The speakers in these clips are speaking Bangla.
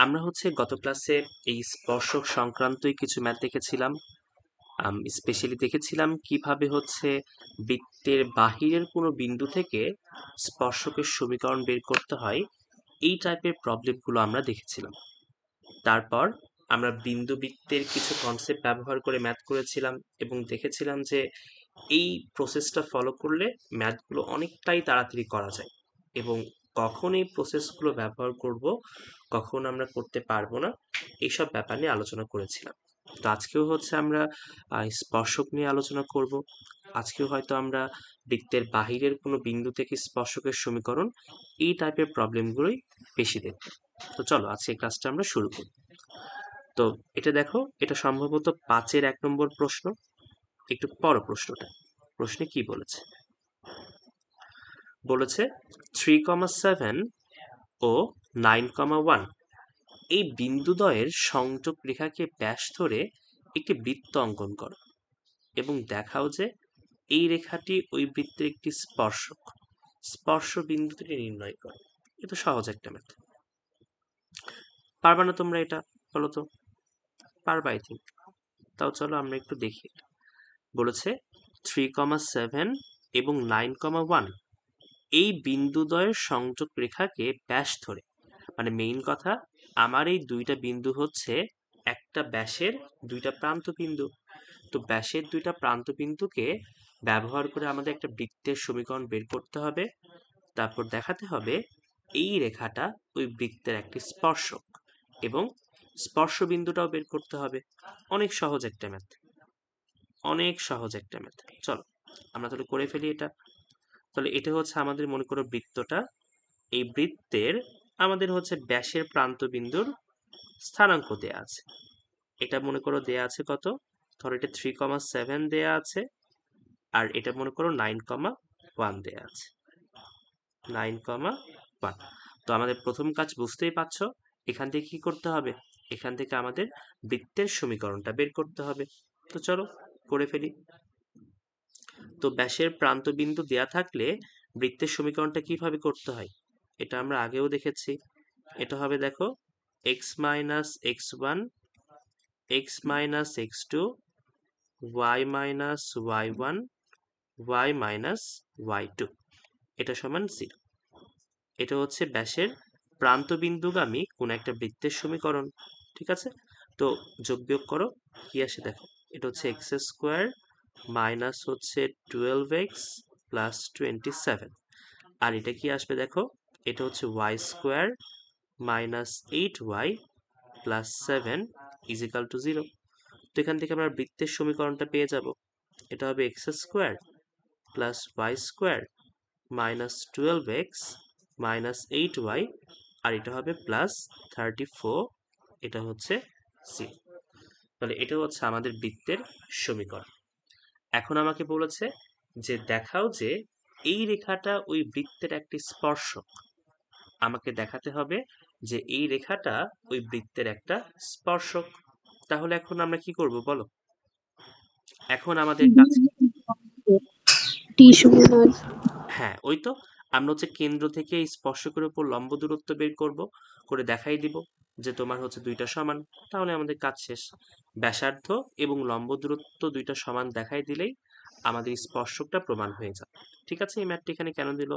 আমরা গত ক্লাসে এই স্পর্শক সংক্রান্তই কিছু ম্যাথ দেখেছিলাম। স্পেশালি দেখেছিলাম কিভাবে বৃত্তের বাহিরের কোনো বিন্দু থেকে স্পর্শকের সমীকরণ বের করতে হয়। এই টাইপের প্রবলেমগুলো আমরা দেখেছিলাম। তারপর আমরা বিন্দু বৃত্তের কিছু কনসেপ্ট ব্যবহার করে ম্যাথ করেছিলাম এবং দেখেছিলাম যে এই প্রসেসটা ফলো করলে ম্যাথগুলো অনেকটাই তাড়াতাড়ি করা যায় এবং কখন এই প্রসেসগুলো ব্যবহার করব, কখন আমরা করতে পারবো না, এইসব ব্যাপার নিয়ে আলোচনা করেছিলাম। তো আজকেও আমরা স্পর্শক নিয়ে আলোচনা করব। আজকেও হয়তো আমরা বৃত্তের বাহিরের কোনো বিন্দু থেকে স্পর্শকের সমীকরণ এই টাইপের প্রবলেমগুলোই বেশি দেখব। তো চলো আজকে ক্লাসটা আমরা শুরু করি। তো এটা দেখো, এটা সম্ভবত 5-এর 1 নম্বর প্রশ্ন। একটু পড়ো প্রশ্নটা। প্রশ্নে কি বলেছে? বলেছে 3,7 ও 9,1 এই বিন্দুদ্বয়ের সংযোগ রেখাকে ব্যাস ধরে একটি বৃত্ত অঙ্কন করো এবং দেখাও যে এই রেখাটি ওই বৃত্তের একটি স্পর্শক। স্পর্শ বিন্দুটি নির্ণয় করো। এটা সহজ একটা ম্যাথ। পারবা না তোমরা এটা? বলো তো। পারবা আই থিঙ্ক। তাও চলো আমরা একটু দেখি। বলেছে 3,7 এবং 9,1 এই বিন্দুদ্বয়ের সংযোগ রেখাকে ব্যাস ধরে, মানে মেইন কথা, আমার এই দুইটা বিন্দু একটা ব্যাসের দুইটা প্রান্ত বিন্দু। তো ব্যাসের দুইটা প্রান্ত বিন্দুকে ব্যবহার করে আমাদের একটা বৃত্তের সমীকরণ বের করতে হবে। তারপর দেখাতে হবে এই রেখাটা ওই বৃত্তের একটি স্পর্শক এবং স্পর্শ বিন্দুটাও বের করতে হবে। অনেক সহজ একটা ম্যাথ, অনেক সহজ একটা ম্যাথ। চলো আমরা তাহলে করে ফেলি এটা। তাহলে এটা আমাদের, মনে করো, বৃত্তটা। এই বৃত্তের আমাদের ব্যাসের প্রান্ত বিন্দুর স্থানাঙ্ক দেয়া আছে। এটা মনে করো দেয়া আছে কত? ধরো এটা 3,7 দেয়া আছে, আর এটা মনে করো 9,1 দেয়া আছে। 9,1। তো আমাদের প্রথম কাজ বুঝতেই পারছো, এখান থেকে কি করতে হবে? এখান থেকে আমাদের বৃত্তের সমীকরণটা বের করতে হবে। তো চলো করে ফেলি। তো ব্যাসের প্রান্ত বিন্দু দেয়া থাকলে বৃত্তের সমীকরণটা কিভাবে করতে হয় এটা আমরা আগেও দেখেছি। এটা হবে, দেখো, x minus x1, x minus x2, y minus y1, y minus y2, এটা সমান 0। এটা ব্যাসের প্রান্ত বিন্দুগামী কোন একটা বৃত্তের সমীকরণ। ঠিক আছে? তো যোগ বিয়োগ করো, কি আসে দেখো। এটা X square minus 12x plus 27, আর এটা কি আসবে দেখো, এটা Y square minus 8y plus 7 equal to 0। তো এখান থেকে আমরা বৃত্তের সমীকরণটা পেয়ে যাব। এটা হবে x square plus Y square minus 12x minus 8y, আর এটা হবে প্লাস 34, এটা 0। তাহলে এটা আমাদের বৃত্তের সমীকরণ। এখন আমাকে বলেছে যে দেখাও যে এই রেখাটা ওই বৃত্তের একটি স্পর্শক। আমাকে দেখাতে হবে যে এই রেখাটা ওই বৃত্তের একটা স্পর্শক। তাহলে এখন আমরা কি করব বলো? এখন আমাদের কাছে হ্যাঁ, ওই তো আমরা কেন্দ্র থেকে এই স্পর্শকের উপর লম্ব দূরত্ব বের করব, করে দেখাই দিব যে তোমার দুইটা সমান। তাহলে আমাদের কাজ শেষ। ব্যাসার্ধ এবং লম্ব দূরত্ব দুইটা সমান দেখাই দিলেই আমাদের স্পর্শকটা প্রমাণ হয়ে যাবে। ঠিক আছে? এই ম্যাথটা এখানে কেন দিল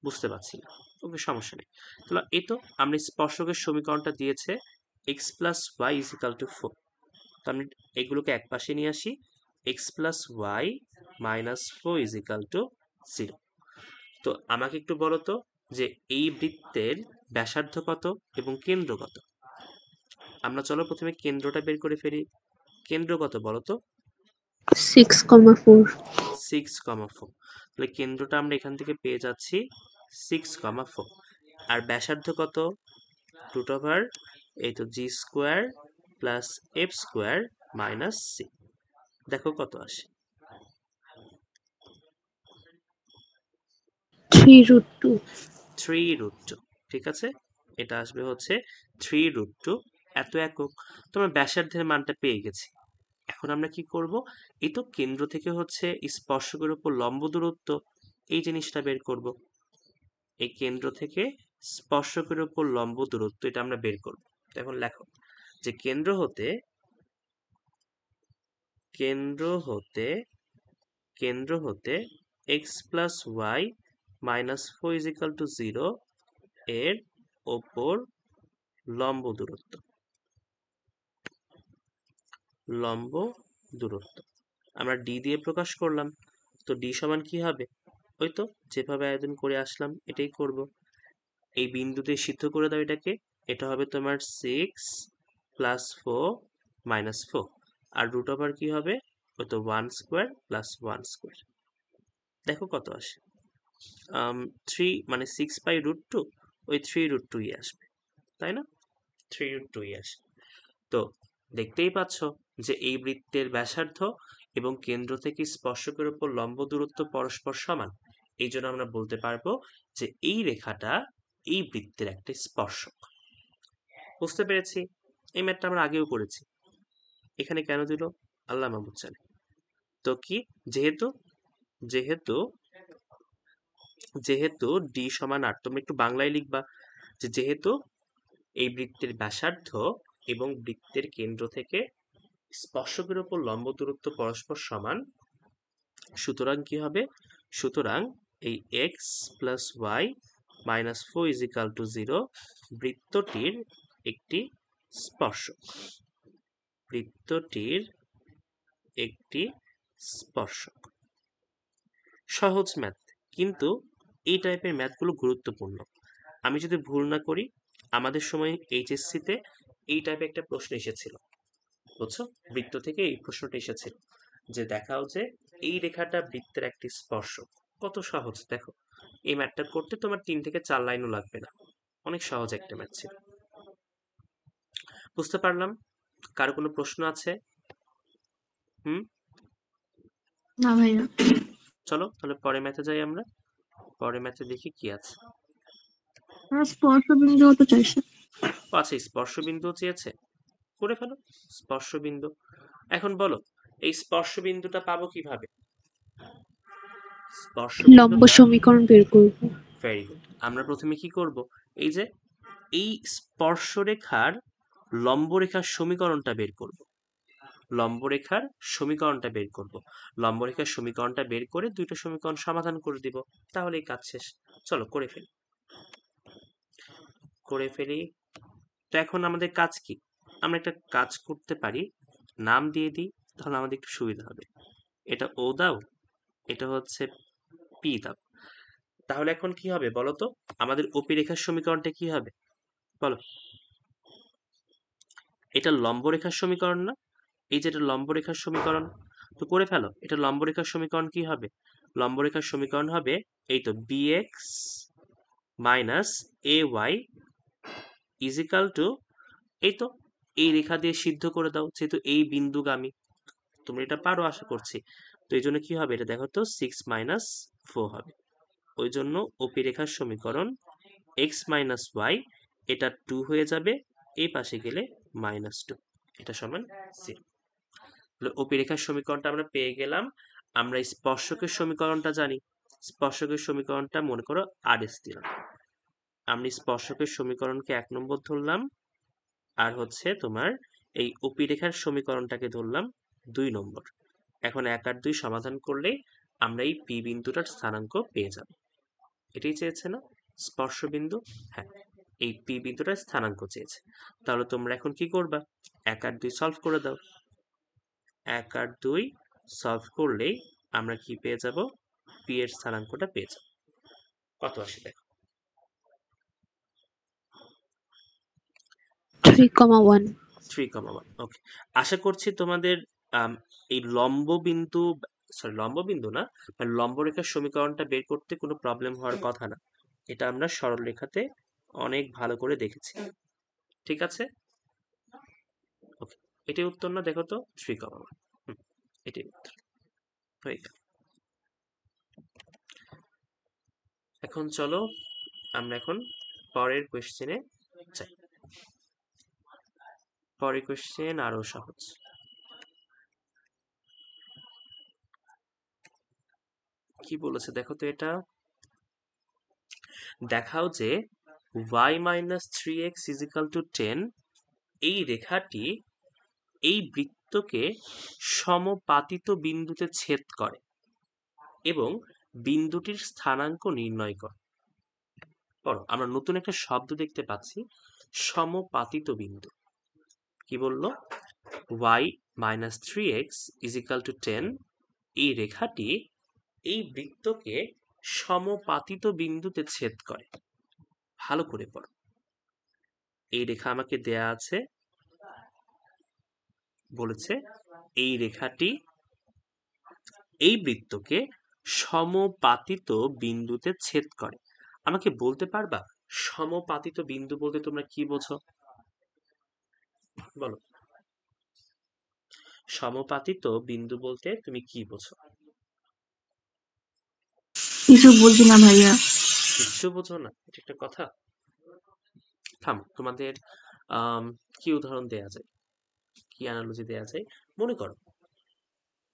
বুঝতে পারছি না। ওকে, সমস্যা নেই। তাহলে এই তো আমরা স্পর্শকের সমীকরণটা দিয়েছে x plus Y is equal to 4। তো আমি এগুলোকে এক পাশে নিয়ে আসি। x plus Y minus 4 is equal to 0। তো আমাকে একটু বলো তো যে এই বৃত্তের ব্যাসার্ধ কত এবং কেন্দ্র কত? আমরা চলো প্রথমে কেন্দ্রটা বের করে ফেলি। কেন্দ্র কত বলো তো? 6,4। 6,4। তাহলে কেন্দ্রটা আমরা এখান থেকে পেয়ে যাচ্ছি 6,4। আর ব্যাসার্ধ কত? রুট ওভার এই তো g square plus f square minus c. দেখো কত আসে। 3√2। 3√2। ঠিক আছে? এটা আসবে 3√2 এত একক। তোমরা ব্যাসার্ধের মানটা পেয়ে গেছি। এখন আমরা কি করব? এই তো কেন্দ্র থেকে স্পর্শকের উপর লম্ব দূরত্ব, এই জিনিসটা বের করব। এই কেন্দ্র থেকে স্পর্শকের উপর লম্ব দূরত্ব, এটা আমরা বের করব। এখন লেখো যে কেন্দ্র হতে x plus Y minus 4 equal to 0 এর ওপর লম্ব দূরত্ব আমরা ডি দিয়ে প্রকাশ করলাম। তো ডি সমান কি হবে? ওই তো যেভাবে আয়োজন করে আসলাম এটাই করব। এই বিন্দুতে সিদ্ধ করে দাও এটাকে। এটা হবে তোমার 6 প্লাস 4 মাইনাস 4, আর রুট ওভার কি হবে? ওই তো 1 স্কোয়ার প্লাস 1 স্কোয়ার। দেখো কত আসে, 3 মানে 6 বাই রুট 2, ওই 3 রুট 2 আসবে, তাই না? 3 রুট 2 আসে। তো দেখতেই পাচ্ছ যে এই বৃত্তের ব্যাসার্ধ এবং কেন্দ্র থেকে স্পর্শকের উপর লম্ব দূরত্ব পরস্পর সমান। এই জন্য আমরা বলতে পারবো যে এই রেখাটা এই বৃত্তের একটা স্পর্শক। বুঝতে পেরেছি? এই ম্যাথটা আমরা আগেও করেছি। এখানে কেন দিল আল্লাহ মাহবুব জানে। তো কি, যেহেতু ডি সমান আর, তোমরা একটু বাংলায় লিখবা যে যেহেতু এই বৃত্তের ব্যাসার্ধ এবং বৃত্তের কেন্দ্র থেকে স্পর্শকের উপর লম্ব দূরত্ব পরস্পর সমান, সুতরাং কি হবে? সুতরাং এই x plus Y minus 4 equal to 0 বৃত্তটির একটি স্পর্শক। সহজ ম্যাথ, কিন্তু এই টাইপের ম্যাথগুলো গুরুত্বপূর্ণ। আমি যদি ভুল না করি, আমাদের সময় এইচএসসিতে এই টাইপের একটা প্রশ্ন এসেছিল, বুঝছো? বৃত্ত থেকে এই প্রশ্নটা এসেছিল যে দেখাও যে এই রেখাটা বৃত্তের একটি স্পর্শক। কত সহজ দেখো, এই ম্যাথটা করতে তোমার 3 থেকে 4 লাইনও লাগবে না, অনেক সহজ একটা ম্যাথ ছিল। বুঝতে পারলাম? কারো কোনো প্রশ্ন আছে? না ভাইয়া। চলো তাহলে পরে ম্যাথে যাই আমরা। পরে ম্যাথে দেখি কি আছে। স্পর্শবিন্দু তো চাইছে। আচ্ছা, স্পর্শবিন্দু চেয়েছে, করে ফেলো স্পর্শবিন্দু। এখন বলো এই স্পর্শবিন্দুটা পাবো কিভাবে? লম্ব সমীকরণ বের করব। Very good. আমরা প্রথমে কি করব? এই যে এই স্পর্শরেখার লম্বরেখার সমীকরণটা বের করব। লম্বরেখার সমীকরণটা বের করে দুইটা সমীকরণ সমাধান করে দিব, তাহলেই কাজ শেষ। চলো করে ফেলি। তো এখন আমাদের কাজ কি? আমরা একটা কাজ করতে পারি, নাম দিয়ে দিই, তাহলে আমাদের একটু সুবিধা হবে। এটা ও দাও, এটা হচ্ছে পি দাও। তাহলে এখন কি হবে বলো তো? আমাদের ওপি রেখার সমীকরণটা কি হবে বলো? এটা লম্বরেখার সমীকরণ না? এই যে এটা লম্বরেখার সমীকরণ, তো করে ফেলো। এটা লম্বরেখার সমীকরণ কি হবে? লম্বরেখার সমীকরণ হবে এই তো bx minus ay equal to, এই তো এই রেখা দিয়ে সিদ্ধ করে দাও, যেহেতু এই বিন্দুগামী। তোমরা এটা পারো আশা করছি। তো এই জন্য কি হবে এটা দেখো তো, 6 মাইনাস 4 হবে। ওই জন্য ওপি রেখার সমীকরণ x মাইনাস ওয়াই, এটা 2 হয়ে যাবে, এই পাশে গেলে মাইনাস 2, এটা সমান 0। ওপি রেখার সমীকরণটা আমরা পেয়ে গেলাম। আমরা স্পর্শকের সমীকরণটা জানি। স্পর্শকের সমীকরণটা মনে করো আরএস দিলাম। আমি স্পর্শকের সমীকরণকে 1 নম্বর ধরলাম, আর হচ্ছে তোমার এই ওপি রেখার সমীকরণটাকে ধরলাম 2 নম্বর। এখন 1 আর 2 সমাধান করলে আমরা এই পি বিন্দুটার স্থানাঙ্ক পেয়ে যাব। এটাই চেয়েছে না স্পর্শবিন্দু? হ্যাঁ, এই পি বিন্দুটার স্থানাঙ্ক চেয়েছে। তাহলে তোমরা এখন কি করবা? 1 আর 2 সলভ করে দাও। 1 আর 2 সলভ করলেই আমরা কি পেয়ে যাব? পি এর স্থানাঙ্কটা পেয়ে যাব। কত আসে দেখো? 3,1। 3,1। ওকে, আশা করছি তোমাদের এই লম্ববিন্দু না, লম্বরেখার সমীকরণটা বের করতে কোনো প্রবলেম হওয়ার কথা না। এটা আমরা সরল রেখাতে অনেক ভালো করে দেখেছি। ঠিক আছে, ওকে, এটাই উত্তর না? দেখো তো 3,1, এটাই উত্তর হয়ে গেল। এখন চলো আমরা এখন পরের কোয়েশ্চেনে যাই। পরের কোয়েশ্চেন আরো সহজ। কি বলেছে দেখো তো? এটা দেখাও যে y minus 3x is equal to 10 এই রেখাটি এই বৃত্তকে সমপাতিত বিন্দুতে ছেদ করে এবং বিন্দুটির স্থানাঙ্ক নির্ণয় করে। পড়ো, আমরা নতুন একটা শব্দ দেখতে পাচ্ছি, সমপাতিত বিন্দু। কি বললো? y minus 3x is equal to 10 এই রেখাটি এই বৃত্তকে সমপাতিত বিন্দুতে ছেদ করে। ভালো করে পড়ো। এই রেখা আমাকে দেয়া আছে, বলেছে এই রেখাটি এই বৃত্তকে সমপাতিত বিন্দুতে ছেদ করে। আমাকে বলতে পারবা সমপাতিত বিন্দু বলতে তোমরা কি বোঝো? বলো, সমপাতিত বিন্দু বলতে তুমি কি বোঝো? কিছু বুঝি না ভাইয়া। কিচ্ছু বোঝো না? এটা একটা কথা? থাম, তোমাদের কি উদাহরণ দেয়া যায়, কি অ্যানালজি দেয়া যায় মনে করো।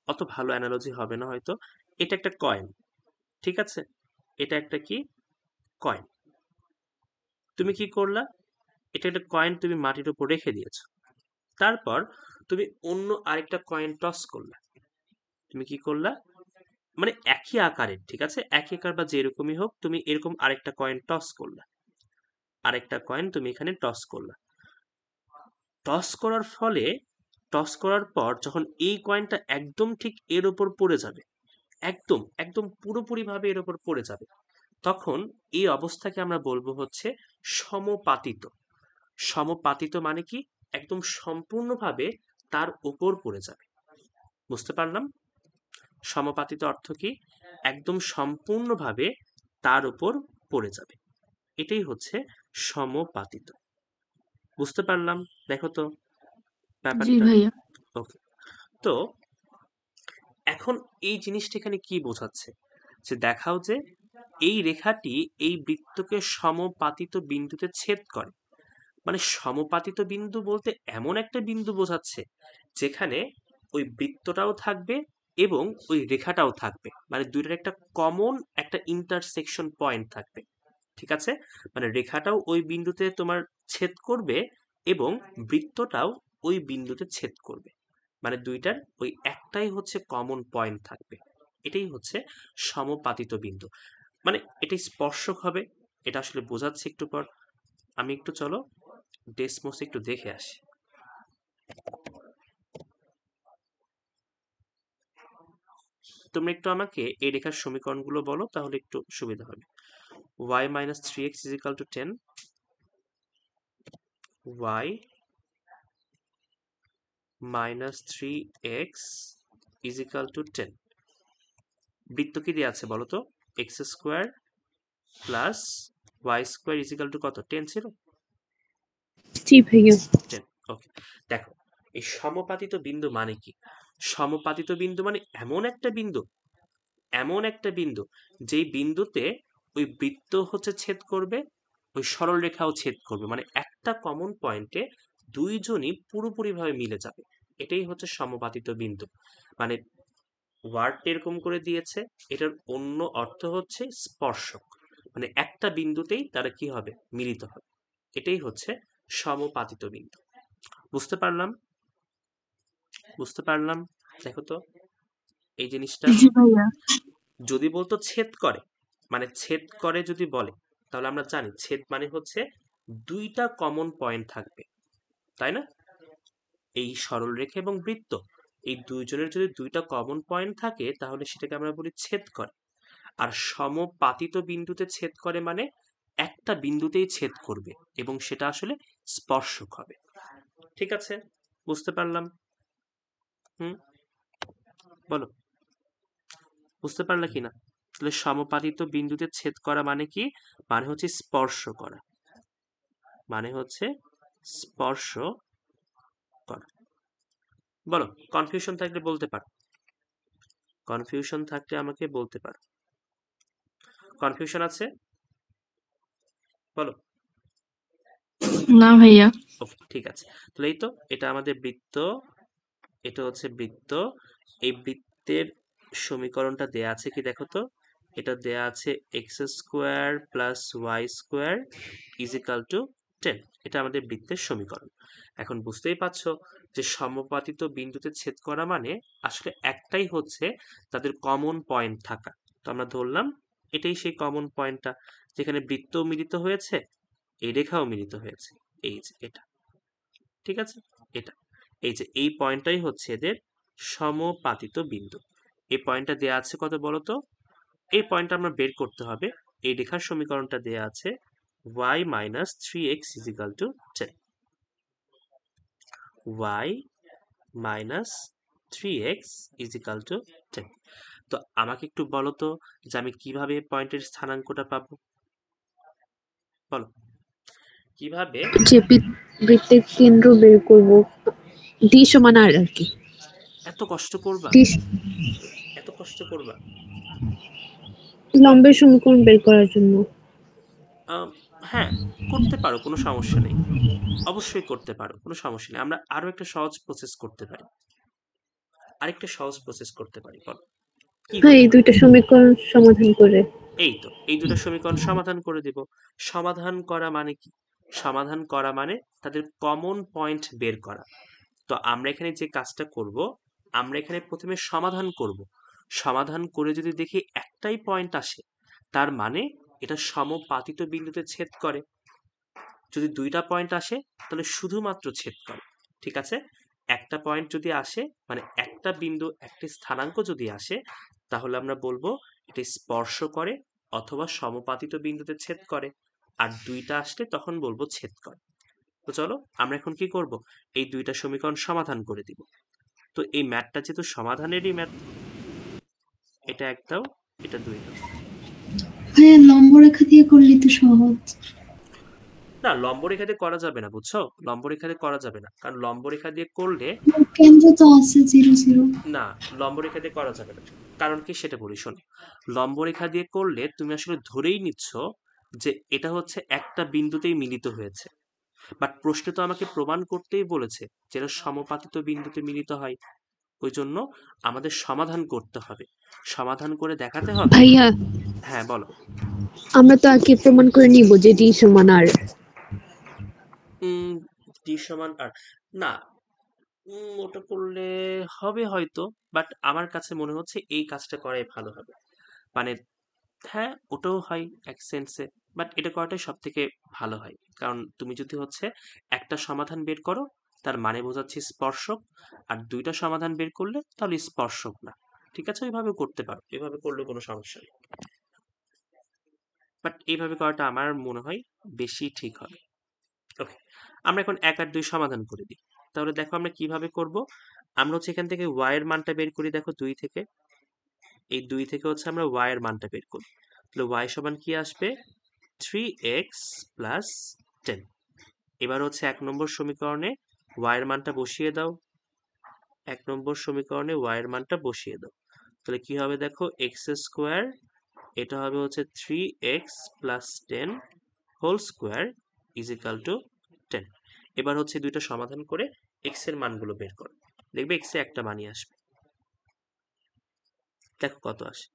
অত ভালো অ্যানালজি হবে না হয়তো। এটা একটা কয়েন, ঠিক আছে? এটা একটা কি কয়েন। তুমি কি করলা? এটা একটা কয়েন তুমি মাটির উপর রেখে দিয়েছো। তারপর তুমি অন্য আরেকটা কয়েন টস করলা। তুমি কি করলা? মানে একই আকারের, ঠিক আছে, একই আকার বা যেরকমই হোক, তুমি এরকম আরেকটা কয়েন টস করলা। আরেকটা কয়েন তুমি এখানে টস করলা। টস করার ফলে, টস করার পর যখন এই কয়েনটা একদম ঠিক এর উপর পড়ে যাবে, একদম একদম পুরোপুরি ভাবে এর উপর পড়ে যাবে, তখন এই অবস্থাকে আমরা বলবো হচ্ছে সমপাতিত। সমপাতিত মানে কি? একদম সম্পূর্ণভাবে তার উপর পড়ে যাবে। বুঝতে পারলাম? সমপাতিত অর্থ কি? একদম সম্পূর্ণভাবে তার উপর পড়ে যাবে। এটাই হচ্ছে সমপাতিত। বুঝতে পারলাম? দেখো তো জি ব্যাপারটা। ভাইয়া। ওকে, তো এখন এই জিনিসটা এখানে কি বোঝাচ্ছে? যে দেখাও যে এই রেখাটি এই বৃত্তকে সমপাতিত বিন্দুতে ছেদ করে। মানে সমপাতিত বিন্দু বলতে এমন একটা বিন্দু বোঝাচ্ছে যেখানে ওই বৃত্তটাও থাকবে এবং ওই রেখাটাও থাকবে, মানে দুইটার একটা কমন একটা ইন্টারসেকশন পয়েন্ট থাকবে। ঠিক আছে? মানে রেখাটাও ওই বিন্দুতে তোমার ছেদ করবে এবং বৃত্তটাও ওই বিন্দুতে ছেদ করবে, মানে দুইটার ওই একটাই হচ্ছে কমন পয়েন্ট থাকবে। এটাই হচ্ছে সমপাতিত বিন্দু। মানে এটাই স্পর্শক হবে। এটা আসলে বোঝাচ্ছে একটু পর। আমি একটু চলো ডেসমোস একটু দেখে আসি। তোমরা একটু আমাকে এই রেখার সমীকরণগুলো বলো, তাহলে একটু সুবিধা হবে। y minus 3x is equal to 10, y minus 3x is equal to 10। বৃত্ত কি দিয়ে আছে বলো তো? x square plus y square is equal two কত? 10 ছিল? জি ভাইয়া। 10। ওকে, দেখো এই সমপাতিত বিন্দু মানে কি? সমপাতিত বিন্দু মানে এমন একটা বিন্দু, এমন একটা বিন্দু যেই বিন্দুতে ওই বৃত্ত হচ্ছে ছেদ করবে, ওই সরল রেখাও ছেদ করবে, মানে একটা কমন পয়েন্টে দুইজনই পুরোপুরিভাবে মিলে যাবে। এটাই হচ্ছে সমপাতিত বিন্দু। মানে ওয়ার্ডটা এরকম করে দিয়েছে, এটার অন্য অর্থ হচ্ছে স্পর্শক, মানে একটা বিন্দুতেই তারা কি হবে? মিলিত হবে। এটাই হচ্ছে সমপাতিত বিন্দু। বুঝতে পারলাম? বুঝতে পারলাম? দেখো তো এই জিনিসটা। জি ভাইয়া। যদি বলতো ছেদ করে, মানে ছেদ করে যদি বলে, তাহলে আমরা জানি ছেদ মানে হচ্ছে দুইটা কমন পয়েন্ট থাকবে, তাই না? এই সরলরেখা এবং বৃত্ত, এই দুইজনের যদি দুইটা কমন পয়েন্ট থাকে তাহলে সেটাকে আমরা বলি ছেদ করে। আর সমপাতিত বিন্দুতে ছেদ করে মানে একটা বিন্দুতেই ছেদ করবে এবং সেটা আসলে স্পর্শক হবে। ঠিক আছে? বুঝতে পারলাম? হুম, বলো, বুঝতে পারলে কিনা? তাহলে সমপাতিত বিন্দুতে ছেদ করা মানে কি? মানে হচ্ছে স্পর্শ করা, মানে হচ্ছে স্পর্শ করা। বলো, কনফিউশন থাকলে বলতে পারো। কনফিউশন থাকলে আমাকে বলতে পারো। কনফিউশন আছে? বলো। না ভাইয়া। ওকে, ঠিক আছে। তাহলে এই তো, এটা আমাদের বৃত্ত, এটা হচ্ছে বৃত্ত। এই বৃত্তের সমীকরণটা দেয়া আছে কি দেখো তো? এটা দেয়া আছে x square plus Y square is equal to 10। এটা আমাদের বৃত্তের সমীকরণ। এখন বুঝতেই পারছো যে সমপাতিত বিন্দুতে ছেদ করা মানে আসলে একটাই হচ্ছে তাদের কমন পয়েন্ট থাকা। তো আমরা ধরলাম এটাই সেই কমন পয়েন্টটা, যেখানে বৃত্তও মিলিত হয়েছে, এই রেখাও মিলিত হয়েছে, এই যে এটা, ঠিক আছে, এটা, এই যে এই পয়েন্টটাই হচ্ছে এদের সমপাতিত বিন্দু। এই পয়েন্টটা দেয়া আছে কত বলো তো? এই পয়েন্টটা আমরা বের করতে হবে। এই রেখার সমীকরণটা দেয়া আছে y minus 3x is equal to 10. y minus 3x is equal to 10. তো আমাকে একটু বলো তো যে আমি কিভাবে পয়েন্টের স্থানাঙ্কটা পাবো? বলো কিভাবে? যে বৃত্তের কেন্দ্র বের করব, ডি সমান আর আর কি। এত কষ্ট করবা? ডি এত কষ্ট করবা? লম্বের সমীকরণ বের করার জন্য। হ্যাঁ, করতে পারো, কোনো সমস্যা নেই। অবশ্যই করতে পারো, কোনো সমস্যা নেই। আমরা আরো একটা সহজ প্রসেস করতে পারি। আরেকটা সহজ প্রসেস করতে পারি, বলো কি হ্যাঁ, হতে এই পারে? দুইটা সমীকরণ সমাধান করে। এই তো, এই দুটো সমীকরণ সমাধান করে দিব। সমাধান করা মানে কি? সমাধান করা মানে তাদের কমন পয়েন্ট বের করা। তো আমরা এখানে যে কাজটা করব, আমরা এখানে প্রথমে সমাধান করব। সমাধান করে যদি দেখি একটাই পয়েন্ট আসে, তার মানে এটা সমপাতিত বিন্দুতে ছেদ করে। যদি দুইটা পয়েন্ট আসে তাহলে শুধুমাত্র ছেদ করে, ঠিক আছে। একটা পয়েন্ট যদি আসে মানে একটা বিন্দু, একটা স্থানাঙ্ক যদি আসে, তাহলে আমরা বলবো এটা স্পর্শ করে অথবা সমপাতিত বিন্দুতে ছেদ করে। আর দুইটা আসলে তখন বলবো ছেদ করে। তো চলো আমরা এখন কি করব, এই দুইটা সমীকরণ সমাধান করে দিব। তো এই ম্যাথটা যেহেতু সমাধানেরই ম্যাথ, এটা এক দাও, এটা দুই দাও। ভাইয়া লম্ব রেখা দিয়ে করলে তো সহজ। না, লম্ব রেখা দিয়ে করা যাবে না, বুঝছো? লম্ব রেখা দিয়ে করা যাবে না, কারণ লম্ব রেখা দিয়ে করলে কেন্দ্র তো আছে 0 0। না, লম্ব রেখা দিয়ে করা যাবে না। কারণ কি সেটা বলি, শোনো। লম্ব রেখা দিয়ে করলে তুমি আসলে ধরেই নিচ্ছ যে এটা হচ্ছে একটা বিন্দুতেই মিলিত হয়েছে। বাট প্রশ্নে তো আমাকে প্রমাণ করতেই বলেছে যে এটা সমপাতিত বিন্দুতে মিলিত হয়। ওই জন্য আমাদের সমাধান করতে হবে, সমাধান করে দেখাতে হবে। ভাইয়া, হ্যাঁ বলো। আমরা তো আগে প্রমাণ করে নিব যে ডি সমান আর। ডি সমান আর, না, ওটা করলে হবে হয়তো, বাট আমার কাছে মনে হচ্ছে এই কাজটা করাই ভালো হবে। মানে হ্যাঁ, ওটাও হয় এক সেন্সে, বাট এটা করাটাই সব থেকে ভালো হয়। কারণ তুমি যদি হচ্ছে একটা সমাধান বের করো, তার মানে বোঝাচ্ছে স্পর্শক, আর দুইটা সমাধান বের করলে তাহলে স্পর্শক না। ঠিক আছে, ওইভাবে করতে পারো, এভাবে করলে কোনো সমস্যা নেই। বাট এইভাবে করাটা আমার মনে হয় বেশি ঠিক হবে। ওকে, আমরা এখন 1 আর 2 সমাধান করে দিই। তাহলে দেখো আমরা কিভাবে করব। আমরা হচ্ছে এখান থেকে y এর মানটা বের করি, দেখো 2 থেকে। এই 2 থেকে হচ্ছে আমরা y এর মানটা বের করি। তাহলে y সমান কি আসবে? 3x plus 10। এবার হচ্ছে 1 নম্বর সমীকরণে y এর মানটা বসিয়ে দাও। 1 নম্বর সমীকরণে y এর মানটা বসিয়ে দাও। তাহলে কি হবে দেখো, x স্কোয়ার, এটা হবে হচ্ছে 3x plus 10 whole square is equal to 10। এবার হচ্ছে দুইটা সমাধান করে x এর মানগুলো বের করো, দেখবে x এ একটা মানই আসবে। দেখো কত আসে।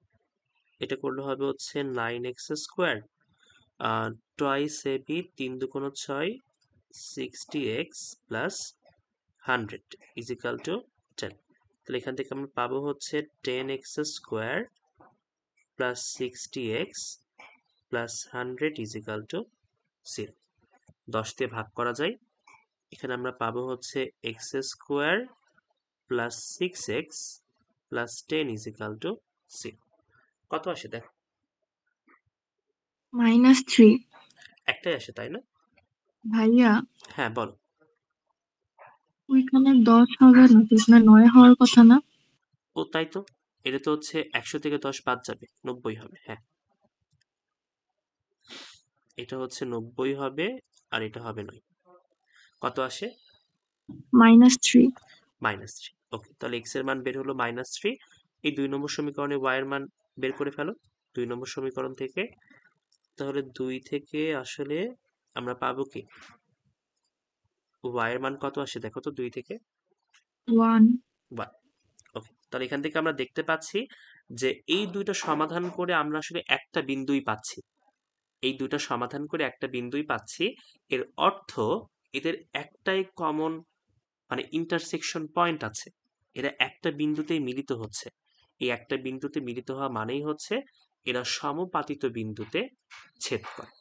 এটা করলে হবে হচ্ছে 9x স্কোয়ার, টয়েস এবি 3 দুগুণ 6, 60x plus 100 is equal to 10। তাহলে এখান থেকে আমরা পাবো হচ্ছে 10x square plus 60x plus 100 is equal to 0। 10 দিয়ে ভাগ করা যায়। এখানে আমরা পাবো হচ্ছে x square plus 6x plus 10 is equal to 0। কত আসে দেখো? -3। একটাই আসে, তাই না? ভাইয়া, হ্যাঁ বলো। ওইখানে 10 হবে না তো, এখানে 9 হওয়ার কথা না? ও তাই তো, এটা তো হচ্ছে 100 থেকে 10 বাদ যাবে, 90 হবে। হ্যাঁ, এটা হচ্ছে 90 হবে, আর এটা হবে 9। কত আসে? -3। -3। ওকে, তাহলে x এর মান বের হলো -3। এই 2 নম্বর সমীকরণে y এর মান বের করে ফেলো 2 নম্বর সমীকরণ থেকে। তাহলে 2 থেকে আসলে আমরা পাবো কি, y এর মান কত আসে দেখো তো 2 থেকে? 1। 1। ওকে, তাহলে এখান থেকে আমরা দেখতে পাচ্ছি যে এই দুইটা সমাধান করে আমরা আসলে একটা বিন্দুই পাচ্ছি, এই দুইটা সমাধান করে একটা বিন্দুই পাচ্ছি। এর অর্থ এদের একটাই কমন মানে ইন্টারসেকশন পয়েন্ট আছে, এরা একটা বিন্দুতেই মিলিত হচ্ছে। এই একটা বিন্দুতে মিলিত হওয়া মানেই হচ্ছে এরা সমপাতিত বিন্দুতে ছেদ করে।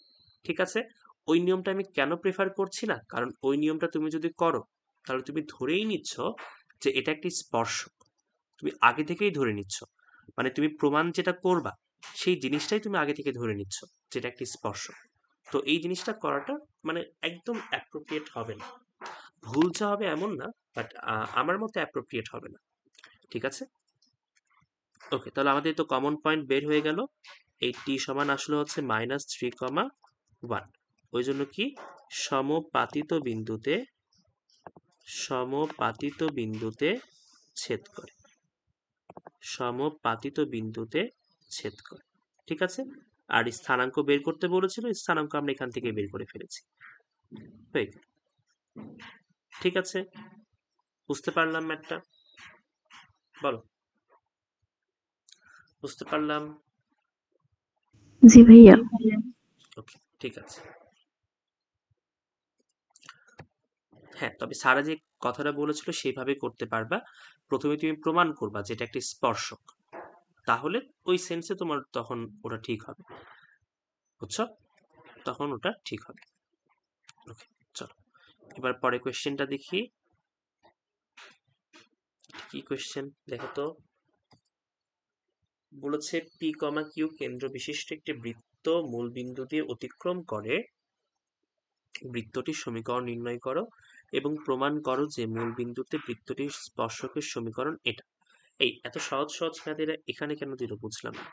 ঠিক আছে, ওই নিয়মটা আমি কেন প্রেফার করছি না, কারণ ওই নিয়মটা তুমি যদি করো তাহলে তুমি ধরেই নিচ্ছ যে এটা একটি স্পর্শক, তুমি আগে থেকেই ধরে নিচ্ছ, মানে তুমি প্রমাণ যেটা করবা সেই জিনিসটাই তুমি আগে থেকে ধরে নিচ্ছ যেটা একটি স্পর্শক। তো এই জিনিসটা করাটা মানে একদম অ্যাপ্রোপ্রিয়েট হবে না। ভুল যা হবে এমন না, বাট আমার মতে অ্যাপ্রোপ্রিয়েট হবে না। ঠিক আছে, ওকে, তাহলে আমাদের তো কমন পয়েন্ট বের হয়ে গেল। এই টি সমান আসলে হচ্ছে -3,1, ওই জন্য কি সমপাতিত বিন্দুতে ছেদ করে, সমপাতিত বিন্দুতে ছেদ করে। ঠিক আছে, আর স্থানাঙ্ক বের করতে বলেছিল, স্থানাঙ্ক আমরা এখান থেকে বের করে ফেলেছি, হয়ে গেল। ঠিক আছে, বুঝতে পারলাম ম্যাথটা, বলো বুঝতে পারলাম? জি ভাইয়া। ওকে, ঠিক আছে। হ্যাঁ, তবে সারা যে কথাটা বলেছিল সেইভাবে করতে পারবা। প্রথমে তুমি প্রমাণ করবা যেটা একটি স্পর্শক, তাহলে ওই সেন্সে তোমার তখন ওটা ঠিক হবে, বুঝছো? তখন ওটা ঠিক হবে। ওকে, চলো এবার পরে কোয়েশ্চেনটা দেখি। কি কোয়েশ্চেন দেখো তো, বলেছে পি কমা কিউ কেন্দ্র বিশিষ্ট একটি বৃত্ত মূল বিন্দু দিয়ে অতিক্রম করে, বৃত্তটির সমীকরণ নির্ণয় করো এবং প্রমাণ করো যে মূল বিন্দুতে বৃত্তটির স্পর্শকের সমীকরণ এটা। এই এত সহজ সহজ ম্যাথেরা এখানে কেন দিল বুঝলাম না।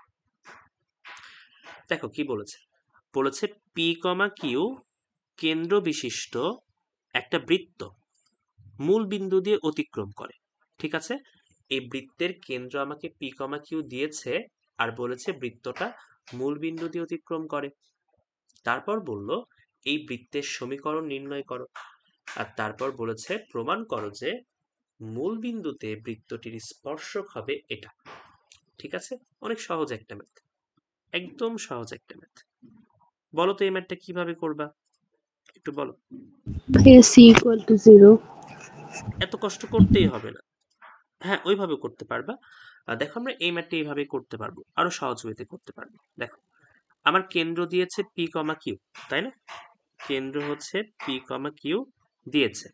দেখো কি বলেছে, বলেছে পি কমা কিউ কেন্দ্র বিশিষ্ট একটা বৃত্ত মূল বিন্দু দিয়ে অতিক্রম করে। ঠিক আছে, এই বৃত্তের কেন্দ্র আমাকে পি কমা কিউ দিয়েছে আর বলেছে বৃত্তটা মূল বিন্দু দিয়ে অতিক্রম করে। তারপর বলল এই বৃত্তের সমীকরণ নির্ণয় করো, আর তারপর বলেছে প্রমাণ করো যে মূল বিন্দুতে বৃত্তটির স্পর্শক হবে এটা। ঠিক আছে, অনেক সহজ একটা ম্যাথ, একদম সহজ একটা ম্যাথ। বলো তো এই ম্যাথটা কিভাবে করবা, একটু বলো। c=0। এত কষ্ট করতেই হবে না, হ্যাঁ ওইভাবে করতে পারবা। দেখো আমরা এই ম্যাথটা এইভাবে করতে পারবো, আরো সহজ ওয়েতে করতে পারবো। দেখো আমার কেন্দ্র দিয়েছে পি কমা কিউ, তাই না? কেন্দ্র হচ্ছে পি কমা কিউ দিয়েছে,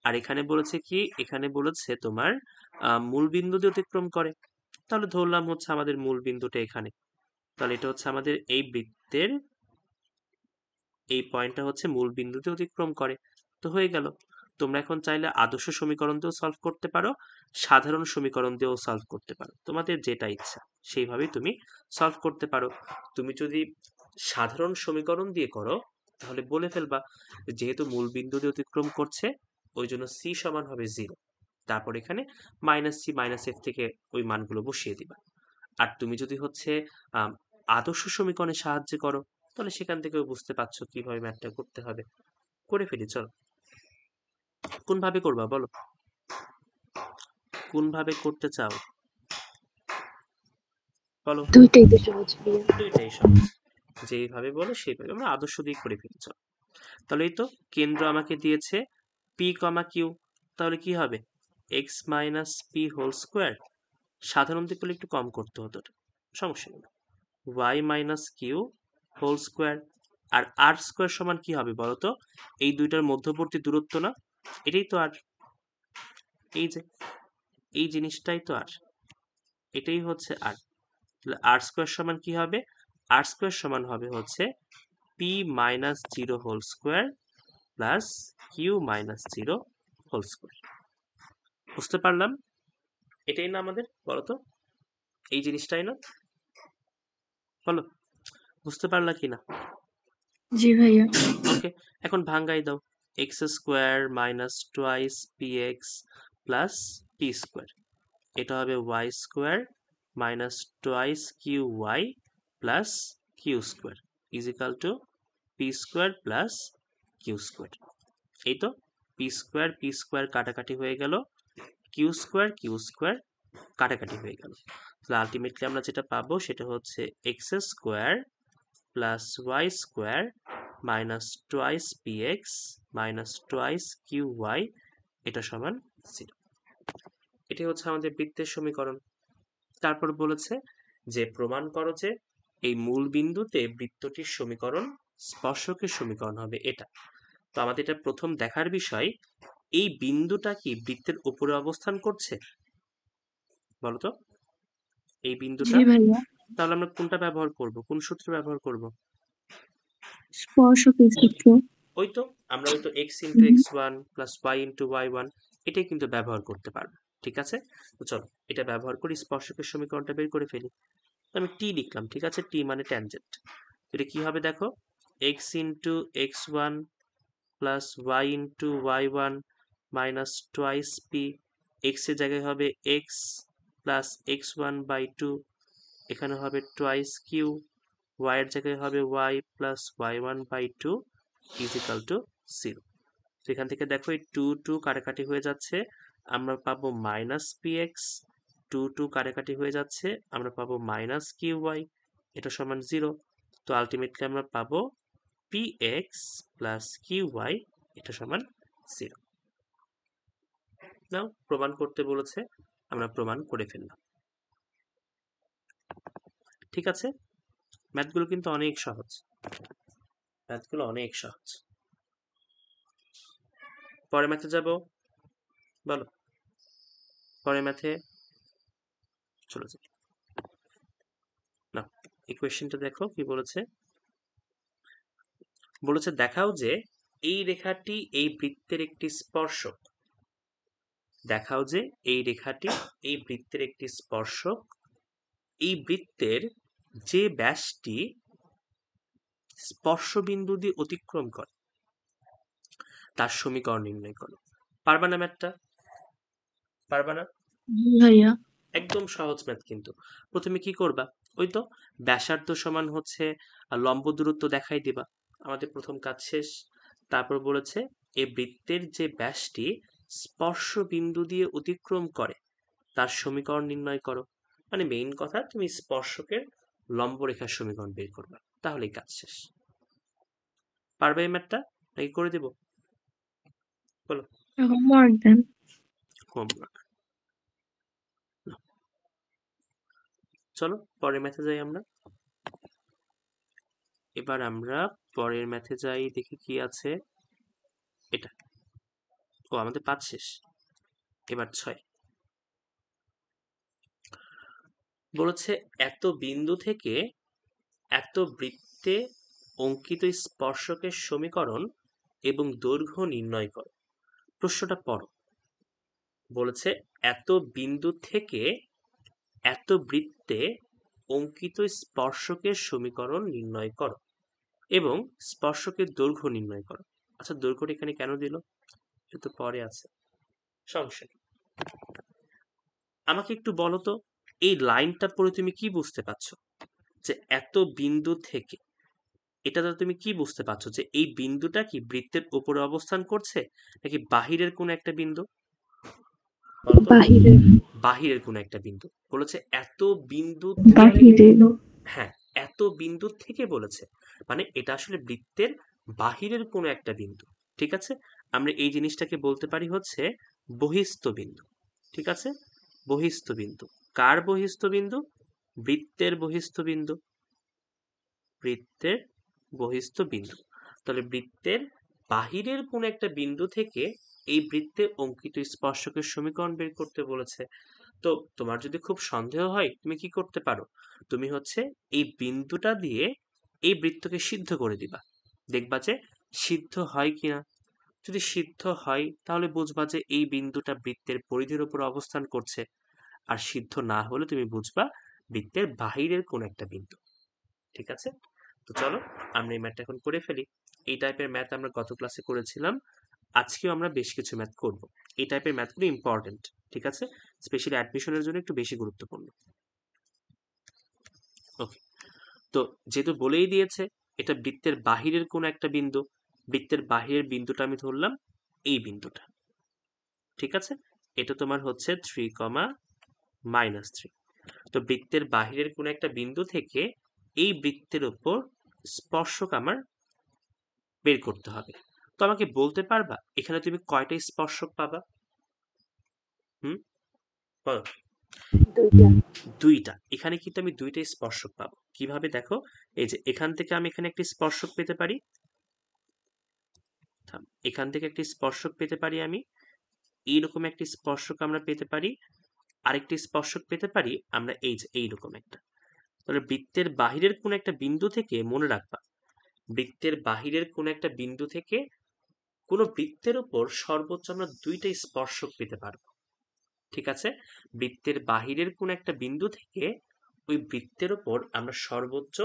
আর এখানে বলেছে কি, এখানে বলেছে তোমার মূল বিন্দু দিয়ে অতিক্রম করে, তাহলে ধরলাম হচ্ছে আমাদের মূল বিন্দুটা এখানে, তাহলে এটা হচ্ছে আমাদের এই বৃত্তের এই পয়েন্টটা হচ্ছে মূল বিন্দুতে অতিক্রম করে। তো হয়ে গেল। তোমরা এখন চাইলে আদর্শ সমীকরণ দিয়েও সলভ করতে পারো, সাধারণ সমীকরণ দিয়েও সলভ করতে পারো, তোমাদের যেটা ইচ্ছা সেইভাবেই তুমি সলভ করতে পারো। তুমি যদি সাধারণ সমীকরণ দিয়ে করো তাহলে বলে ফেলবা যেহেতু মূল বিন্দু দিয়ে অতিক্রম করছে ওই জন্য সি সমান হবে 0, তারপর এখানে -c -f থেকে ওই মানগুলো বসিয়ে দিবা। আর তুমি যদি হচ্ছে আদর্শ সমীকরণের সাহায্যে করো তাহলে সেখান থেকেও বুঝতে পারছো কিভাবে ম্যাথটা করতে হবে। করে ফেলি চলো। কোন ভাবে করবা বলো, কোন ভাবে করতে চাও বলো? দুইটাই তো সহজ ভাইয়া। দুইটাই সহজ, যেইভাবে বলো সেইভাবে আমরা আদর্শ দিয়ে করে ফেলি চলো। তাহলে এই তো কেন্দ্র আমাকে দিয়েছে পি কমা কিউ, তাহলে কি হবে x minus p whole square, সাধারণ দিক করলে একটু কম করতে হতো, সমস্যা নেই, y minus q whole square. আর আর স্কোয়ার সমান কি হবে বলতো, এই দুইটার মধ্যবর্তী দূরত্ব না, এটাই তো আর, এই যে এই জিনিসটাই তো আর, এটাই হচ্ছে আর। তাহলে আর স্কোয়ার সমান কি হবে, আর স্কোয়ার সমান হবে হচ্ছে P minus 0 whole square plus Q minus 0 whole square. বুঝতে পারলাম? এটাই না আমাদের, বলতো এই জিনিসটাই না, বলো বুঝতে পারলা কিনা? জি ভাইয়া। ওকে, এখন ভাঙ্গাই দাও, X square minus twice P x plus P square, এটা হবে Y square minus twice Q Y plus Q square is equal to P square plus Q square. এই তো পি স্কোয়ার কাটাকাটি হয়ে গেল, কিউ স্কোয়ার কাটাকাটি হয়ে গেল। তাহলে আলটিমেটলি আমরা যেটা পাবো সেটা হচ্ছে x square plus Y square minus twice P X minus twice Q Y এটা সমান 0। এটাই হচ্ছে আমাদের বৃত্তের সমীকরণ। তারপর বলেছে যে প্রমাণ করো যে এই মূল বিন্দুতে বৃত্তটির সমীকরণ স্পর্শকের সমীকরণ হবে এটা। তো আমাদের এটা প্রথম দেখার বিষয়, এই বিন্দুটা কি বৃত্তের উপরে অবস্থান করছে বলতো? এই বিন্দুটা, জি ভাইয়া। তাহলে আমরা কোনটা ব্যবহার করব, কোন সূত্র ব্যবহার করব? স্পর্শকের সূত্র। ওই তো আমরা ওই তো X into x one plus Y into Y one এটাই কিন্তু ব্যবহার করতে পারবো। ঠিক আছে, তো চলো এটা ব্যবহার করি স্পর্শকের সমীকরণটা বের করে ফেলি। আমি টি লিখলাম, ঠিক আছে, টি মানে ট্যানজেন্ট। এটা কি হবে দেখো, x into x one plus Y into Y one minus twice P, x এর জায়গায় হবে x plus x one by two, এখানে হবে টোয়াইস কিউ, ওয়াই এর জায়গায় হবে y plus y one by two is equal to 0। তো এখান থেকে দেখো এই টু টু কাটাকাটি হয়ে যাচ্ছে, আমরা পাবো minus p x, two two কাটাকাটি হয়ে যাচ্ছে, আমরা পাবো মাইনাস কিউ ওয়াই, এটা সমান 0। তো আলটিমেটলি আমরা পাবো p x plus q Y এটা সমান 0। নাও প্রমাণ করতে বলেছে, আমরা প্রমাণ করে ফেললাম। ঠিক আছে, ম্যাথগুলো কিন্তু অনেক সহজ, ম্যাথগুলো অনেক সহজ। পরের ম্যাথে যাব, বলো পরের ম্যাথে চলে যাই। না, এই কোয়েশ্চেনটা দেখো কি বলেছে। বলেছে দেখাও যে এই রেখাটি এই বৃত্তের একটি স্পর্শক। দেখাও যে এই রেখাটি এই বৃত্তের একটি স্পর্শক, এই বৃত্তের যে ব্যাসটি স্পর্শবিন্দু দিয়ে অতিক্রম করে তার সমীকরণ নির্ণয় করো। পারবা না ম্যাথটা? পারবা না? জি ভাইয়া। একদম সহজ ম্যাথ। কিন্তু প্রথমে কি করবা, ওই তো ব্যাসার্ধ সমান হচ্ছে লম্ব দূরত্ব দেখাই দিবা, আমাদের প্রথম কাজ শেষ। তারপর বলেছে এই বৃত্তের যে ব্যাসটি স্পর্শ বিন্দু দিয়ে অতিক্রম করে তার সমীকরণ নির্ণয় করো। মানে মেইন কথা, তুমি স্পর্শকের লম্ব রেখার সমীকরণ বের করবা, তাহলেই কাজ শেষ। পারবে এই ম্যাথটা নাকি করে দেব? বলো। হোমওয়ার্ক দেন। হোমওয়ার্ক। চলো পরের ম্যাথে যাই আমরা। এবার আমরা পরের ম্যাথে যাই, দেখি কি আছে। এটা ও আমাদের 5 শেষ, এবার 6 বলেছে এত বিন্দু থেকে এত বৃত্তে অঙ্কিত স্পর্শকের সমীকরণ এবং দৈর্ঘ্য নির্ণয় করো। প্রশ্নটা পড়ো। বলেছে এত বিন্দু থেকে এত বৃত্তে অঙ্কিত স্পর্শকের সমীকরণ নির্ণয় করো এবং স্পর্শকের দৈর্ঘ্য নির্ণয় করো। আচ্ছা, দৈর্ঘ্যটা এখানে কেন দিল এটা তো পরে আছে, সমস্যা নেই। আমাকে একটু বলো তো, এই লাইনটা পড়ে তুমি কি বুঝতে পারছো? যে এত বিন্দু থেকে, এটা দ্বারা তুমি কি বুঝতে পারছো? যে এই বিন্দুটা কি বৃত্তের উপরে অবস্থান করছে নাকি বাহিরের কোন একটা বিন্দু? বলতো, বাহিরে। বাহিরের কোন একটা বিন্দু। বলেছে এত বিন্দু, বাহিরে। হ্যাঁ এত বিন্দু থেকে বলেছে, মানে এটা আসলে বৃত্তের বাহিরের কোনো একটা বিন্দু। ঠিক আছে, আমরা এই জিনিসটাকে বলতে পারি হচ্ছে বহিস্থ বিন্দু। ঠিক আছে, বহিস্থ বিন্দু। কার বহিস্থ বিন্দু? বৃত্তের বহিস্থ বিন্দু, বৃত্তের বহিস্থ বিন্দু। তাহলে বৃত্তের বাহিরের কোন একটা বিন্দু থেকে এই বৃত্তে অঙ্কিত স্পর্শকের সমীকরণ বের করতে বলেছে। তো তোমার যদি খুব সন্দেহ হয় তুমি কি করতে পারো, তুমি হচ্ছে এই বিন্দুটা দিয়ে এই বৃত্তকে সিদ্ধ করে দিবা, দেখবা যে সিদ্ধ হয় কিনা। যদি সিদ্ধ হয় তাহলে বুঝবা যে এই বিন্দুটা বৃত্তের পরিধির উপর অবস্থান করছে, আর সিদ্ধ না হলে তুমি বুঝবা বৃত্তের বাহিরের কোন একটা বিন্দু। ঠিক আছে, তো চলো আমরা এই ম্যাথটা এখন করে ফেলি। এই টাইপের ম্যাথ আমরা গত ক্লাসে করেছিলাম, আজকেও আমরা বেশ কিছু ম্যাথ করব। এই টাইপের ম্যাথগুলো ইম্পর্টেন্ট, ঠিক আছে, স্পেশালি অ্যাডমিশনের জন্য একটু বেশি গুরুত্বপূর্ণ। ওকে, তো যেহেতু বলেই দিয়েছে এটা বৃত্তের বাহিরের কোন একটা বিন্দু, বৃত্তের বাহিরের বিন্দুটা আমি ধরলাম এই বিন্দুটা। ঠিক আছে, এটা তোমার হচ্ছে 3, -3। তো বৃত্তের বাহিরের কোনো একটা বিন্দু থেকে এই বৃত্তের উপর স্পর্শক আমার বের করতে হবে। তো আমাকে বলতে পারবা এখানে তুমি কয়টা স্পর্শক পাবা? বলো। দুইটা। এখানে কিন্তু আমি দুইটা স্পর্শক পাবো। কিভাবে দেখো, এই যে এখান থেকে আমি এখানে একটি স্পর্শক পেতে পারি, এখান থেকে একটি স্পর্শক পেতে পারি আমি, এইরকম একটি স্পর্শক আমরা পেতে পারি, আরেকটি স্পর্শক পেতে পারি আমরা এই যে এইরকম একটা। তাহলে বৃত্তের বাহিরের কোন একটা বিন্দু থেকে, মনে রাখবা বৃত্তের বাহিরের কোন একটা বিন্দু থেকে কোন বৃত্তের উপর সর্বোচ্চ আমরা দুইটা স্পর্শক পেতে পারবো। ঠিক আছে, বৃত্তের বাহিরের কোন একটা বিন্দু থেকে ওই বৃত্তের উপর আমরা সর্বোচ্চ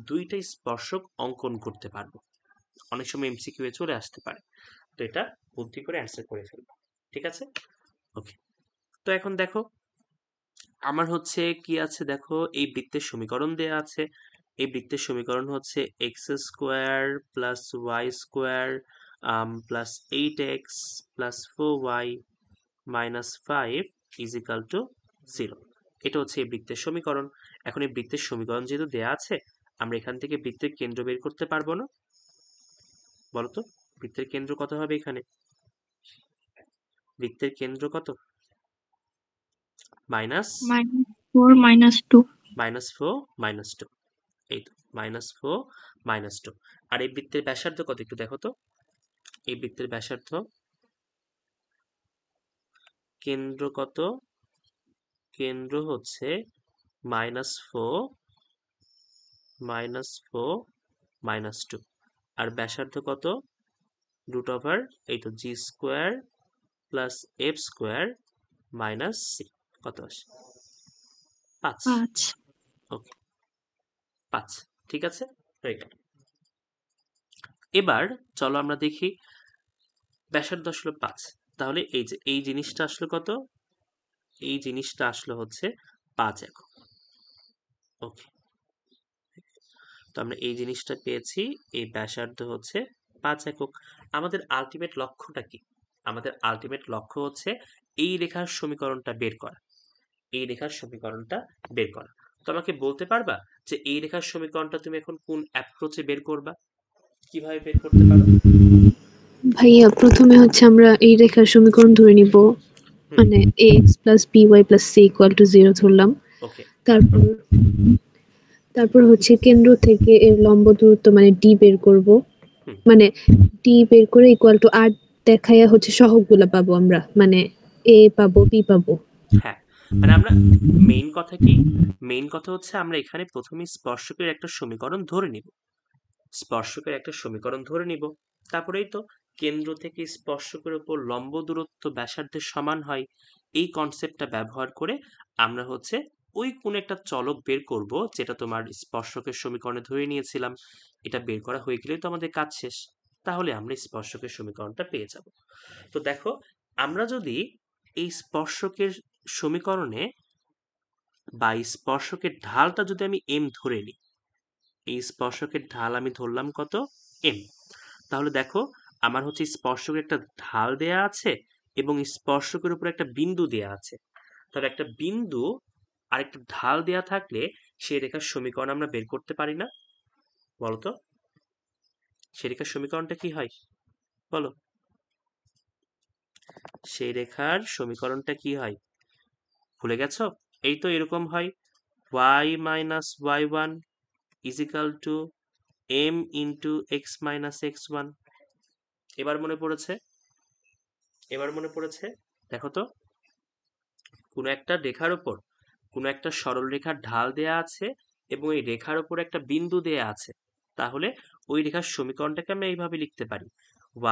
দুইটা স্পর্শক অঙ্কন করতে পারবো। অনেক সময় এমসিকিউ এ চলে আসতে পারে, তো এটা বুদ্ধি করে অ্যান্সার করে ফেলবো। ঠিক আছে, ওকে। তো এখন দেখো আমার হচ্ছে কি আছে, দেখো এই বৃত্তের সমীকরণ দেয়া আছে। এই বৃত্তের সমীকরণ হচ্ছে x square plus Y square plus 8x plus 4y minus 5 is equal to 0। এটা হচ্ছে এই বৃত্তের সমীকরণ। এখন এই বৃত্তের সমীকরণ যেহেতু দেয়া আছে, আমরা এখান থেকে বৃত্তের কেন্দ্র বের করতে পারবো না? বলতো বৃত্তের কেন্দ্র কত হবে এখানে? বৃত্তের কেন্দ্র কত? মাইনাস -4 -2 -4 -2। এই তো -4 -2। আর এই বৃত্তের ব্যাসার্ধ কত একটু দেখো তো। এই বৃত্তের ব্যাসার্ধ কেন্দ্র কত? কেন্দ্র হচ্ছে -4 -2। আর ব্যাসার্ধ কত? √, এই তো g square plus f square minus c। কত আসে? 5। 5 ওকে, 5। ঠিক আছে, হয়ে গেল। এবার চলো আমরা দেখি ব্যাসার্ধ আসলো 5, তাহলে এই যে এই জিনিসটা আসলো কত? এই জিনিসটা আসলো হচ্ছে 5 একক। ওকে, তো আমরা এই জিনিসটা পেয়েছি, এই ব্যাসার্ধ হচ্ছে 5 একক। আমাদের আলটিমেট লক্ষ্যটা কি? আমাদের আলটিমেট লক্ষ্য হচ্ছে এই রেখার সমীকরণটা বের করা। এই রেখার সমীকরণটা বের করা। তো আমাকে বলতে পারবা যে এই রেখার সমীকরণটা তুমি এখন কোন অ্যাপ্রোচে বের করবা? কিভাবে বের করতে পারো? ভাইয়া প্রথমে হচ্ছে আমরা এই রেখার সমীকরণ ধরে নিব, মানে ax plus by plus c equal to 0 ধরলাম। ওকে, তারপর তারপর হচ্ছে কেন্দ্র থেকে এর লম্ব দূরত্ব মানে d বের করব, মানে d বের করে ইকুয়াল টু r দেখায়া হচ্ছে সহগগুলা পাবো আমরা, মানে a পাবো b পাবো। হ্যাঁ, মানে আমরা মেইন কথা কি? মেইন কথা হচ্ছে আমরা এখানে প্রথমে স্পর্শকের একটা সমীকরণ ধরে নিব। স্পর্শকের একটা সমীকরণ ধরে নিব, তারপরেই তো কেন্দ্র থেকে স্পর্শকের উপর লম্ব দূরত্ব ব্যাসার্ধের সমান হয়। এই কনসেপ্টটা ব্যবহার করে আমরা হচ্ছে ওই কোন একটা চলক বের করব যেটা তোমার স্পর্শকের সমীকরণে ধরে নিয়েছিলাম। এটা বের করা হয়ে গেলেই তো আমাদের কাজ শেষ। তাহলে আমরা স্পর্শকের সমীকরণটা পেয়ে যাব। তো দেখো, আমরা যদি এই স্পর্শকের সমীকরণে বা স্পর্শকের ঢালটা যদি আমি m ধরে নিই, এই স্পর্শকের ঢাল আমি ধরলাম কত? m। তাহলে দেখো আমার হচ্ছে স্পর্শকের একটা ঢাল দেয়া আছে এবং স্পর্শকের উপর একটা বিন্দু দেয়া আছে। তাহলে একটা বিন্দু আর একটা ঢাল দেয়া থাকলে সেই রেখার সমীকরণ আমরা বের করতে পারি না? বলতো সেই রেখার সমীকরণটা কি হয়? বলো, সেই রেখার সমীকরণটা কি হয়? ভুলে গেছো? এই তো এরকম হয়, y minus y1 is equal to m into x minus x1। এবার মনে পড়েছে? এবার মনে পড়েছে? দেখো তো, কোনো একটা রেখার উপর কোনো একটা সরল রেখার ঢাল দেয়া আছে এবং এই রেখার উপর একটা বিন্দু দেয়া আছে। তাহলে ওই রেখার সমীকরণটাকে আমরা এইভাবে লিখতে পারি,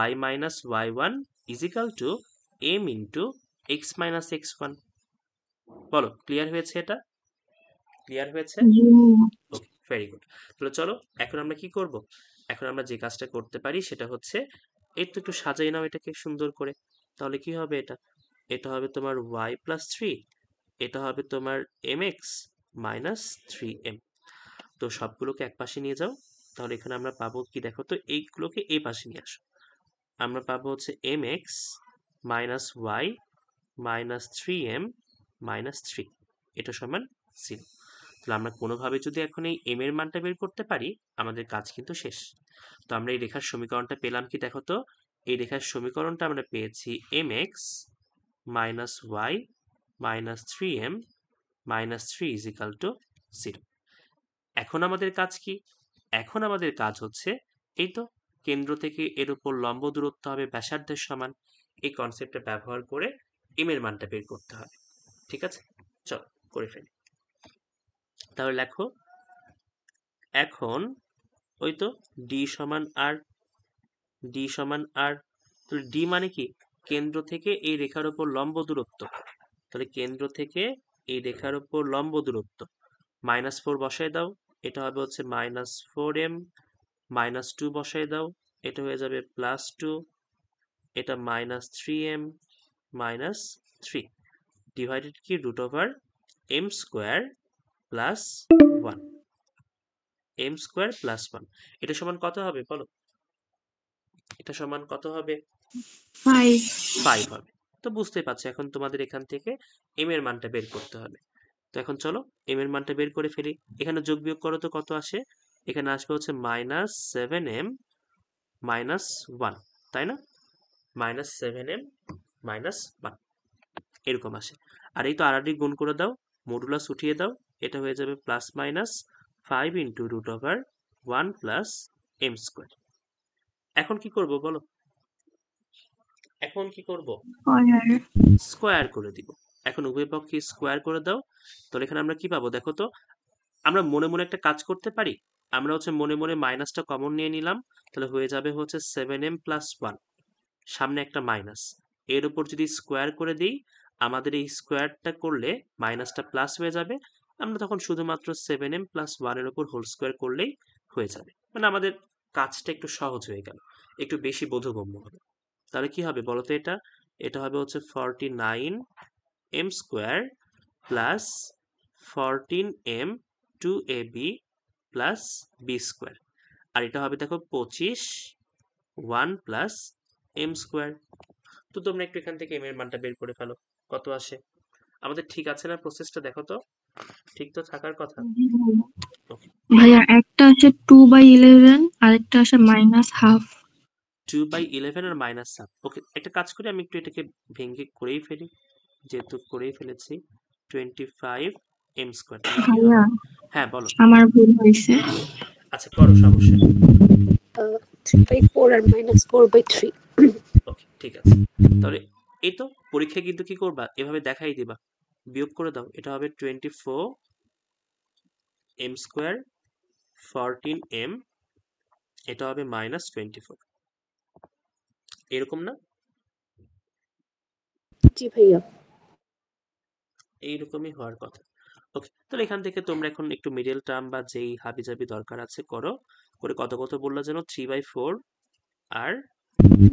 y minus y1 is equal to m into x minus x1। বলো, ক্লিয়ার হয়েছে? এটা ক্লিয়ার হয়েছে? ওকে, ভেরি গুড। তাহলে চলো এখন আমরা কি করব? এখন আমরা যে কাজটা করতে পারি সেটা হচ্ছে একটু সাজাই নাও এটাকে সুন্দর করে। তাহলে কি হবে? এটা এটা হবে তোমার y প্লাস 3, এটা হবে তোমার mx মাইনাস 3m। তো সবগুলোকে এক পাশে নিয়ে যাও। তাহলে এখানে আমরা পাবো কি দেখো তো, এইগুলোকে এই পাশে নিয়ে আসো। আমরা পাবো হচ্ছে mx minus y minus 3m minus 3, এটা সমান 0। তাহলে আমরা কোনোভাবে যদি এখন এই m এর মানটা বের করতে পারি আমাদের কাজ কিন্তু শেষ। তো আমরা এই রেখার সমীকরণটা পেলাম কি দেখো তো, এই রেখার সমীকরণটা আমরা পেয়েছি mx minus y minus 3m minus 3 is equal to 0। এখন আমাদের কাজ কি? এখন আমাদের কাজ হচ্ছে এই তো কেন্দ্র থেকে এর উপর লম্ব দূরত্ব হবে ব্যাসার্ধের সমান, এই কনসেপ্টটা ব্যবহার করে m এর মানটা বের করতে হবে। ঠিক আছে, চল করে ফেলি। তাহলে লেখো, এখন ওই তো d সমান r, d সমান r। তাহলে d মানে কি? কেন্দ্র থেকে এই রেখার উপর লম্ব দূরত্ব। তাহলে কেন্দ্র থেকে এই রেখার উপর লম্ব দূরত্ব -4 বসায় দাও, এটা হবে হচ্ছে -4m, -2 বসায় দাও, এটা হয়ে যাবে +2, এটা -3m -3 ডিভাইডেড কি √m square plus 1, m square plus 1। এটা সমান কত হবে বলো? এটা সমান কত হবে? 5 হবে। তো বুঝতেই পারছো এখন তোমাদের এখান থেকে m এর মানটা বের করতে হবে। তো এখন চলো m এর মানটা বের করে ফেলি। এখানে যোগ বিয়োগ করো তো কত আসে? এখানে আসবে হচ্ছে -7m -1, তাই না? -7m -1 এরকম আসে। আর এই তো আড়াআড়ি গুণ করে দাও, মডুলাস উঠিয়ে দাও, এটা হয়ে যাবে +-5 ইন্টু √1 প্লাস m স্কোয়ার। এখন কি করব বলো? এখন কি করব? স্কোয়ার করে দিব। এখন উভয় পক্ষে স্কোয়ার করে দাও। তাহলে এখানে আমরা কি পাবো দেখো তো, আমরা মনে মনে একটা কাজ করতে পারি। আমরা হচ্ছে মনে মনে মাইনাসটা কমন নিয়ে নিলাম, তাহলে হয়ে যাবে হচ্ছে 7m + 1, সামনে একটা মাইনাস, এর উপর যদি স্কোয়ার করে দিই আমাদের এই স্কোয়ারটা করলে মাইনাসটা প্লাস হয়ে যাবে। আমরা তখন শুধুমাত্র 7m + 1 এর উপর হোল স্কোয়ার করলেই হয়ে যাবে। মানে আমাদের কাজটা একটু সহজ হয়ে গেল, একটু বেশি বোধগম্য হবে। তাহলে কি হবে বলতো? এটা হবে হচ্ছে 49m square plus 14m 2ab plus b square, আর এটা হবে দেখো 25 1 প্লাস m স্কোয়ার। তো তোমরা একটু এখান থেকে m এর মানটা বের করে ফেলো, কত আসে? আমাদের ঠিক আছে না প্রসেসটা? দেখো তো, ঠিক তো থাকার কথা। ভাইয়া একটা আছে 2/11 আর একটা আছে -1/2। 2/11 আর -1/2। ওকে, একটা কাজ করি, আমি একটু এটাকে ভেঙে করেই ফেলি, যেহেতু করেই ফেলেছি। 25m square. ভাইয়া হ্যাঁ বলো। আমার ভুল হয়েছে। আচ্ছা করো, সমস্যা নেই। 3/4 আর -4/3। ওকে ঠিক আছে। তাহলে এই তো পরীক্ষায় কিন্তু কি করবা, এভাবে দেখাই দিবা, বিয়োগ করে দাও। এটা হবে 24m স্কোয়ার 14m, এটা হবে -24, এরকম না? জি ভাইয়া। এইরকমই হওয়ার কথা। ওকে, তাহলে এখান থেকে তোমরা এখন একটু মিডল টার্ম বা যেই হাবিজাবি দরকার আছে করো, করে কত কত বললা যেন? 3/4 আর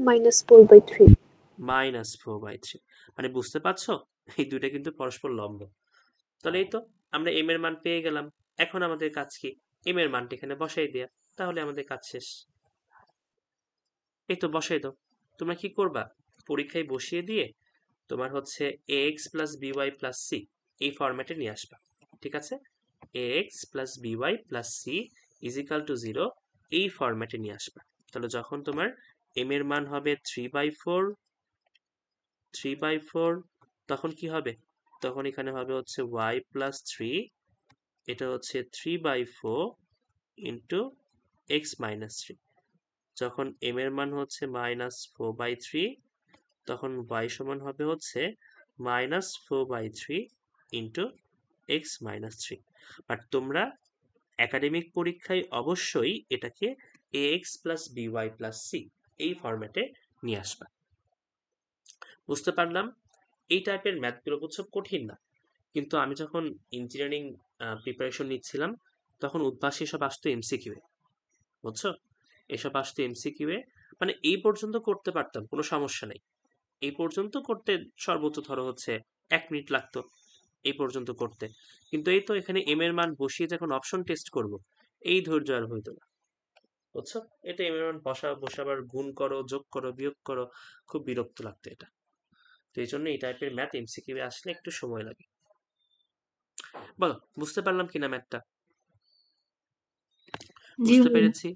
-4/3। -4/3। মানে বুঝতে পারছো এই দুইটা কিন্তু পরস্পর লম্ব। তাহলে এই তো আমরা m এর মান পেয়ে গেলাম। এখন আমাদের কাজ কি? m এর মানটা এখানে বসাই দেয়া, তাহলে আমাদের কাজ শেষ। এই তো বসাই দাও। তোমরা কি করবা? পরীক্ষায় বসিয়ে দিয়ে তোমার হচ্ছে ax + by + c এই ফরম্যাটে নিয়ে আসবা। ঠিক আছে? ax + by + c = 0 এই ফরম্যাটে নিয়ে আসবা। তাহলে যখন তোমার m এর মান হবে 3/4, তখন কি হবে? তখন এখানে হবে হচ্ছে y + 3, এটা হচ্ছে 3/4 ইন্টু x - 3। যখন m এর মান হচ্ছে -4/3, তখন y সমান হবে হচ্ছে -4/3 ইন্টু x - 3। বাট তোমরা একাডেমিক পরীক্ষায় অবশ্যই এটাকে ax + by + c এই ফরম্যাটে নিয়ে আসবা। বুঝতে পারলাম? এই টাইপের ম্যাথগুলো বুঝছো কঠিন না, কিন্তু আমি যখন ইঞ্জিনিয়ারিং প্রিপারেশন নিচ্ছিলাম তখন উদ্ভাসে এসব আসতো এমসিকিউ এ, বুঝছো? এসব আসতো এমসিকিউ এ, মানে এই পর্যন্ত করতে পারতাম, কোনো সমস্যা নেই। এই পর্যন্ত করতে সর্বোচ্চ ধরো হচ্ছে 1 মিনিট লাগতো এই পর্যন্ত করতে। কিন্তু এই তো এখানে m এর মান বসিয়ে যখন অপশন টেস্ট করব, এই ধৈর্য আর হইতো না, বুঝছো? এটা m এর মান বসাবার গুণ করো, যোগ করো, বিয়োগ করো, খুব বিরক্ত লাগতো এটা। তো এই জন্য এই টাইপের ম্যাথ এমসিকিউ এ আসলে একটু সময় লাগে। বলো বুঝতে পারলাম কিনা ম্যাথটা? জি বুঝতে ভাইয়া। পেরেছি।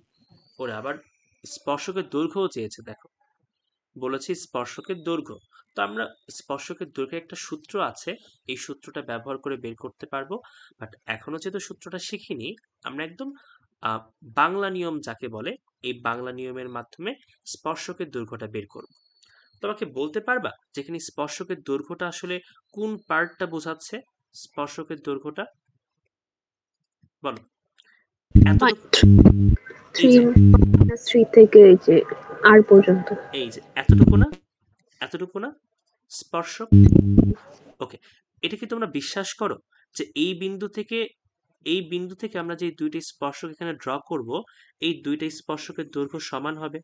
ওরা আবার স্পর্শকের দৈর্ঘ্যও চেয়েছে, দেখো বলেছি স্পর্শকের দৈর্ঘ্য। তো আমরা স্পর্শকের দৈর্ঘ্যের একটা সূত্র আছে, এই সূত্রটা ব্যবহার করে বের করতে পারবো। বাট এখনো যেহেতু সূত্রটা শিখিনি, আমরা একদম বাংলা নিয়ম যাকে বলে, এই বাংলা নিয়মের মাধ্যমে স্পর্শকের দৈর্ঘ্যটা বের করব। তোমাকে বলতে পারবা যেখানে স্পর্শকের দৈর্ঘ্যটা আসলে কোন পার্টটা বোঝাচ্ছে? স্পর্শকের দৈর্ঘ্যটা বলো। এতটুকু, এই যে 3 থেকে এই যে আর পর্যন্ত। এই যে এতটুকু না, এতটুকু না স্পর্শক। ওকে, এটা কি তোমরা বিশ্বাস করো যে এই বিন্দু থেকে আমরা যে দুইটা স্পর্শক এখানে ড্র করব, এই দুইটা স্পর্শকের দৈর্ঘ্য সমান হবে?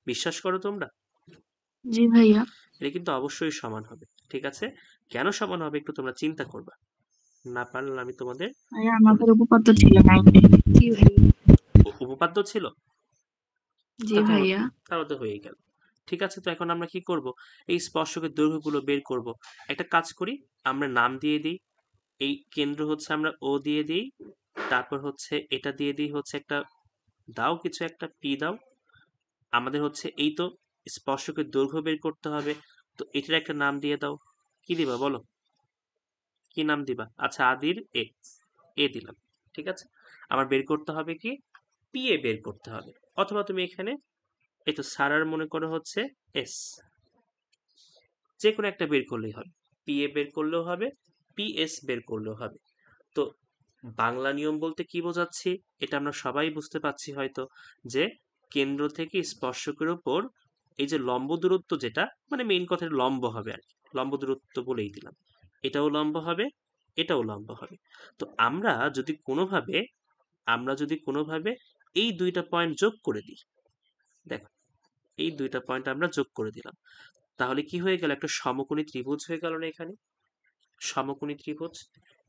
বিশ্বাস করো তোমরা? জি ভাইয়া। এটা কিন্তু অবশ্যই সমান হবে। ঠিক আছে, কেন সমান হবে একটু তোমরা চিন্তা করবা, না পারলে আমি তোমাদের ভাইয়া বলে আমাদের দিই। উপপাদ্য ছিল 9-এ। জি ভাইয়া। উপপাদ্য ছিল, জি ভাইয়া। তাহলে তো হয়ে গেল। ঠিক আছে, তো এখন আমরা কি করব? এই স্পর্শকের দৈর্ঘ্যগুলো বের করব। একটা কাজ করি, আমরা নাম দিয়ে দিই। এই কেন্দ্র হচ্ছে আমরা ও দিয়ে দিই, তারপর হচ্ছে এটা দিয়ে দিই হচ্ছে একটা, দাও কিছু একটা পি দাও। আমাদের হচ্ছে এই তো স্পর্শকের দৈর্ঘ্য বের করতে হবে, তো এটার একটা নাম দিয়ে দাও। কি দিবা বলো, কি নাম দিবা? আচ্ছা, আদির এ, এ দিলাম। ঠিক আছে, আমার বের করতে হবে কি, পি এ বের করতে হবে। অথবা তুমি এখানে এই তো সারার মনে করো হচ্ছে এস, যে কোনো একটা বের করলেই হবে। পি এ বের করলেও হবে, পি এস বের করলেও হবে। তো বাংলা নিয়ম বলতে কি বোঝাচ্ছি এটা আমরা সবাই বুঝতে পারছি হয়তো, যে কেন্দ্র থেকে স্পর্শকের উপর এই যে লম্ব দূরত্ব, যেটা মানে মেইন কথা লম্ব হবে আর কি, লম্ব দূরত্ব বলেই দিলাম। এটাও লম্ব হবে, এটাও লম্ব হবে। তো আমরা যদি কোনোভাবে এই দুইটা পয়েন্ট যোগ করে দিই, দেখো এই দুইটা পয়েন্ট আমরা যোগ করে দিলাম, তাহলে কি হয়ে গেল? একটা সমকোণী ত্রিভুজ হয়ে গেল না এখানে? সমকোণী ত্রিভুজ,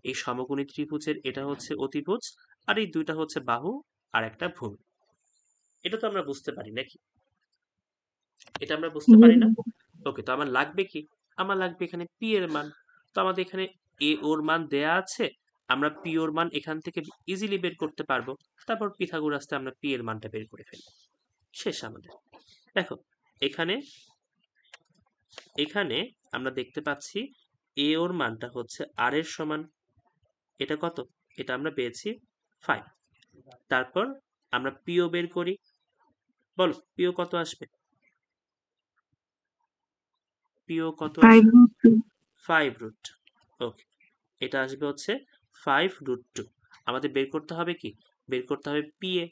এই সমকোণী ত্রিভুজের এটা হচ্ছে অতিভুজ, আর এই দুইটা হচ্ছে বাহু আর একটা ভূমি। এটা তো আমরা বুঝতে পারি নাকি? এটা আমরা বুঝতে জি পারি না? ভাইয়া। ওকে, তো আমার লাগবে কি? আমার লাগবে এখানে পি এর মান। তো আমাদের এখানে এ ওর মান দেয়া আছে, আমরা পি ওর মান এখান থেকে ইজিলি বের করতে পারবো। তারপর পিথাগোরাসে আমরা পি এর মানটা বের করে ফেলবো, শেষ আমাদের। দেখো এখানে এখানে আমরা দেখতে পাচ্ছি এ ওর মানটা হচ্ছে আর এর সমান। এটা কত? এটা আমরা পেয়েছি 5। তারপর আমরা পিও বের করি, বলো পিও কত আসবে? পিও কত 5 আসবে? root 2। 5 রুট। ওকে, এটা আসবে হচ্ছে 5 রুট 2। আমাদের বের করতে হবে কি? বের করতে হবে পিএ,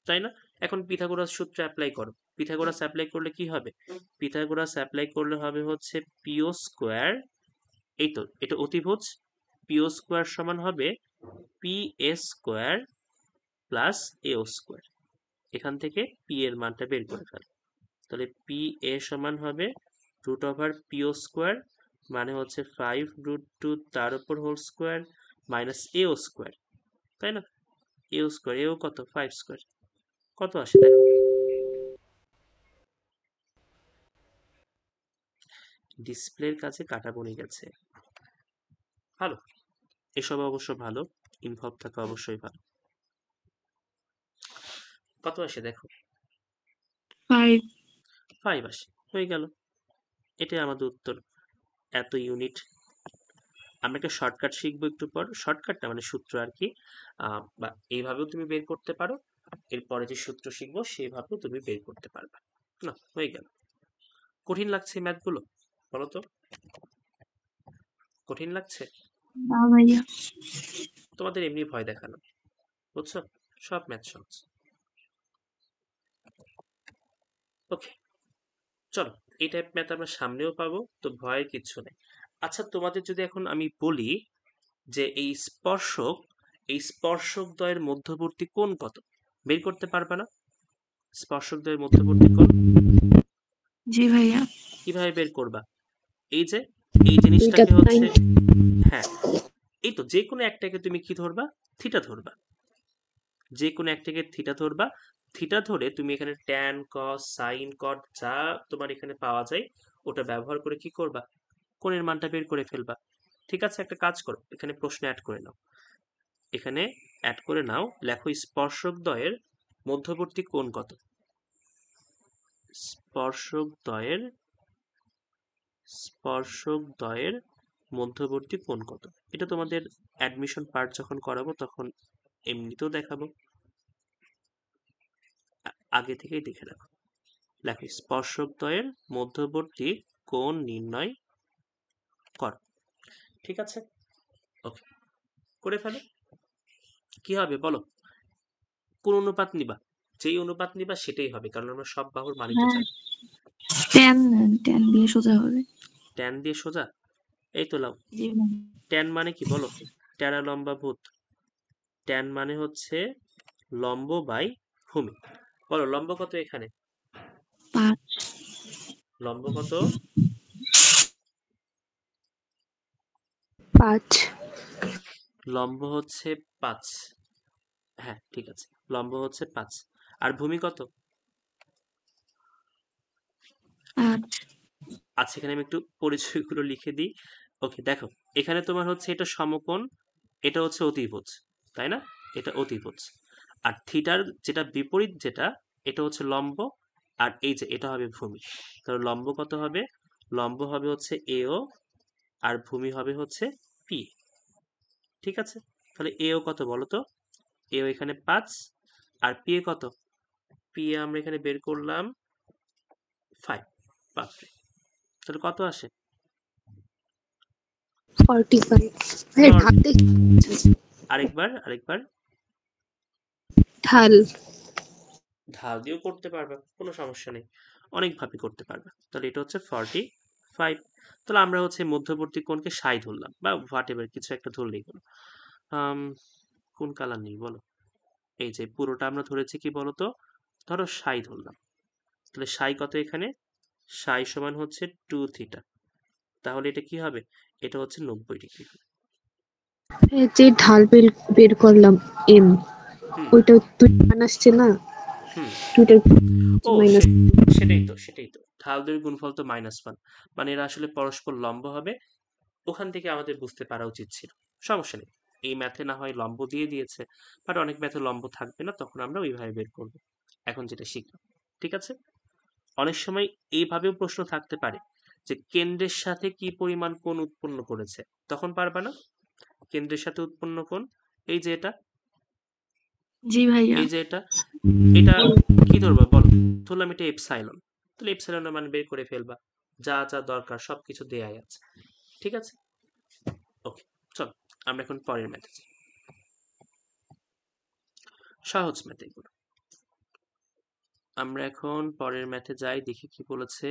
তাই না? এখন পিথাগোরাস সূত্র অ্যাপ্লাই করো। পিথাগোরাস অ্যাপ্লাই করলে কি হবে? পিথাগোরাস অ্যাপ্লাই করলে হবে হচ্ছে পিও স্কোয়ার, এই তো এটা অতিভুজ, পিও স্কোয়ার সমান হবে পি এ স্কোয়ার প্লাস এও স্কোয়ার। এখান থেকে পি এর মানটা বের করে ফেল। তাহলে পি এ সমান হবে রুট ওভার পিও স্কোয়ার, মানে হচ্ছে 5 রুট 2 তার উপর হোল স্কোয়ার মাইনাস এও স্কোয়ার, তাই না? এও স্কোয়ার, এও কত? 5 স্কোয়ার। কত আসে দেখো? ডিসপ্লের কাছে কাটা পড়ে গেছে। ভালো, এসব অবশ্য ভালো, ইনভলভ থাকা অবশ্যই ভালো। কত আসে দেখো? 5। 5 আসে, হয়ে গেল। এটাই আমাদের উত্তর। এত ইউনিট। আমরা একটা শর্টকাট শিখবো একটু পর, শর্টকাটটা মানে সূত্র আর কি, বা এইভাবেও তুমি বের করতে পারো। এরপরে যে সূত্র শিখবো সেইভাবেও তুমি বের করতে পারবে। না, হয়ে গেল। কঠিন লাগছে ম্যাথগুলো? বলো তো, কঠিন লাগছে? না ভাইয়া। তোমাদের এমনি ভয় দেখানো, বুঝছো? সব ম্যাথ সহজ। ওকে, চলো, এই টাইপ ম্যাথ আমরা সামনেও পাবো, তো ভয়ের কিচ্ছু নেই। আচ্ছা, তোমাদের যদি এখন আমি বলি যে এই স্পর্শক দ্বয়ের মধ্যবর্তী কোণ কত, বের করতে পারবে না? স্পর্শক দ্বয়ের মধ্যবর্তী কোণ জি ভাইয়া। কিভাবে বের করবা? এই যে এই এটা জিনিসটাকে হচ্ছে, 90। হ্যাঁ এই তো যে কোনো একটাকে তুমি কি ধরবা? থিটা ধরবা। যে কোনো একটাকে থিটা ধরবা। থিটা ধরে তুমি এখানে ট্যান কস সাইন কট যা তোমার এখানে পাওয়া যায় ওটা ব্যবহার করে কি করবা? কোণের মানটা বের করে ফেলবা। ঠিক আছে, একটা কাজ করো, এখানে প্রশ্ন অ্যাড করে নাও, এখানে অ্যাড করে নাও, লেখো স্পর্শকদ্বয়ের মধ্যবর্তী কোণ কত। স্পর্শকদ্বয়ের মধ্যবর্তী কোণ কত। এটা তোমাদের অ্যাডমিশন পার্ট যখন করাবো তখন এমনিতেও দেখাবো, আগে থেকেই দেখে রাখো। লেখো স্পর্শকদ্বয়ের মধ্যবর্তী কোণ নির্ণয় কর। ঠিক আছে, ওকে, করে ফেলো। কি হবে বলো, কোন অনুপাত নিবা? যেই অনুপাত নিবা সেটাই হবে, কারণ আমরা সব বাহুর মানই তো চাই। ট্যান ট্যান দিয়ে সোজা হবে। ট্যান দিয়ে সোজা, এই তো লাও। জি ভাই। ট্যান মানে কি বলো? ট্যারা লম্বা ভূত। ট্যান মানে হচ্ছে লম্ব বাই ভূমি। বলো লম্ব কত এখানে? 5। লম্ব কত? 5। লম্ব হচ্ছে 5। হ্যাঁ ঠিক আছে, লম্ব হচ্ছে 5। আর ভূমি কত? 8। আচ্ছা, এখানে আমি একটু পরিচয়গুলো লিখে দিই। ওকে, দেখো এখানে তোমার হচ্ছে এটা সমকোণ, এটা হচ্ছে অতিভুজ, তাই না? এটা অতিভুজ। আর থিটার যেটা বিপরীত, যেটা এটা হচ্ছে লম্ব, আর এই যে এটা হবে ভূমি। তাহলে লম্ব কত হবে? লম্ব হবে হচ্ছে এও, আর ভূমি হবে হচ্ছে পি। ঠিক আছে, তাহলে এও কত বলো তো? এও এখানে 5, আর পি এ কত? পি এ আমরা এখানে বের করলাম 5। বাপরে, তাহলে কত আসে? 45। আরেকবার ঢাল ঢাল দিয়েও করতে পারবা, কোনো সমস্যা নেই, অনেকভাবে করতে পারবা। তাহলে এটা হচ্ছে 45। তাহলে আমরা হচ্ছে মধ্যবর্তী কোণকে 60 ধরলাম, বা হোয়াট এভার কিছু একটা ধরলেই হলো। কোন কালার নেই বলো? এই যে পুরোটা আমরা ধরেছি কি বলতো, ধরো 60 ধরলাম। তাহলে 60 কত এখানে? 60 সমান হচ্ছে 2 থিটা। তাহলে এটা কি হবে? এটা হচ্ছে 90 ডিগ্রি। যে ঢাল বের করলাম এম, হুম ওইটা তুই আসছে না, হুম দুইটার ও মাইনাস। সেটাই তো ঢাল দুই গুণফল তো -1, মানে এরা আসলে পরস্পর লম্ব হবে। ওখান থেকে আমাদের বুঝতে পারা উচিত ছিল, সমস্যা নেই। এই ম্যাথে না হয় লম্ব দিয়ে দিয়েছে, বাট অনেক ম্যাথে লম্ব থাকবে না, তখন আমরা ওইভাবে বের করব। এখন যেটা শিখলাম, ঠিক আছে। অনেক সময় এইভাবেও প্রশ্ন থাকতে পারে যে কেন্দ্রের সাথে কি পরিমাণ কোণ উৎপন্ন করেছে, তখন পারবা না? কেন্দ্রের সাথে উৎপন্ন কোণ, এই যে এটা, জি ভাইয়া। এই যে এটা কি ধরবা বলো? ধরলাম এটা এপসাইলন, তাহলে এপসাইলনের মান বের করে ফেলবা, যা যা দরকার সবকিছু দেয়াই আছে। ঠিক আছে, ওকে, চলো আমরা এখন পরের ম্যাথে যাই, সহজ ম্যাথ এগুলো। আমরা এখন পরের ম্যাথে যাই, দেখি কি বলেছে।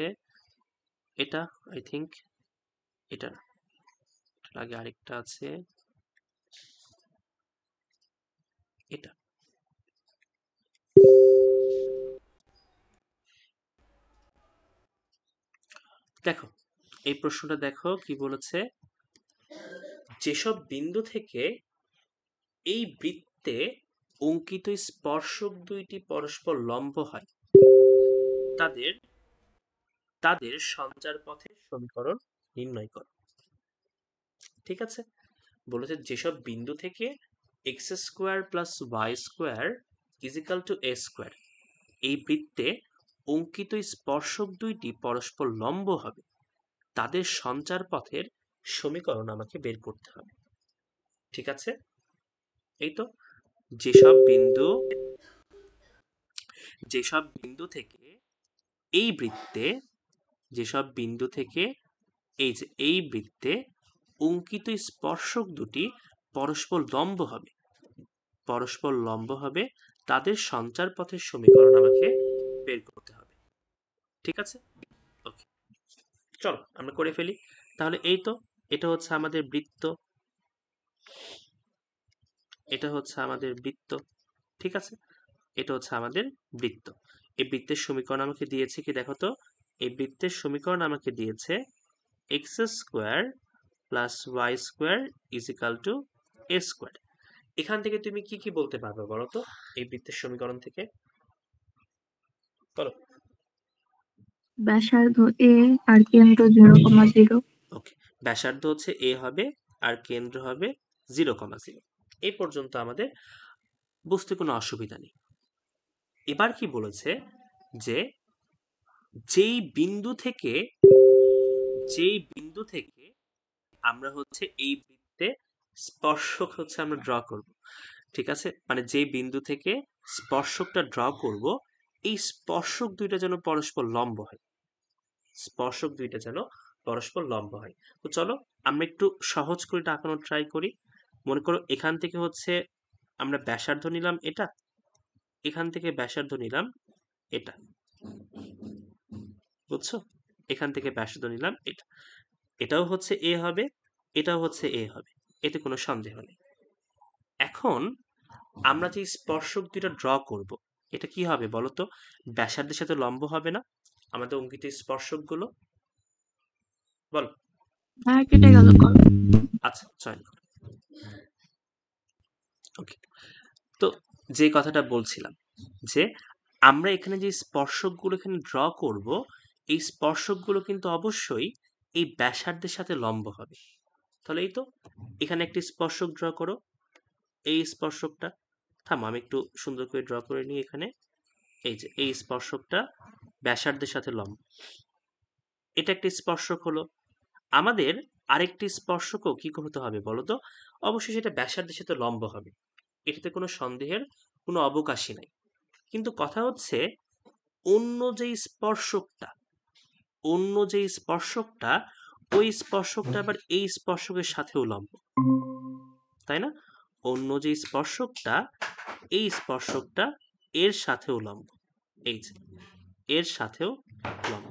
এটা আই থিংক এটা না, আগে আরেকটা আছে, এটা। দেখো এই প্রশ্নটা দেখো কি বলেছে। যেসব বিন্দু থেকে এই বৃত্তে অঙ্কিত স্পর্শক দুইটি পরস্পর লম্ব হয়, তাদের তাদের সঞ্চার পথের সমীকরণ নির্ণয় করো। ঠিক আছে, বলেছে যেসব বিন্দু থেকে x² + y² = a², এই বৃত্তে অঙ্কিত স্পর্শক দুইটি পরস্পর লম্ব হবে, তাদের সঞ্চার পথের সমীকরণ আমাকে বের করতে হবে। ঠিক আছে, এই তো যেসব বিন্দু থেকে এই বৃত্তে এই বৃত্তে অঙ্কিত স্পর্শক দুটি পরস্পর লম্ব হবে, তাদের সঞ্চার পথের সমীকরণ আমাকে বের করতে হবে। ঠিক আছে, ওকে, চলো আমরা করে ফেলি। তাহলে এই তো এটা হচ্ছে আমাদের বৃত্ত, ঠিক আছে, এটা হচ্ছে আমাদের বৃত্ত। এই বৃত্তের সমীকরণ আমাকে দিয়েছে কি দেখো তো, এই বৃত্তের সমীকরণ আমাকে দিয়েছে x² + y² = a²। এখান থেকে তুমি কি কি বলতে পারবে বলো তো, এই বৃত্তের সমীকরণ থেকে বলো। ব্যাসার্ধ a আর কেন্দ্র 0,0। ওকে, ব্যাসার্ধ হচ্ছে a হবে, আর কেন্দ্র হবে 0,0। এই পর্যন্ত আমাদের বুঝতে কোনো অসুবিধা নেই। এবার কি বলেছে যে যেই বিন্দু থেকে আমরা হচ্ছে এই বৃত্তে স্পর্শক হচ্ছে আমরা ড্র করব, ঠিক আছে? মানে যেই বিন্দু থেকে স্পর্শকটা ড্র করব, এই স্পর্শক দুইটা যেন পরস্পর লম্ব হয়, স্পর্শক দুইটা যেন পরস্পর লম্ব হয়। তো চলো আমরা একটু সহজ করে এটা আঁকানোর ট্রাই করি। মনে করো এখান থেকে হচ্ছে আমরা ব্যাসার্ধ নিলাম এটা, এখান থেকে ব্যাসার্ধ নিলাম এটা, বুঝছো? এখান থেকে ব্যাসার্ধ নিলাম এটা, এটাও হচ্ছে এ হবে, এটাও হচ্ছে এ হবে, এতে কোনো সন্দেহ নেই। এখন আমরা যে স্পর্শক দুইটা ড্র করব, এটা কি হবে বলো তো? ব্যাসার্ধের সাথে লম্ব হবে না আমাদের অঙ্কিত স্পর্শক গুলো? বলো। হ্যাঁ, কেটে গেল কল। আচ্ছা চয়ন করো। ওকে, তো যে কথাটা বলছিলাম যে আমরা এখানে যে স্পর্শকগুলো এখানে ড্র করব, এই স্পর্শকগুলো কিন্তু অবশ্যই এই ব্যাসার্ধের সাথে লম্ব হবে। তাহলে এই তো এখানে একটি স্পর্শক ড্র করো, এই স্পর্শকটা, থামো আমি একটু সুন্দর করে ড্র করে নিই। এখানে এই যে এই স্পর্শকটা ব্যাসার্ধের সাথে লম্ব, এটা একটি স্পর্শক হলো। আমাদের আরেকটি স্পর্শকও কি করতে হবে বলো তো? অবশ্যই সেটা ব্যাসার্ধের সাথে লম্ব হবে, এটাতে কোনো সন্দেহের কোনো অবকাশই নাই। কিন্তু কথা হচ্ছে অন্য যেই স্পর্শকটা ওই স্পর্শকটা আবার এই স্পর্শকের সাথেও লম্ব, তাই না? অন্য যে স্পর্শকটা, এই স্পর্শকটা এর সাথেও লম্ব, এই যে এর সাথেও লম্ব।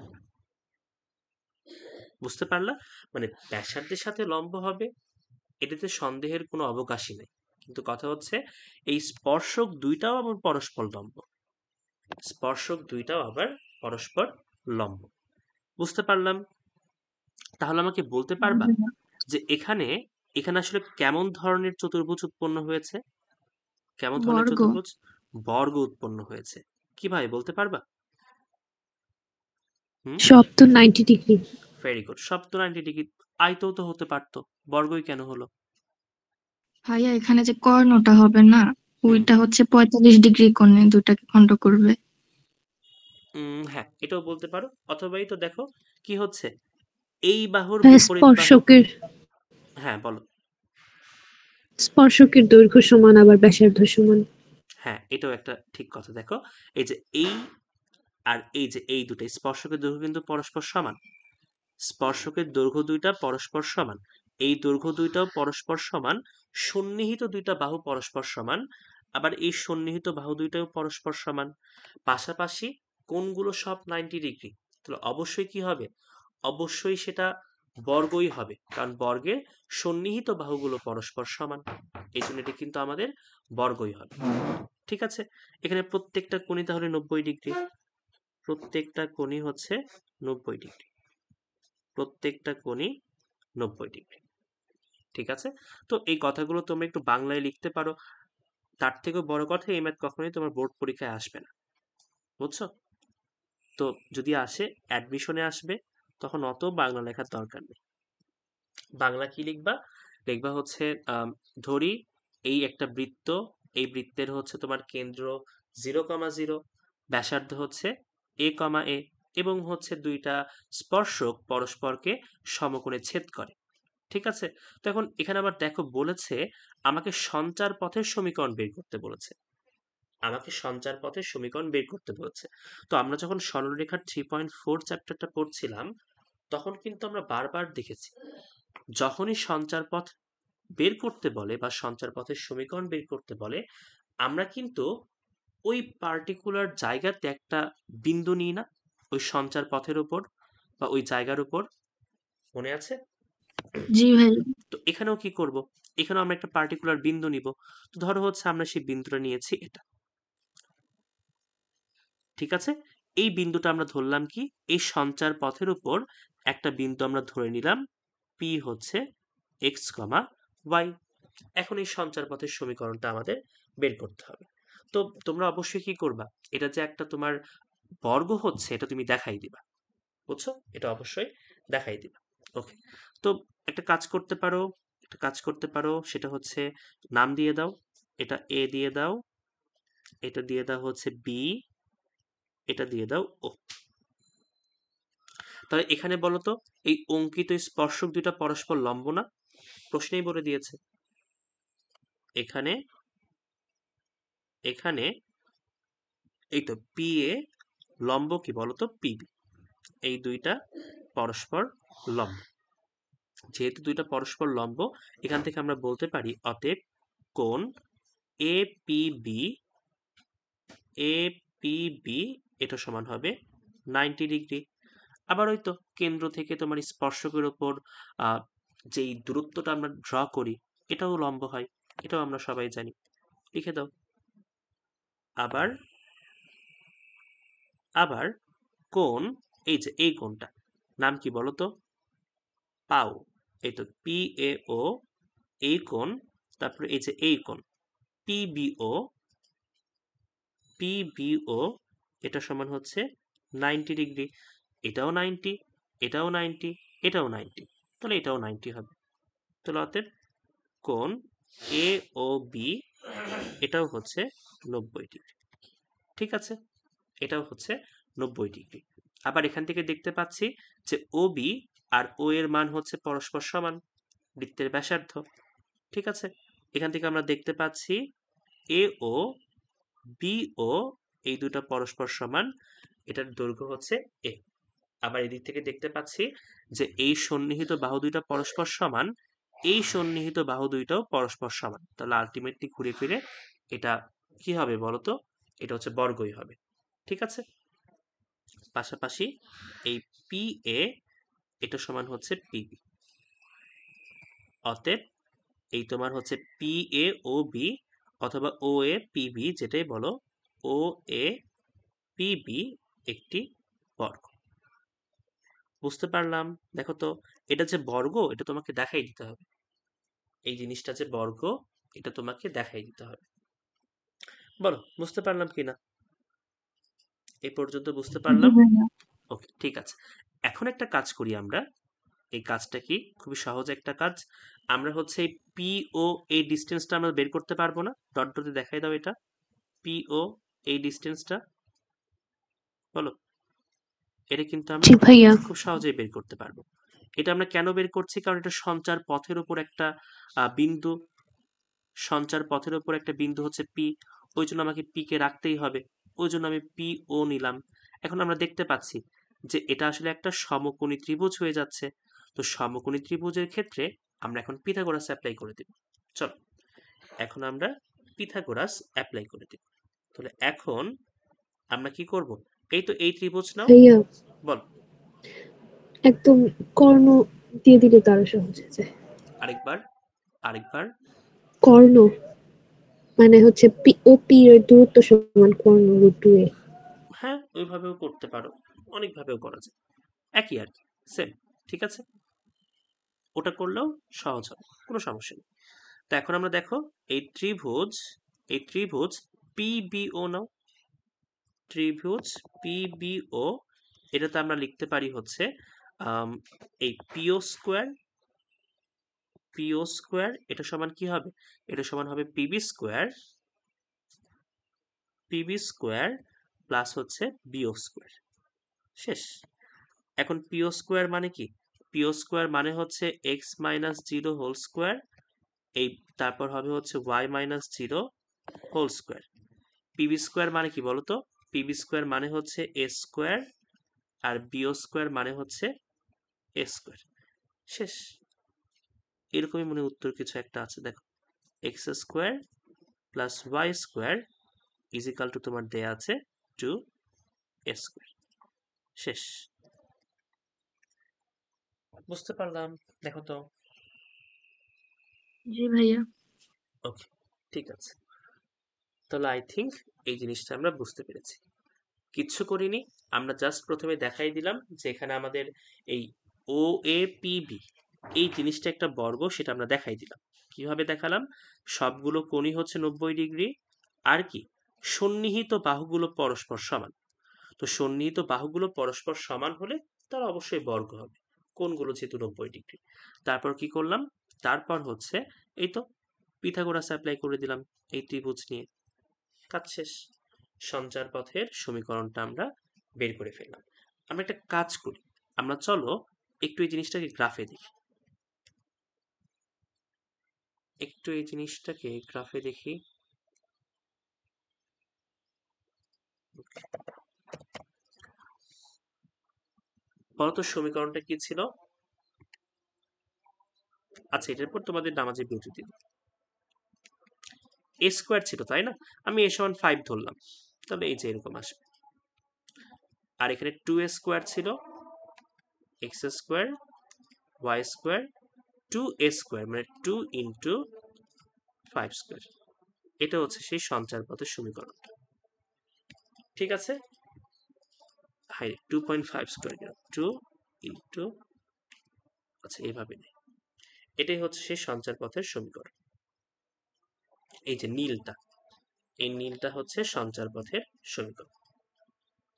বুঝতে পারলা? মানে ব্যাসার্ধের সাথে লম্ব হবে, এটাতে সন্দেহের কোনো অবকাশই নেই। কিন্তু কথা হচ্ছে এই স্পর্শক দুইটাও আবার পরস্পর লম্ব, স্পর্শক দুইটাও আবার পরস্পর লম্ব। বুঝতে পারলাম? তাহলে আমাকে বলতে পারবা যে এখানে আসলে কেমন ধরনের চতুর্ভুজ উৎপন্ন হয়েছে? কেমন ধরনের বর্গ। চতুর্ভুজ? বর্গ উৎপন্ন হয়েছে। কিভাবে বলতে পারবা? সব তো 90 ডিগ্রি। ভেরি গুড, সব তো 90 ডিগ্রি। আয়তও তো হতে পারতো, বর্গই কেন হলো? ভাইয়া এখানে যে কর্ণটা হবে না, ওইটা হচ্ছে 45 ডিগ্রি কোণে দুটাকে খণ্ড করবে। হ্যাঁ, এটাও বলতে পারো। অথবা এই তো দেখো কি হচ্ছে, এই বাহুর বিপরীত বাহু। স্পর্শকের হ্যাঁ বলো। স্পর্শকের দৈর্ঘ্য সমান আবার ব্যাসার্ধ সমান। হ্যাঁ, এটাও একটা ঠিক কথা। দেখো এই যে এই আর এই যে এই দুটো স্পর্শকের দৈর্ঘ্য কিন্তু পরস্পর সমান, স্পর্শকের দৈর্ঘ্য দুইটা পরস্পর সমান, এই দৈর্ঘ্য দুইটাও পরস্পর সমান, সন্নিহিত দুইটা বাহু পরস্পর সমান, আবার এই সন্নিহিত বাহু দুইটাও পরস্পর সমান, পাশাপাশি কোণগুলো সব 90 ডিগ্রি। তাহলে অবশ্যই কি হবে? অবশ্যই সেটা বর্গই হবে, কারণ বর্গের সন্নিহিত বাহুগুলো পরস্পর সমান, এই জন্য এটি কিন্তু আমাদের বর্গই হবে। ঠিক আছে, এখানে প্রত্যেকটা কোণই তাহলে 90 ডিগ্রি, প্রত্যেকটা কোণই হচ্ছে 90 ডিগ্রি, প্রত্যেকটা কোণই 90 ডিগ্রি। ঠিক আছে, তো এই কথাগুলো তোমরা একটু বাংলায় লিখতে পারো। তার থেকেও বড় কথা, এই ম্যাথ কখনোই তোমার বোর্ড পরীক্ষায় আসবে না, বুঝছো? তো যদি আসে অ্যাডমিশনে আসবে, তখন অত বাংলা লেখার দরকার নেই। বাংলা কি লিখবা? লিখবা হচ্ছে ধরি এই একটা বৃত্ত, এই বৃত্তের হচ্ছে তোমার কেন্দ্র 0,0, ব্যাসার্ধ হচ্ছে a, এবং হচ্ছে দুইটা স্পর্শক পরস্পরকে সমকোণে ছেদ করে। ঠিক আছে, তো এখন এখানে আবার দেখো বলেছে আমাকে সঞ্চার পথের সমীকরণ বের করতে বলেছে, আমাকে সঞ্চার পথের সমীকরণ বের করতে বলেছে। তো আমরা যখন সরলরেখার 3.4 চ্যাপ্টারটা পড়ছিলাম, তখন কিন্তু আমরা বারবার দেখেছি যখনই সঞ্চার পথ বের করতে বলে বা সঞ্চার পথের সমীকরণ বের করতে বলে, আমরা কিন্তু ওই পার্টিকুলার জায়গাতে একটা বিন্দু নিই না, ওই সঞ্চার পথের উপর বা ওই জায়গার উপর, মনে আছে? জি ভাই। তো এখানেও কি করব? এখানেও আমরা একটা পার্টিকুলার বিন্দু নিব। তো ধরো হচ্ছে আমরা সেই বিন্দুটা নিয়েছি এটা, ঠিক আছে? এই বিন্দুটা আমরা ধরলাম কি, এই সঞ্চার পথের উপর একটা বিন্দু আমরা ধরে নিলাম, পি হচ্ছে x, y। এখন এই সঞ্চার পথের সমীকরণটা আমাদের বের করতে হবে। তো তোমরা অবশ্যই কি করবা, এটা যে একটা তোমার বর্গ হচ্ছে এটা তুমি দেখাই দিবা, বুঝছো? এটা অবশ্যই দেখাই দিবা। ওকে, তো একটা কাজ করতে পারো, একটা কাজ করতে পারো, সেটা হচ্ছে নাম দিয়ে দাও, এটা এ দিয়ে দাও, এটা দিয়ে দাও হচ্ছে বি, এটা দিয়ে দাও ও। তাহলে এখানে বলো তো এই অঙ্কিত স্পর্শক দুইটা পরস্পর লম্ব না? প্রশ্নেই বলে দিয়েছে। এখানে এখানে এই তো পি এ লম্ব কি বলতো? পিবি। এই দুইটা পরস্পর লম্ব। যেহেতু দুইটা পরস্পর লম্ব, এখান থেকে আমরা বলতে পারি অতএব কোণ এপিবি এটা সমান হবে 90 ডিগ্রি। আবার ওই তো কেন্দ্র থেকে তোমার স্পর্শকের উপর যেই দূরত্বটা আমরা ড্র করি এটাও লম্ব হয়, এটাও আমরা সবাই জানি। লিখে দাও। আবার আবার কোণ, এই যে এই কোণটা নাম কি বলতো? পাও। এই তো পি এ ও, এই কোণ, তারপরে এই যে এই কোণ পিবিও এটা সমান হচ্ছে 90 ডিগ্রি। এটাও 90, এটাও 90, এটাও 90, তাহলে এটাও 90 হবে। তাহলে অতএব কোণ এ ও বি এটাও হচ্ছে 90 ডিগ্রি। ঠিক আছে, এটাও হচ্ছে 90 ডিগ্রি। আবার এখান থেকে দেখতে পাচ্ছি যে ও বি আর ও এর মান হচ্ছে পরস্পর সমান, বৃত্তের ব্যাসার্ধ। ঠিক আছে, এখান থেকে আমরা দেখতে পাচ্ছি এ ও বি ও এই দুটো পরস্পর সমান, এটার দৈর্ঘ্য হচ্ছে এ। আবার এদিক থেকে দেখতে পাচ্ছি যে এই সন্নিহিত বাহু দুইটা পরস্পর সমান, এই সন্নিহিত বাহু দুইটাও পরস্পর সমান। তাহলে আলটিমেটলি ঘুরে ফিরে এটা কি হবে বলতো? এটা হচ্ছে বর্গই হবে। ঠিক আছে, পাশাপাশি এই পি এ এটা সমান হচ্ছে পিবি। অতএব এই তোমার হচ্ছে পি এ ও বি অথবা ও এ পিবি যেটাই বলো, ও এ পিবি একটি বর্গ। বুঝতে পারলাম? দেখো তো এটা যে বর্গ এটা তোমাকে দেখাই দিতে হবে। এই জিনিসটা যে বর্গ এটা তোমাকে দেখাই দিতে হবে। বলো বুঝতে পারলাম কিনা? এই পর্যন্ত বুঝতে জি পারলাম? ভাইয়া। ওকে, ঠিক আছে। এখন একটা কাজ করি আমরা। এই কাজটা কি? খুবই সহজ একটা কাজ। আমরা হচ্ছে এই পি ও এই ডিস্টেন্সটা আমরা বের করতে পারবো না? ডট ডটে দেখাই দাও এটা। পি ও এই ডিস্টেন্সটা বলো। এটা কিন্তু আমরা জি ভাইয়া। খুব সহজেই বের করতে পারবো। এটা আমরা কেন বের করছি? কারণ এটা সঞ্চার পথের উপর একটা বিন্দু, সঞ্চার পথের উপর একটা বিন্দু হচ্ছে পি, ওই জন্য আমাকে পি কে রাখতেই হবে, ওই জন্য আমি পি ও নিলাম। এখন আমরা দেখতে পাচ্ছি যে এটা আসলে একটা সমকোণী ত্রিভুজ হয়ে যাচ্ছে। তো সমকোণী ত্রিভুজের ক্ষেত্রে আমরা এখন পিথাগোরাস অ্যাপ্লাই করে দেব। চলো এখন আমরা পিথাগোরাস অ্যাপ্লাই করে দেব। তাহলে এখন আমরা কি করব? এই তো এই ত্রিভুজ নাও। ভাইয়া বল। একদম কর্ণ দিয়ে দিলে তো আরো সহজ হয়ে যায়। আরেকবার, আরেকবার। কর্ণ মানে হচ্ছে পি ও পি এর দূরত্ব সমান কর্ণ √2a। হ্যাঁ, ওইভাবেও করতে পারো, অনেকভাবেও করা যায়, একই আর কি, সেম। ঠিক আছে, ওটা করলেও সহজ হবে, কোনো সমস্যা নেই। তো এখন আমরা দেখো এই ত্রিভুজ পিবিও নাও। ত্রিভুজ পিবিও এটাতে আমরা লিখতে পারি হচ্ছে এই পিও স্কোয়ার এটা সমান কি হবে? এটা সমান হবে পিবি স্কোয়ার প্লাস হচ্ছে বিও স্কোয়ার। শেষ। এখন পিও স্কোয়ার মানে কি? পিও স্কোয়ার মানে হচ্ছে x minus zero whole square, এই তারপর হবে হচ্ছে y minus zero whole square. PB square মানে কি বলতো? পিবি স্কোয়ার মানে হচ্ছে এ স্কোয়ার আর বিও স্কোয়ার মানে হচ্ছে এ স্কোয়ার। শেষ। এরকমই মনে উত্তর কিছু একটা আছে, দেখো x square plus Y square is equal to তোমার দেয়া আছে 2a স্কোয়ার। শেষ। বুঝতে পারলাম? দেখো তো। জি ভাইয়া। ওকে, ঠিক আছে। তাহলে আই থিঙ্ক এই জিনিসটা আমরা বুঝতে পেরেছি। কিচ্ছু করিনি, আমরা জাস্ট প্রথমে দেখাই দিলাম যে এখানে আমাদের এই ও এ পি বি এই জিনিসটা একটা বর্গ, সেটা আমরা দেখাই দিলাম। কিভাবে দেখালাম? সবগুলো কোণই হচ্ছে 90 ডিগ্রি, আর কি সন্নিহিত বাহুগুলো পরস্পর সমান। তো সন্নিহিত বাহুগুলো পরস্পর সমান হলে তার অবশ্যই বর্গ হবে, কোণগুলো যেহেতু 90 ডিগ্রি। তারপর কি করলাম? তারপর হচ্ছে এই তো পিথাগোরাস অ্যাপ্লাই করে দিলাম এই ত্রিভুজ নিয়ে, কাজ শেষ। সঞ্চার পথের সমীকরণটা আমরা বের করে ফেললাম। আমরা একটা কাজ করি, আমরা চলো একটু এই জিনিসটাকে গ্রাফে দেখি, একটু এই জিনিসটাকে গ্রাফে দেখি। বলতো সমীকরণটা কি ছিল? আচ্ছা, এটার পর তোমাদের নামাজে বিরতি দিন। এ স্কোয়ার ছিল তাই না, আমি এ সমান 5 ধরলাম, তাহলে এই যে এরকম আসবে। আর এখানে 2a স্কোয়ার ছিল, x square y square 2a square মানে 2 ইন্টু 5 স্কোয়ার। এটা হচ্ছে সেই সঞ্চার পথের সমীকরণ, ঠিক আছে? হাই 2.5 স্কোয়ার 2 ইন্টু, আচ্ছা এইভাবে নেই, এটাই হচ্ছে সেই সঞ্চার পথের সমীকরণ। এই যে নীলটা, এই নীলটা হচ্ছে সঞ্চার পথের সমীকরণ,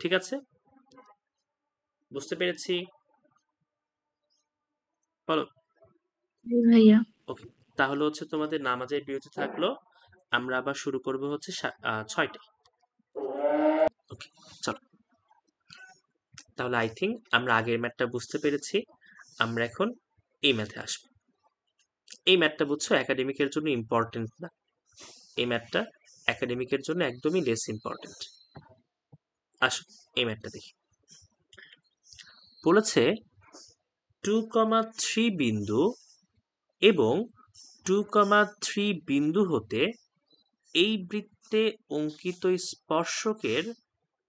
ঠিক আছে? বুঝতে পেরেছি? বলো। ভাইয়া। ওকে, তাহলে হচ্ছে তোমাদের নামাজের বিরতি থাকলো, আমরা আবার শুরু করব হচ্ছে 6টায়। ওকে চলো, তাহলে আই থিঙ্ক আমরা আগের ম্যাথটা বুঝতে পেরেছি, আমরা এখন এই ম্যাথে আসবো। এই ম্যাথটা বুঝছো একাডেমিকের জন্য ইম্পর্টেন্ট না, এই ম্যাথটা একাডেমিকের জন্য একদমই লেস ইম্পর্টেন্ট। আসো এই ম্যাথটা দেখি। বলেছে 2,3 বিন্দু এবং 2,3 বিন্দু হতে এই বৃত্তে অঙ্কিত স্পর্শকের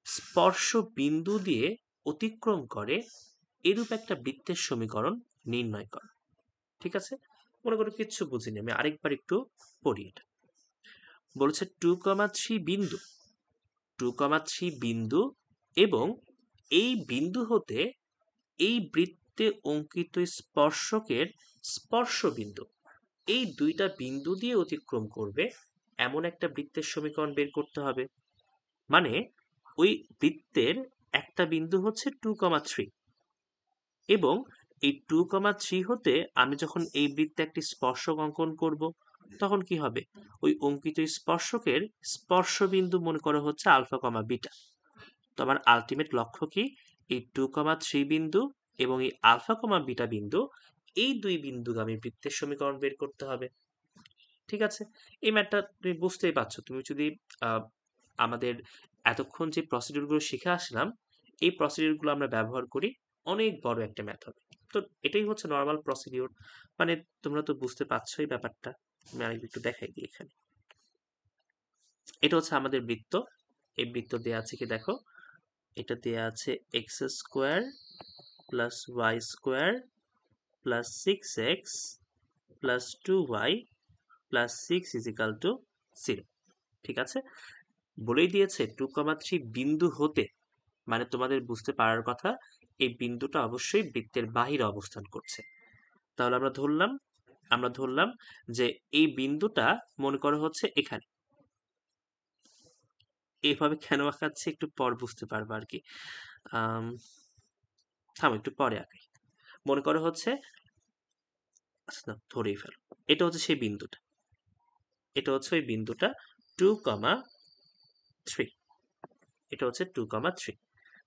স্পর্শ বিন্দু দিয়ে অতিক্রম করে এরূপ একটা বৃত্তের সমীকরণ নির্ণয় কর। ঠিক আছে, মনে করো কিচ্ছু বুঝিনি, আমি আরেকবার একটু পড়ি। এটা বলেছে 2,3 বিন্দু, 2,3 বিন্দু এবং এই বিন্দু হতে এই বৃত্তে অঙ্কিত স্পর্শকের স্পর্শ বিন্দু, এই দুইটা বিন্দু দিয়ে অতিক্রম করবে এমন একটা বৃত্তের সমীকরণ বের করতে হবে। মানে ওই বৃত্তের একটা বিন্দু হচ্ছে 2,3 এবং এই 2,3 হতে আমি যখন এই বৃত্তে একটি স্পর্শক অঙ্কন করব তখন কি হবে, ওই অঙ্কিত স্পর্শকের স্পর্শ বিন্দু মনে করা হচ্ছে আলফা কমা বিটা। তো আমার আলটিমেট লক্ষ্য কি, এই 2,3 বিন্দু এবং এই আলফা কমা বিটা বিন্দু, এই দুই বিন্দুগামী বৃত্তের সমীকরণ বের করতে হবে। ঠিক আছে, এই ম্যাথটা তুমি বুঝতেই পারছো। তুমি যদি আমাদের এতক্ষণ যে প্রসিডিউরগুলো শিখে আসলাম, এই প্রসিডিউরগুলো আমরা ব্যবহার করি, অনেক বড় একটা ম্যাথ হবে। তো এটাই হচ্ছে নর্মাল প্রসিডিউর, মানে তোমরা তো বুঝতে পারছোই ব্যাপারটা। আমি আরেকটু একটু দেখাই দিই। এখানে এটা হচ্ছে আমাদের বৃত্ত, এই বৃত্ত দেয়া আছে কি দেখো, এটা দেয়া আছে x square plus Y square plus 6x plus 2y plus 6 is equal to 0। ঠিক আছে, বলেই দিয়েছে 2,3 বিন্দু হতে, মানে তোমাদের বুঝতে পারার কথা এই বিন্দুটা অবশ্যই বৃত্তের বাহিরে অবস্থান করছে। তাহলে আমরা ধরলাম যে এই বিন্দুটা মনে করা হচ্ছে এখানে। এইভাবে কেন আঁকাচ্ছে একটু পর বুঝতে পারবো আর কি, থাম একটু পরে আঁকাই। মনে করা হচ্ছে, আচ্ছা ধরেই ফেলো, এটা হচ্ছে সেই বিন্দুটা, এটা হচ্ছে ওই বিন্দুটা 2,3, এটা হচ্ছে 2,3।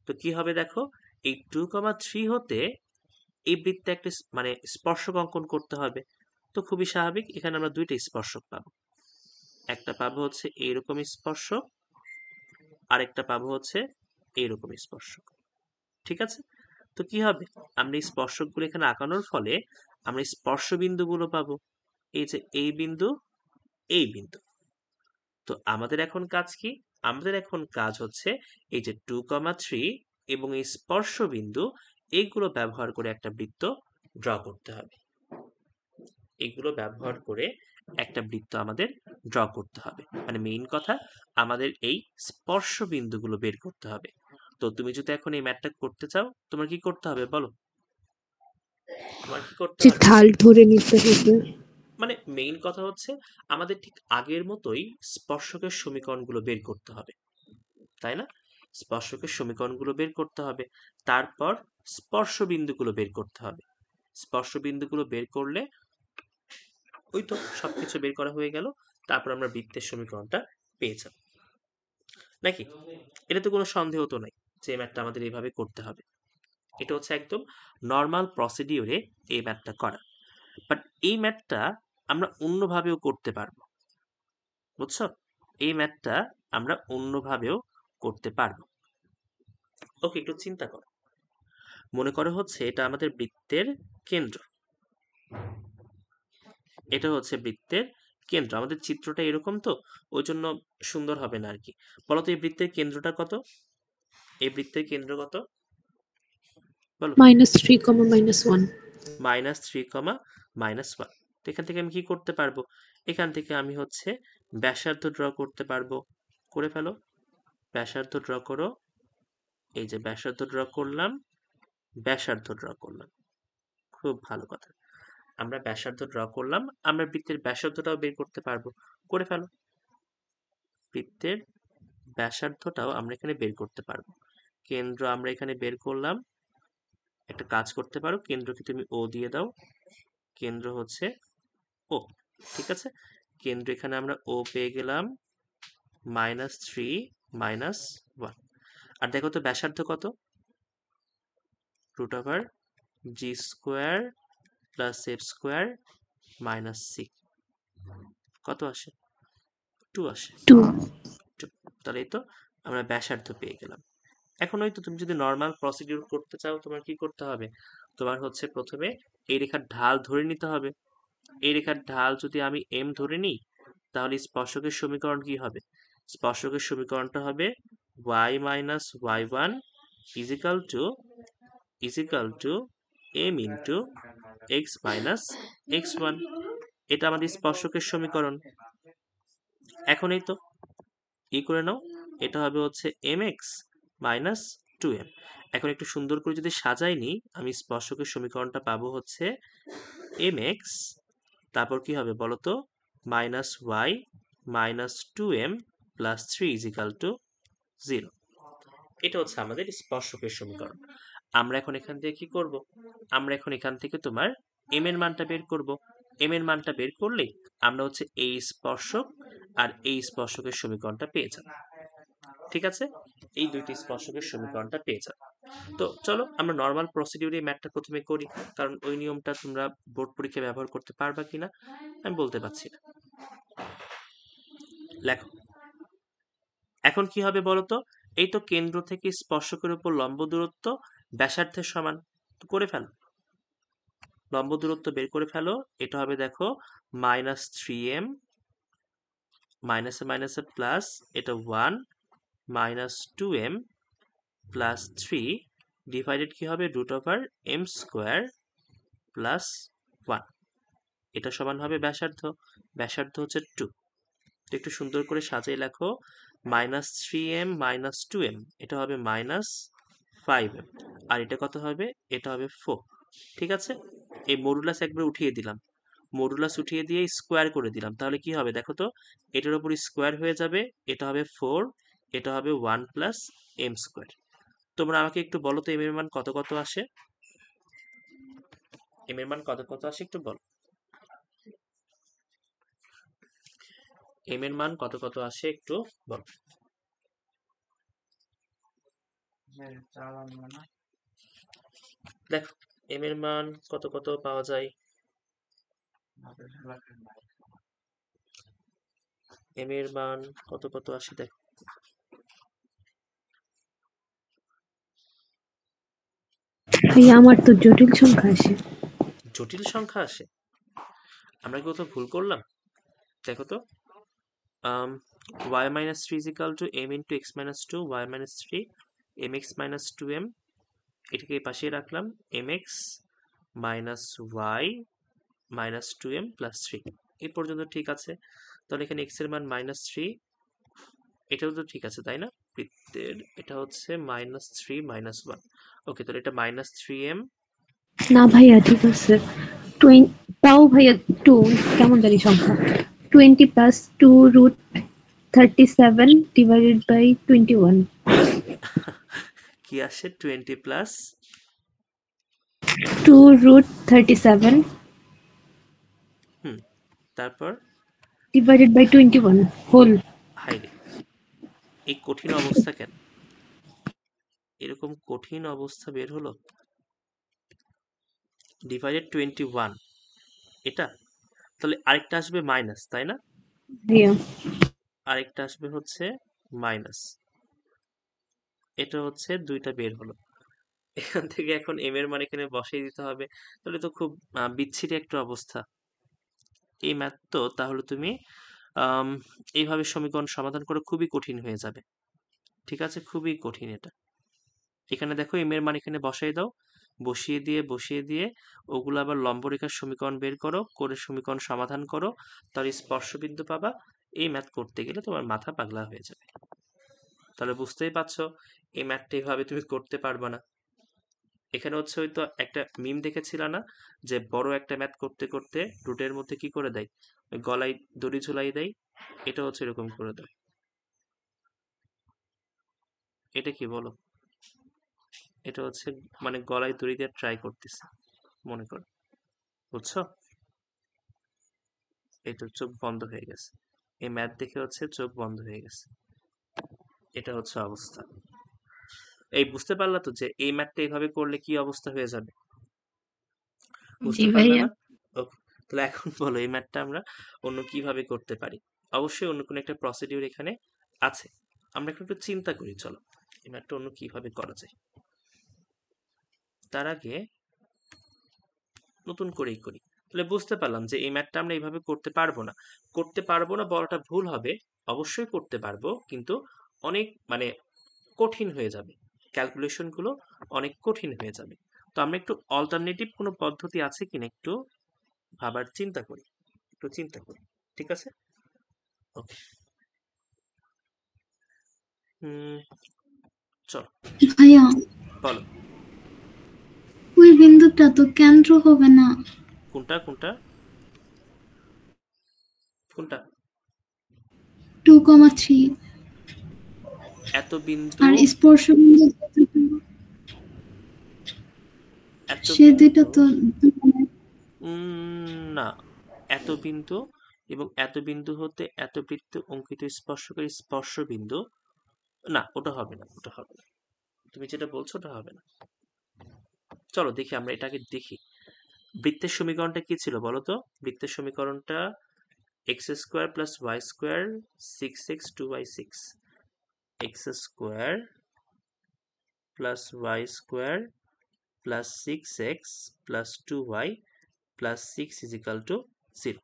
তো কি হবে দেখো, এই 2,3 হতে এই বৃত্তে একটা মানে স্পর্শক অঙ্কন করতে হবে। তো খুবই স্বাভাবিক, এখানে আমরা দুইটা স্পর্শক পাবো, একটা পাবো হচ্ছে এইরকম স্পর্শক, আরেকটা পাবো হচ্ছে এইরকম স্পর্শক। ঠিক আছে, তো কি হবে, আমরা এই স্পর্শকগুলো এখানে আঁকানোর ফলে আমরা স্পর্শ বিন্দুগুলো পাবো, এই যে এই বিন্দু, এই বিন্দু। তো আমাদের এখন কাজ কি, আমাদের এখন কাজ হচ্ছে এই যে 2,3 এবং এই স্পর্শ বিন্দু, এইগুলো ব্যবহার করে একটা বৃত্ত ড্র করতে হবে। এগুলো ব্যবহার করে একটা বৃত্ত আমাদের ড্র করতে হবে, মানে মেইন কথা আমাদের এই স্পর্শ বিন্দুগুলো বের করতে হবে। তো তুমি যদি এখন এই ম্যাথটা করতে চাও, তোমার কি করতে হবে বলো, তোমার কি করতে হবে? ঢাল ধরে নিতে হবে। মানে মেইন কথা হচ্ছে আমাদের ঠিক আগের মতোই স্পর্শকের সমীকরণগুলো বের করতে হবে, তাই না? স্পর্শকের সমীকরণগুলো বের করতে হবে, তারপর স্পর্শ বিন্দুগুলো বের করতে হবে। স্পর্শ বিন্দুগুলো বের করলে ওই তো সবকিছু বের করা হয়ে গেল, তারপর আমরা বৃত্তের সমীকরণটা পেয়ে যাব নাকি? এটা তো কোনো সন্দেহ তো নাই যে এই ম্যাথটা আমাদের এইভাবে করতে হবে। এটা হচ্ছে একদম নর্মাল প্রসিডিওরে এই ম্যাথটা করা। বাট এই ম্যাথটা আমরা অন্যভাবেও করতে পারবো, বুঝছো? এই ম্যাথটা আমরা অন্যভাবেও করতে পারবো। ওকে, একটু চিন্তা করো। মনে করো হচ্ছে এটা আমাদের বৃত্তের কেন্দ্র, এটা হচ্ছে বৃত্তের কেন্দ্র। আমাদের চিত্রটা এরকম তো, ওই জন্য সুন্দর হবে না আর কি। বলো তো এই বৃত্তের কেন্দ্রটা কত? এই বৃত্তের কেন্দ্র কত বলো? -3, -1। -3, -1। তো এখান থেকে আমি কি করতে পারবো? এখান থেকে আমি হচ্ছে ব্যাসার্ধ ড্র করতে পারবো। করে ফেলো, ব্যাসার্ধ ড্র করো। এই যে ব্যাসার্ধ ড্র করলাম, ব্যাসার্ধ ড্র করলাম, খুব ভালো কথা। আমরা ব্যাসার্ধ ড্র করলাম, আমরা বৃত্তের ব্যাসার্ধটাও বের করতে পারবো। করে ফেলো, বৃত্তের ব্যাসার্ধটাও আমরা এখানে বের করতে পারবো। কেন্দ্র আমরা এখানে বের করলাম। একটা কাজ করতে পারো, কেন্দ্রকে তুমি ও দিয়ে দাও, কেন্দ্র হচ্ছে ও, ঠিক আছে? কেন্দ্র এখানে আমরা ও পেয়ে গেলাম, -3 -1। আর দেখো তো ব্যাসার্ধ কত? √g² + f² -6। কত আসে? 2 আসে। 2। 2। তাহলে এই তো আমরা ব্যাসার্ধ পেয়ে গেলাম। এখন ওই তো তুমি যদি নর্মাল প্রসিডিউর করতে চাও, তোমার কি করতে হবে? তোমার হচ্ছে প্রথমে এই রেখার ঢাল ধরে নিতে হবে। এই রেখার ঢাল যদি আমি m ধরে নিই, তাহলে স্পর্শকের সমীকরণ কি হবে? স্পর্শকের সমীকরণটা হবে y - y1 = m × x - x1। এটা আমাদের স্পর্শকের সমীকরণ। এখন এই তো কি করে নাও, এটা হবে হচ্ছে mx - 2m। এখন একটু সুন্দর করে যদি সাজাই নিই, আমি স্পর্শকের সমীকরণটা পাবো হচ্ছে mx, তারপর কি হবে বলো তো, -y - 2m + 3 = 0। এটা হচ্ছে আমাদের স্পর্শকের সমীকরণ। আমরা এখন এখান থেকে কি করব? আমরা এখন এখান থেকে তোমার m এর মানটা বের করব। m এর মানটা বের করলেই আমরা হচ্ছে এই স্পর্শক আর এই স্পর্শকের সমীকরণটা পেয়ে যাব। ঠিক আছে? এই দুইটি স্পর্শকের সমীকরণটা পেয়ে যাব। তো চলো আমরা নর্মাল প্রসিডিউরে ম্যাথটা প্রথমে করি, কারণ ওই নিয়মটা তোমরা বোর্ড পরীক্ষায় ব্যবহার করতে পারবা কিনা আমি বলতে পারছি না। লেখো, এখন কি হবে বলো তো? এই তো কেন্দ্র থেকে স্পর্শকের উপর লম্ব দূরত্ব ব্যাসার্ধের সমান। তো করে ফেলো, লম্ব দূরত্ব বের করে ফেলো। এটা হবে দেখো -3m, মাইনাসে মাইনাসে প্লাস, এটা 1 -2m + 3 ডিভাইডেড কি হবে √m² + 1। এটা সমান হবে ব্যাসার্ধ, ব্যাসার্ধ হচ্ছে 2। তো একটু সুন্দর করে সাজিয়ে লেখো, -3m - 2m, এটা হবে -5m, আর এটা কত হবে? এটা হবে 4। ঠিক আছে? এই মডুলাস একবার উঠিয়ে দিলাম, মডুলাস উঠিয়ে দিয়ে স্কোয়ার করে দিলাম, তাহলে কি হবে দেখো তো, এটার উপর স্কোয়ার হয়ে যাবে, এটা হবে 4, এটা হবে 1 + m²। তোমরা আমাকে একটু বলো তো m এর মান কত কত আসে? m এর মান কত কত আসে একটু বলো। m এর মান কত কত আসে একটু বলো। দেখো m এর মান কত কত পাওয়া যায়। m এর মান কত কত আসে দেখো। ভাইয়া আমার তো জটিল সংখ্যা আসে। জটিল সংখ্যা আসে? আমরা কি কোথাও ভুল করলাম? দেখো তো, y - 3 = m × x - 2, y - 3 mx - 2m, এটাকে এই পাশে রাখলাম, mx - y - 2m + 3। এই পর্যন্ত ঠিক আছে। তাহলে এখানে x এর মান -3, এটাও তো ঠিক আছে তাই না? বৃত্তের এটা হচ্ছে -3 - 1। ওকে, তাহলে এটা -3m। না ভাইয়া ঠিক আছে। তাও ভাইয়া 2 কেমন জানি সংখ্যা। 20 + 2√37 / 21। কি আসে 20 + 2√37। তারপর ডিভাইডেড বাই 21 হোল। হাইরে, এই কঠিন অবস্থা কেন? এরকম কঠিন অবস্থা বের হলো। ডিভাইডেড 21, এটা তাহলে আরেকটা আসবে মাইনাস, তাই না? আরেকটা আসবে হচ্ছে মাইনাস, এটা হচ্ছে দুইটা বের হলো। এখান থেকে এখন এম এর মান এখানে বসিয়ে দিতে হবে, তাহলে তো খুব বিচ্ছিরি একটা অবস্থা। এই ম্যাথ তো তাহলে তুমি এইভাবে সমীকরণ সমাধান করে খুবই কঠিন হয়ে যাবে। ঠিক আছে, খুবই কঠিন এটা। এখানে দেখো এম এর মান এখানে বসাই দাও, বসিয়ে দিয়ে ওগুলো আবার লম্বরেখার সমীকরণ বের করো, করে সমীকরণ সমাধান করো, তার স্পর্শবিন্দু পাবা। এই ম্যাথ করতে গেলে তোমার মাথা পাগলা হয়ে যাবে। তাহলে বুঝতেই পারছো এই ম্যাথটা এইভাবে তুমি করতে পারবা না। এখানে হচ্ছে হয়তো একটা মিম দেখেছিলা না, যে বড় একটা ম্যাথ করতে করতে রুটের মধ্যে কি করে দেয়, গলায় দড়ি ঝুলাই দেয়। এটা হচ্ছে এরকম করে দেয়। এটা কি বলো? এটা হচ্ছে মানে গলায় দড়ি দিয়ে ট্রাই করতেছে মনে করো, বুঝছো? এই তো চোখ বন্ধ হয়ে গেছে, এই ম্যাথ দেখে হচ্ছে চোখ বন্ধ হয়ে গেছে। এটা হচ্ছে অবস্থা। এই বুঝতে পারলা তো যে এই ম্যাথটা এইভাবে করলে কি অবস্থা হয়ে যাবে? জি বুঝতে পারলে ভাইয়া। না? ওকে, তাহলে এখন বলো এই ম্যাথটা আমরা অন্য কিভাবে করতে পারি? অবশ্যই অন্য কোনো একটা প্রসিডিউর এখানে আছে, আমরা একটু চিন্তা করি। চলো এই ম্যাথটা অন্য কিভাবে করা যায়। তার আগে নতুন করেই করি। তাহলে বুঝতে পারলাম যে এই ম্যাথটা আমরা এইভাবে করতে পারবো না বলাটা ভুল হবে। অবশ্যই করতে পারবো, কিন্তু অনেক মানে কঠিন হয়ে যাবে, ক্যালকুলেশন গুলো অনেক কঠিন হয়ে যাবে। তো আমরা একটু অল্টারনেটিভ কোনো পদ্ধতি আছে কিনা একটু ভাবার চিন্তা করি, ঠিক আছে? ওকে, চলো ভাইয়া বলো। ওই বিন্দুটা তো কেন্দ্র হবে না। কোনটা কোনটা কোনটা? 2,3 এত বিন্দু, আর স্পর্শ বিন্দু এত সে দুইটা বিন্দু তো না, এত বিন্দু এবং এত বিন্দু হতে এত বৃত্তে অঙ্কিত স্পর্শকারী স্পর্শ বিন্দু, না ওটা হবে না, ওটা হবে না। তুমি যেটা বলছো ওটা হবে না। চলো দেখি, আমরা এটাকে দেখি। বৃত্তের সমীকরণটা কি ছিল বলো তো? বৃত্তের সমীকরণটা x square plus Y square 6x 2y6, x square plus Y square plus 6x plus 2y plus 6 is equal to 0।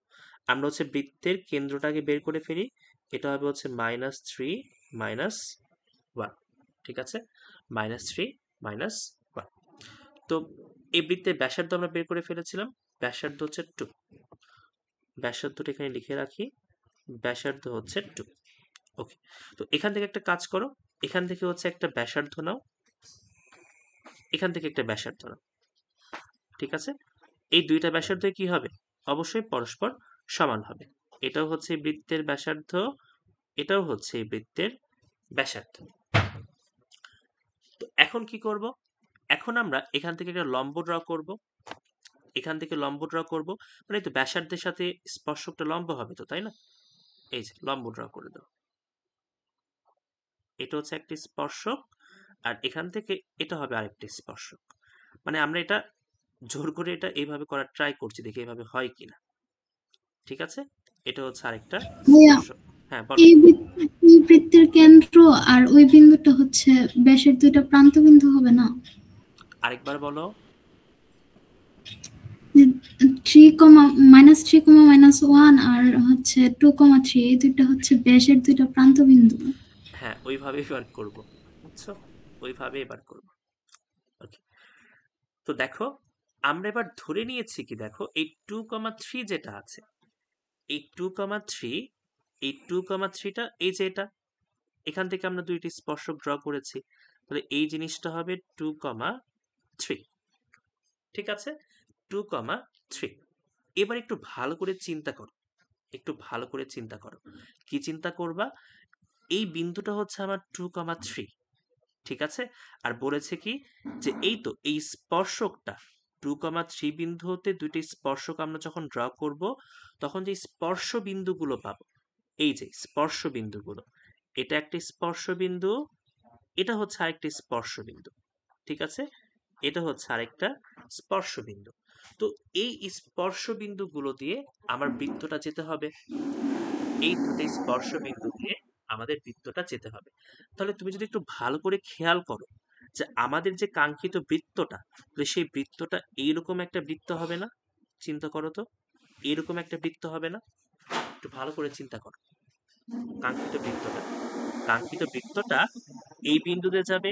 আমরা হচ্ছে বৃত্তের কেন্দ্রটাকে বের করে ফেলি, এটা হবে হচ্ছে -3 -1, ঠিক আছে? -3 -1। তো এই বৃত্তের ব্যাসার্ধ আমরা বের করে ফেলেছিলাম, ব্যাসার্ধ হচ্ছে 2। ব্যাসার্ধটা এখানে লিখে রাখি, ব্যাসার্ধ হচ্ছে 2। ওকে, তো এখান থেকে একটা কাজ করো, এখান থেকে হচ্ছে একটা ব্যাসার্ধ নাও, এখান থেকে একটা ব্যাসার্ধ নাও, ঠিক আছে? এই দুইটা ব্যাসার্ধ কি হবে? অবশ্যই পরস্পর সমান হবে। এটাও হচ্ছে বৃত্তের ব্যাসার্ধ, এটাও হচ্ছে এই বৃত্তের ব্যাসার্ধ। তো এখন কি করব? এখন আমরা এখান থেকে একটা লম্ব ড্র করব, এখান থেকে লম্ব ড্র করব, মানে তো ব্যাসার্ধের সাথে স্পর্শকটা লম্ব হবে তো, তাই না? এই যে লম্ব ড্র করে দাও, এটা হচ্ছে একটি স্পর্শক, আর এখান থেকে এটা হবে আরেকটি স্পর্শক। মানে আমরা এটা জোর করে এটা এইভাবে করার ট্রাই করছি, দেখি এভাবে হয় কিনা। ঠিক আছে, এটা হচ্ছে আরেকটা ভাইয়া স্পর্শক। হ্যাঁ বলো। এই বৃত্তের কেন্দ্র আর ওই বিন্দুটা হচ্ছে ব্যাসের দুইটা প্রান্ত বিন্দু হবে না? আরেকবার বলো। 3,-1 আর হচ্ছে 2,3 এই দুইটা হচ্ছে ব্যাসের দুইটা প্রান্ত বিন্দু। হ্যাঁ ওইভাবেই এবার করবো, বুঝছো? ওইভাবে এবার করবো। ওকে, তো দেখো আমরা এবার ধরে নিয়েছি কি, দেখো এই 2,3 যেটা আছে, এই 2,3, এই 2,3টা এই যে এটা, এখান থেকে আমরা দুইটি স্পর্শক ড্র করেছি, তাহলে এই জিনিসটা হবে 2,3। ঠিক আছে, 2,3। এবার একটু ভালো করে চিন্তা করো, একটু ভালো করে চিন্তা করো। কি চিন্তা করবা? এই বিন্দুটা হচ্ছে আমার 2,3, ঠিক আছে? আর বলেছে কি যে এই তো এই স্পর্শকটা, 2,3 বিন্দু হতে দুইটি স্পর্শক আমরা যখন ড্র করব তখন যে স্পর্শ বিন্দুগুলো পাবো, এই যে স্পর্শ বিন্দুগুলো, এটা একটা স্পর্শ বিন্দু, এটা হচ্ছে আরেকটা স্পর্শ বিন্দু, ঠিক আছে, এটা হচ্ছে আরেকটা স্পর্শ বিন্দু। তো এই স্পর্শ বিন্দুগুলো দিয়ে আমার বৃত্তটা যেতে হবে, এই দুটো স্পর্শ বিন্দু দিয়ে আমাদের বৃত্তটা যেতে হবে। তাহলে তুমি যদি একটু ভালো করে খেয়াল করো যে আমাদের যে কাঙ্ক্ষিত বৃত্তটা, সেই বৃত্তটা এইরকম একটা বৃত্ত হবে না? চিন্তা করো তো, এরকম একটা বৃত্ত হবে না? একটু ভালো করে চিন্তা করো। কাঙ্ক্ষিত বৃত্তটা এই বিন্দু দিয়ে যাবে,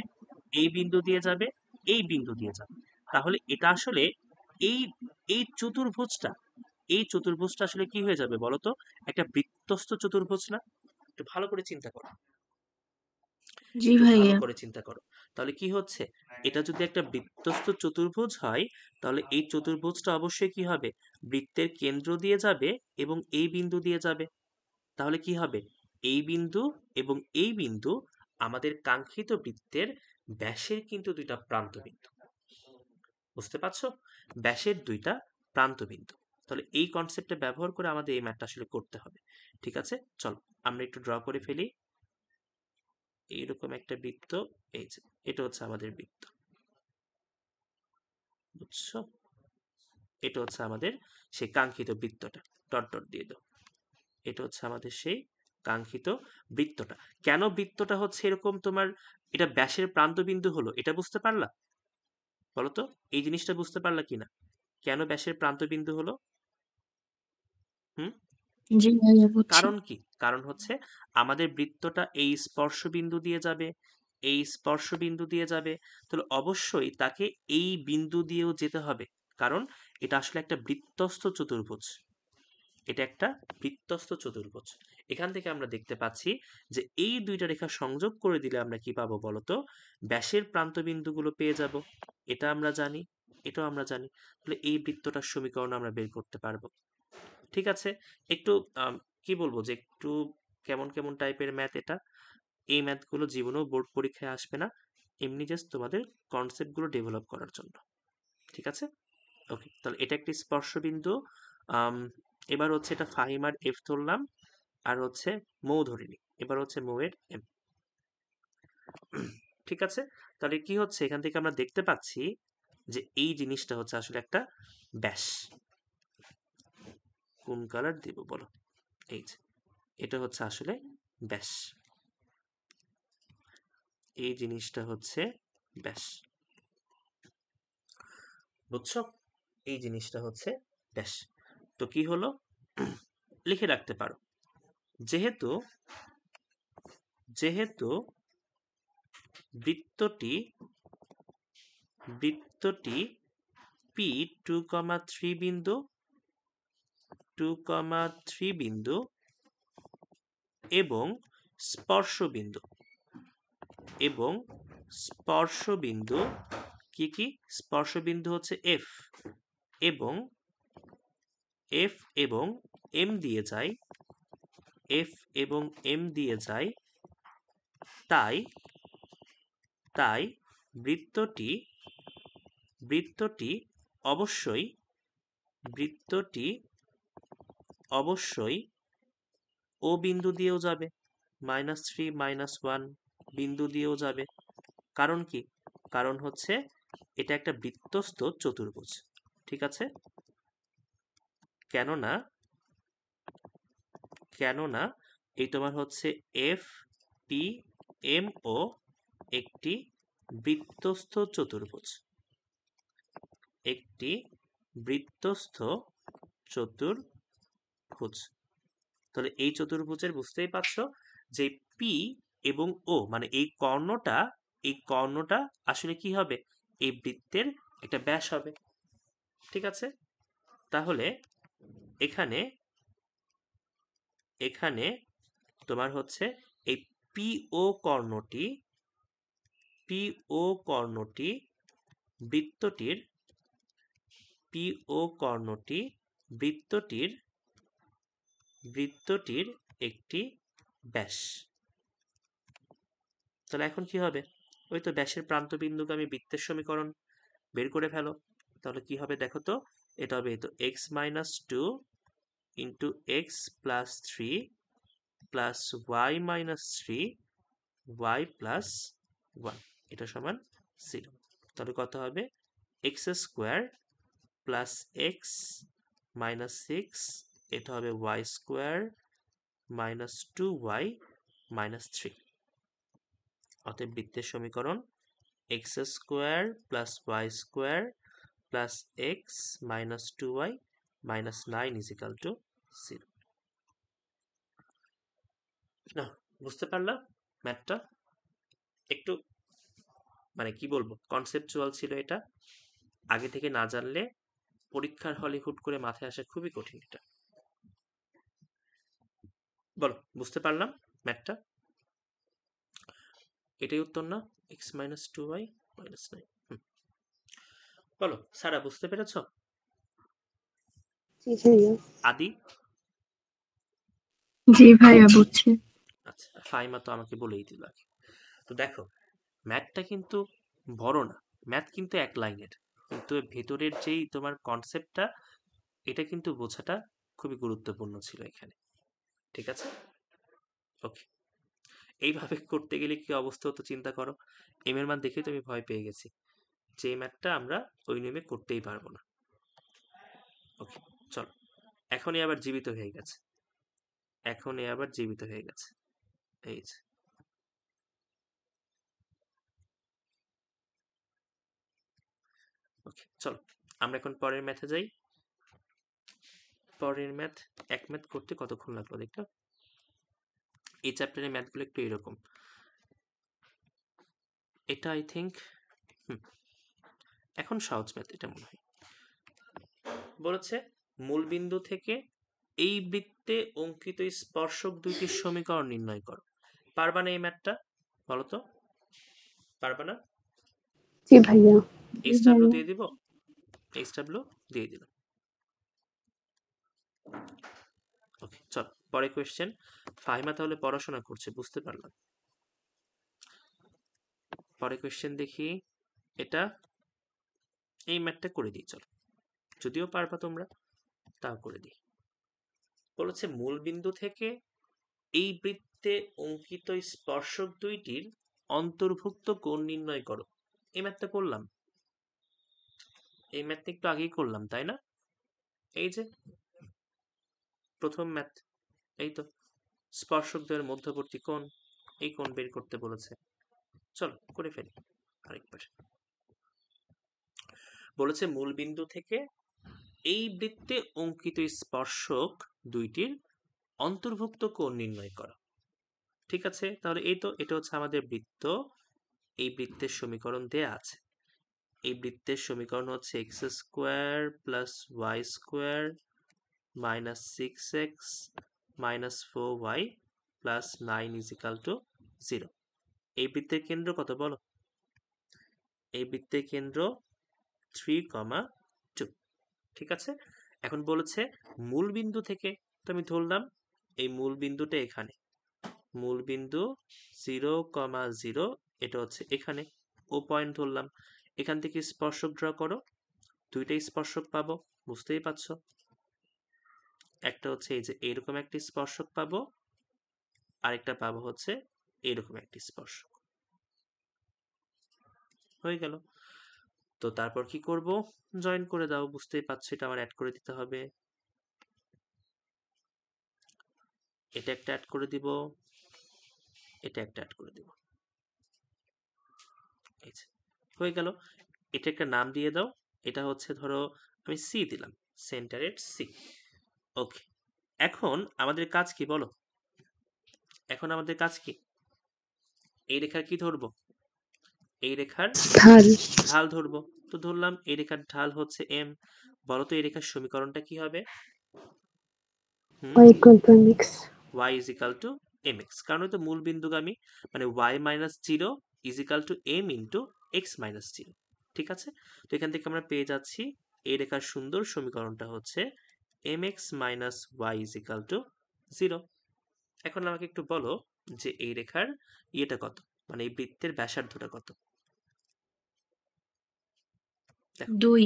এই বিন্দু দিয়ে যাবে, এই বিন্দু দিয়ে যাবে। তাহলে এটা আসলে এই এই চতুর্ভুজটা, এই চতুর্ভুজটা আসলে কি হয়ে যাবে বলতো? একটা বৃত্তস্থ চতুর্ভুজ না? একটু ভালো করে চিন্তা করো, জি একটু ভালো ভাইয়া। করে চিন্তা করো। তাহলে কি হচ্ছে, এটা যদি একটা বৃত্তস্থ চতুর্ভুজ হয় তাহলে এই চতুর্ভুজটা অবশ্যই কি হবে, বৃত্তের কেন্দ্র দিয়ে যাবে এবং এই বিন্দু দিয়ে যাবে। তাহলে কি হবে, এই বিন্দু এবং এই বিন্দু আমাদের কাঙ্ক্ষিত বৃত্তের ব্যাসের কিন্তু দুইটা প্রান্ত বিন্দু। বুঝতে পারছো? ব্যাসের দুইটা প্রান্ত বিন্দু। তাহলে এই কনসেপ্টটা ব্যবহার করে আমাদের এই ম্যাথটা আসলে করতে হবে। ঠিক আছে, চলো আমরা একটু ড্র করে ফেলি। এইরকম একটা বৃত্ত, এই যে এটা হচ্ছে আমাদের বৃত্ত, বুঝছো? এটা হচ্ছে আমাদের সেই কাঙ্ক্ষিত বৃত্তটা, ডট ডট দিয়ে দাও। এটা হচ্ছে আমাদের সেই কাঙ্ক্ষিত বৃত্তটা। কেন বৃত্তটা হচ্ছে এরকম তোমার, এটা ব্যাসের প্রান্তবিন্দু হলো, এটা বুঝতে পারলা? বলতো, এই জিনিসটা বুঝতে পারলা কিনা, কেন ব্যাসের প্রান্তবিন্দু হলো? হুম, জি ভাইয়া বুঝছি। কারণ কি? কারণ হচ্ছে আমাদের বৃত্তটা এই স্পর্শ বিন্দু দিয়ে যাবে, এই স্পর্শ বিন্দু দিয়ে যাবে, তাহলে অবশ্যই তাকে এই বিন্দু দিয়েও যেতে হবে, কারণ এটা আসলে একটা বৃত্তস্থ চতুর্ভুজ। এটা একটা বৃত্তস্থ চতুর্ভুজ। এখান থেকে আমরা দেখতে পাচ্ছি যে এই দুইটা রেখা সংযোগ করে দিলে আমরা কি পাবো বলতো? ব্যাসের প্রান্ত বিন্দুগুলো পেয়ে যাব। এটা আমরা জানি, এটাও আমরা জানি। তাহলে এই বৃত্তটার সমীকরণ আমরা বের করতে পারবো। ঠিক আছে, একটু কি বলবো যে একটু কেমন কেমন টাইপের ম্যাথ এটা। এই ম্যাথগুলো জীবনেও বোর্ড পরীক্ষায় আসবে না, এমনি জাস্ট তোমাদের কনসেপ্টগুলো ডেভেলপ করার জন্য। ঠিক আছে, ওকে। তাহলে এটা একটি স্পর্শ বিন্দু। এবার হচ্ছে এটা ফাহিমার এফ ধরলাম, আর হচ্ছে মৌ ধরিনি, এবার হচ্ছে মৌয়ের এম। ঠিক আছে, তাহলে কি হচ্ছে এখান থেকে আমরা দেখতে পাচ্ছি যে এই জিনিসটা হচ্ছে আসলে একটা ব্যাস। কোন কালার দেব বলো? এই যে এটা হচ্ছে আসলে ব্যাস, এই জিনিসটা হচ্ছে ব্যাস, বুঝছো? এই জিনিসটা হচ্ছে ব্যাস। তো কি হলো, লিখে রাখতে পারো, যেহেতু যেহেতু বৃত্তটি পি 2,3 বিন্দু 2,3 বিন্দু এবং স্পর্শবিন্দু কি কি? স্পর্শবিন্দু হচ্ছে এফ এবং এম দিয়ে যায়, তাই বৃত্তটি অবশ্যই ও বিন্দু দিয়েও যাবে, -3 -1 বিন্দু দিয়েও যাবে। কারণ কি? কারণ হচ্ছে এটা একটা বৃত্তস্থ চতুর্ভুজ। ঠিক আছে, কেননা এই তোমার হচ্ছে এফ পি এম ও একটি বৃত্তস্থ চতুর্ভুজ, তাহলে এই চতুর্ভুজের বুঝতেই পারছো যে পি এবং ও মানে এই কর্ণটা আসলে কি হবে, এই বৃত্তের একটা ব্যাস হবে। ঠিক আছে, তাহলে এখানে তোমার হচ্ছে এই পিও কর্ণটি বৃত্তটির একটি ব্যাস। তাহলে এখন কি হবে, ওই তো ব্যাসের প্রান্ত বিন্দুগামী বৃত্তের সমীকরণ বের করে ফেলো। তাহলে কি হবে দেখো তো, এটা হবে তো x minus 2 into x plus 3 plus Y minus 3 y plus 1, এটা সমান 0। তাহলে কত হবে, x square plus x minus 6, এটা হবে Y square minus 2y minus 3। অতএব বৃত্তের সমীকরণ x square plus Y square plus x minus 2y minus 9 is equal to 0। না, বুঝতে পারলাম ম্যাথটা? একটু মানে কি বলবো, কনসেপচুয়াল ছিল এটা। আগে থেকে না জানলে পরীক্ষার হলে হুট করে মাথায় আসা খুবই কঠিন। এটা বলো, বুঝতে পারলাম ম্যাথটা? এটাই উত্তর না, এক্স মাইনাস 2y মাইনাস 9। বলো সারা, বুঝতে পেরেছ? জি ভাইয়া। আদি? জি ভাইয়া বুঝছি। আচ্ছা, ফাইমা তো আমাকে বলেই দিল আগে। তো দেখো, ম্যাথটা কিন্তু বড় না, ম্যাথ কিন্তু এক লাইনের, কিন্তু ভেতরের যেই তোমার কনসেপ্টটা, এটা কিন্তু বোঝাটা খুবই গুরুত্বপূর্ণ ছিল এখানে। ঠিক আছে, ওকে। এইভাবে করতে গেলে কি অবস্থা হতো চিন্তা করো। এম এর মান দেখে তো আমি ভয় পেয়ে গেছি যে এই ম্যাথটা আমরা ওই নিয়মে করতেই পারবো না। ওকে, চলো, এখনই আবার জীবিত হয়ে গেছে, এখনই আবার জীবিত হয়ে গেছে, এই যে। ওকে, চলো আমরা এখন পরের ম্যাথে যাই। পরের ম্যাথ, এক ম্যাথ করতে কতক্ষণ লাগলো দেখো। এই চ্যাপ্টারের ম্যাথগুলো একটু এরকম। এটা আই থিঙ্ক এখন সহজ ম্যাথ, এটা মনে হয়। বলেছে মূলবিন্দু থেকে এই বৃত্তে অঙ্কিত স্পর্শক দুইটির সমীকরণ নির্ণয় করো। পারবা না এই ম্যাথটা? বলো তো, পারবা না? জি ভাইয়া। এইচ ডাব্লিউ দিয়ে দিব, এইচ ডাব্লিউ দিয়ে দিলাম। ওকে, চল পরে কোয়েশ্চেন। ফাহিমা তাহলে পড়াশোনা করছে, বুঝতে পারলাম। পরে কোয়েশ্চেন দেখি, এটা এই ম্যাথটা করে দিই চল, যদিও পারবা তোমরা তাও করে দিই। বলেছে মূলবিন্দু থেকে এই বৃত্তে অঙ্কিত স্পর্শক দুইটির অন্তর্ভুক্ত কোণ নির্ণয় করো। এই ম্যাথটা করলাম, এই ম্যাথটা একটু আগেই করলাম তাই না? এই যে প্রথম ম্যাথ, এই তো স্পর্শক দ্বয়ের মধ্যবর্তী কোণ, এই কোণ বের করতে বলেছে। চলো করে ফেলি আরেকবার। বলেছে মূলবিন্দু থেকে এই বৃত্তে অঙ্কিত স্পর্শক দুইটির অন্তর্ভুক্ত কোণ নির্ণয় করো। ঠিক আছে, তাহলে এই তো এটা হচ্ছে আমাদের বৃত্ত। এই বৃত্তের সমীকরণ দেয়া আছে। এই বৃত্তের সমীকরণ হচ্ছে x square plus Y square minus 6x minus 4y plus 9 is equal to 0। এই বৃত্তের কেন্দ্র কত বলো? এই বৃত্তের কেন্দ্র 3,2। ঠিক আছে, এখন বলেছে মূল বিন্দু থেকে, তো আমি ধরলাম এই মূল বিন্দুটা এখানে, মূল বিন্দু 0,0, এটা হচ্ছে এখানে, ও পয়েন্ট ধরলাম। এখান থেকে স্পর্শক ড্র করো, দুইটাই স্পর্শক পাবো, বুঝতেই পারছো। একটা হচ্ছে এই যে এরকম একটি স্পর্শক পাবো, আরেকটা পাবো হচ্ছে এরকম একটি স্পর্শক। হয়ে গেল। তো তারপর কি করব, জয়েন করে দাও, বুঝতেই পারছো এটা আমার অ্যাড করে দিতে হবে। এটা একটা অ্যাড করে দিব, এটা একটা অ্যাড করে দিব, এই যে হয়ে গেল। এটা একটা নাম দিয়ে দাও, এটা হচ্ছে ধরো আমি সি দিলাম, সেন্টারের সি। ওকে, এখন আমাদের কাজ কি বলো? এখন আমাদের কাজ কি? এই রেখার কি ধরবো? এই রেখার ঢাল। ঢাল ধরবো। তো ধরলাম এই রেখার ঢাল হচ্ছে এম। বলো তো এই রেখার সমীকরণটা কি হবে? y equal to mx। y is equal to mx, কারণ তো মূল বিন্দুগামী, মানে y minus 0 is equal to m into x minus 0। ঠিক আছে, তো এখান থেকে আমরা পেয়ে যাচ্ছি এই রেখার সুন্দর সমীকরণটা হচ্ছে mx minus y is equal to 0। এখন আমাকে একটু বলো যে এই রেখার ইয়েটা কত, মানে এই বৃত্তের ব্যাসার্ধটা কত? 2।